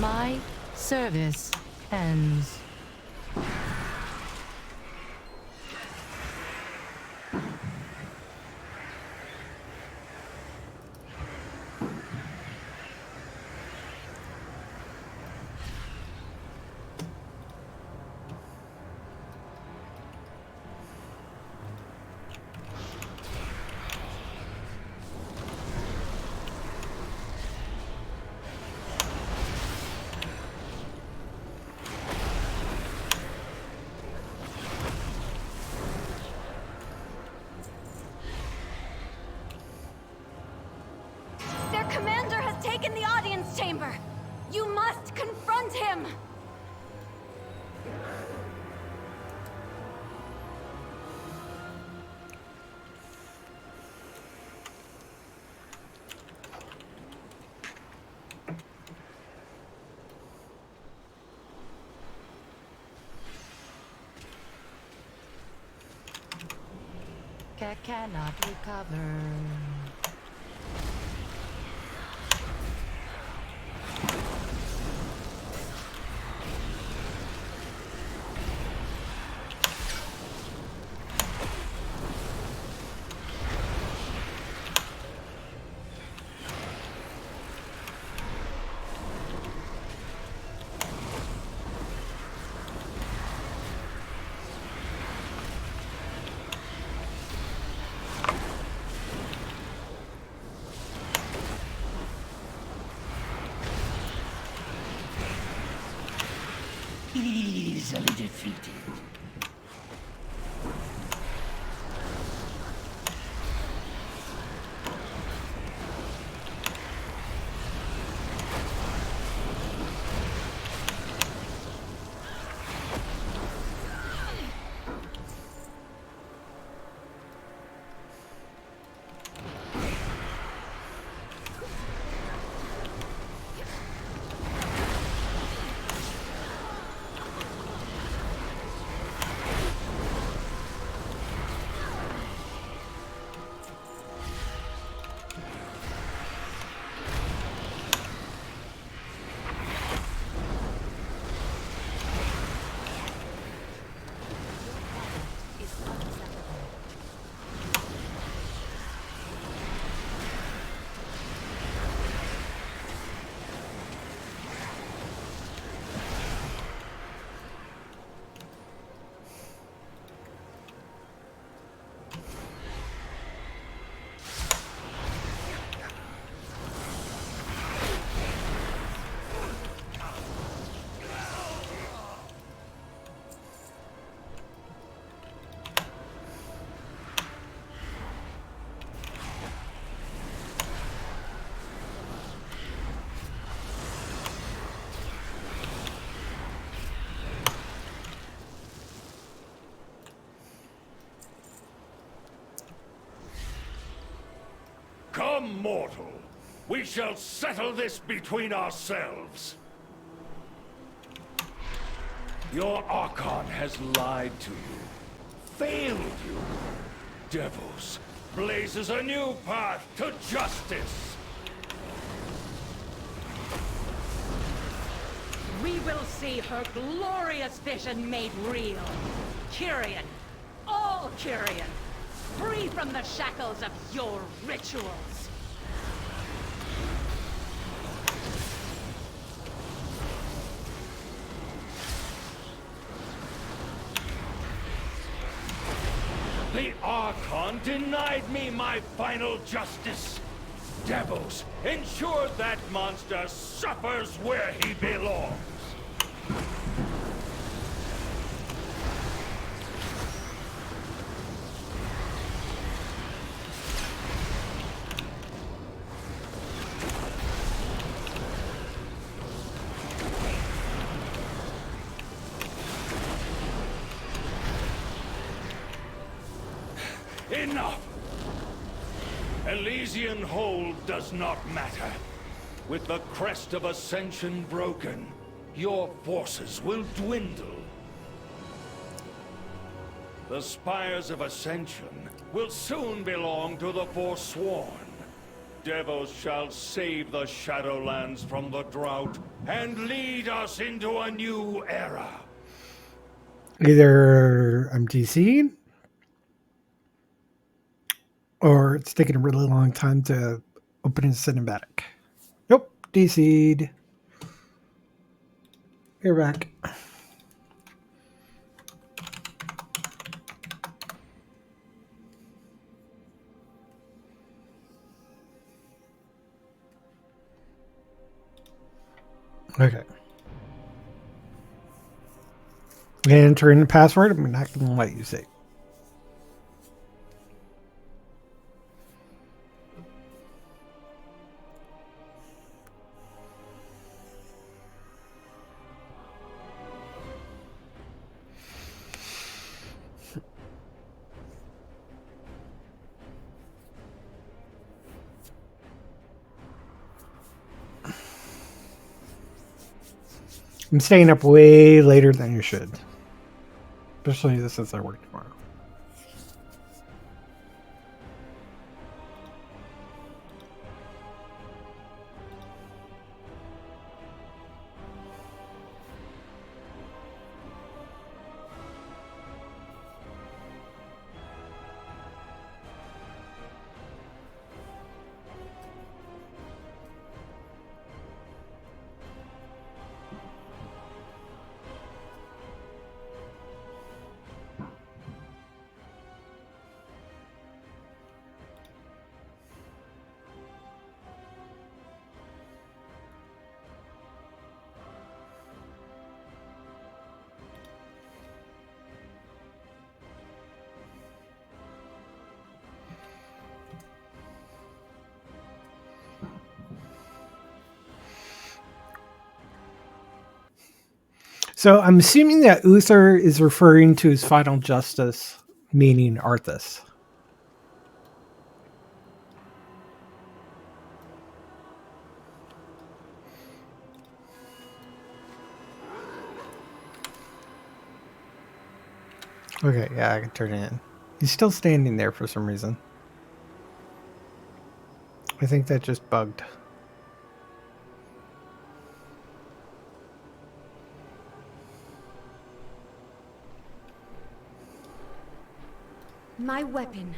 My service ends. Their commander has taken the audience chamber! You must confront him! Cannot recover. Easily defeated. Come, mortal. We shall settle this between ourselves. Your Archon has lied to you, failed you. Devils blazes a new path to justice. We will see her glorious vision made real. Kyrian, all Kyrian, free from the shackles of your rituals. The Archon denied me my final justice. Devils, ensure that monster suffers where he belongs. Enough! Elysian hold does not matter. With the crest of Ascension broken, your forces will dwindle. The spires of Ascension will soon belong to the Forsworn. Devos shall save the Shadowlands from the drought and lead us into a new era. Either I'm DC'd, or it's taking a really long time to open a cinematic. Nope, DC'd. You're back. Okay. Enter in the password. I'm not going to let you say. I'm staying up way later than you should. Especially since I work tomorrow. So I'm assuming that Uther is referring to his final justice, meaning Arthas. Okay, yeah, I can turn it in. He's still standing there for some reason. I think that just bugged. My weapon.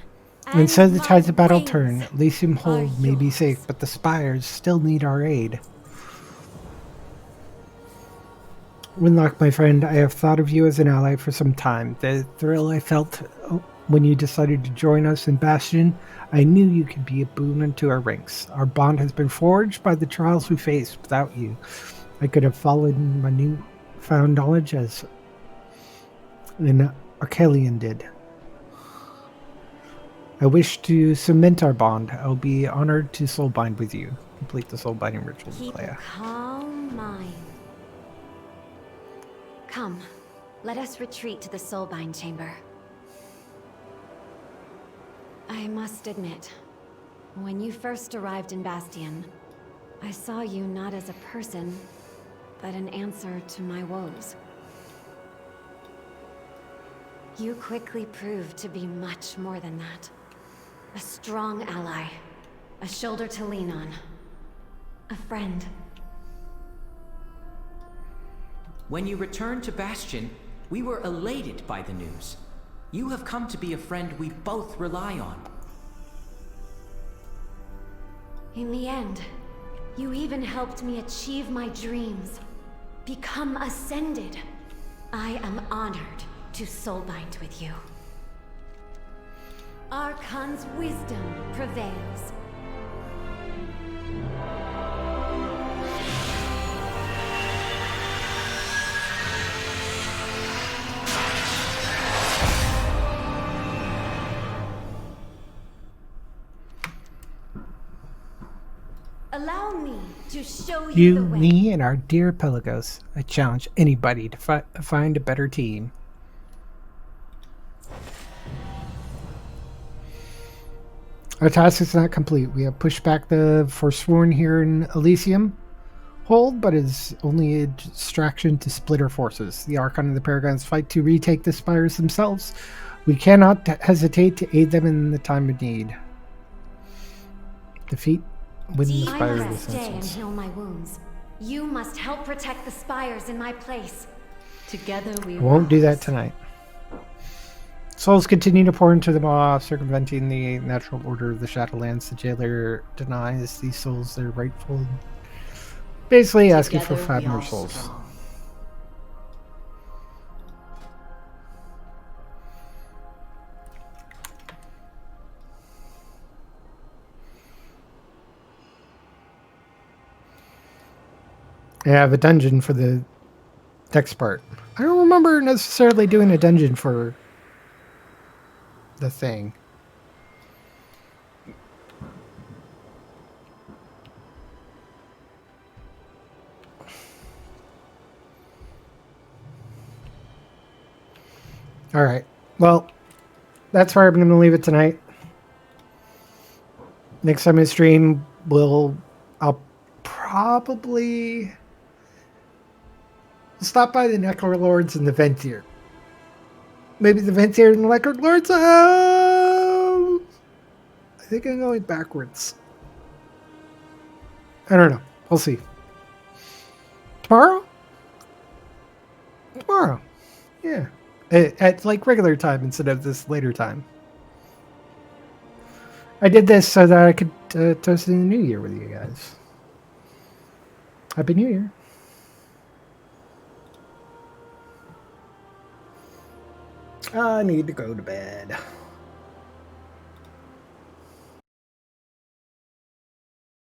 And so the tides of battle turn. Elysium Hold may be safe, but the spires still need our aid. Winlock, my friend, I have thought of you as an ally for some time. The thrill I felt when you decided to join us in Bastion, I knew you could be a boon unto our ranks. Our bond has been forged by the trials we faced. Without you, I could have followed my newfound knowledge as an Arcalian did. I wish to cement our bond. I'll be honored to soulbind with you. Complete the soulbinding ritual, Keep Leia. a calm mind. Come, let us retreat to the soulbind chamber. I must admit, when you first arrived in Bastion, I saw you not as a person, but an answer to my woes. You quickly proved to be much more than that. A strong ally, a shoulder to lean on, a friend. When you returned to Bastion, we were elated by the news. You have come to be a friend we both rely on. In the end, you even helped me achieve my dreams. Become ascended. I am honored to soulbind with you. Archon's wisdom prevails. Allow me to show you the way. Me, and our dear Pelagos. I challenge anybody to find a better team. Our task is not complete. We have pushed back the Forsworn here in Elysium Hold, but is only a distraction to split our forces. The Archon and the Paragons fight to retake the spires themselves. We cannot hesitate to aid them in the time of need. Defeat Wouldn't I inspire the must stay and senses. heal my wounds. You must help protect the spires in my place. Together we I won't do that rise. tonight. Souls continue to pour into the maw, circumventing the natural order of the Shadowlands. The jailer denies these souls their rightful. Basically asking for Together 5 we more are souls. strong. I have a dungeon for the next part. I don't remember necessarily doing a dungeon for the thing. All right. Well, that's where I'm going to leave it tonight. Next time I stream, I'll probably stop by the Necro Lords and the Ventier. Maybe the Ventier and the Necro Lords. I think I'm going backwards. I don't know. We'll see. Tomorrow? Tomorrow. Yeah. At like regular time instead of this later time. I did this so that I could toast in the new year with you guys. Happy New Year. I need to go to bed.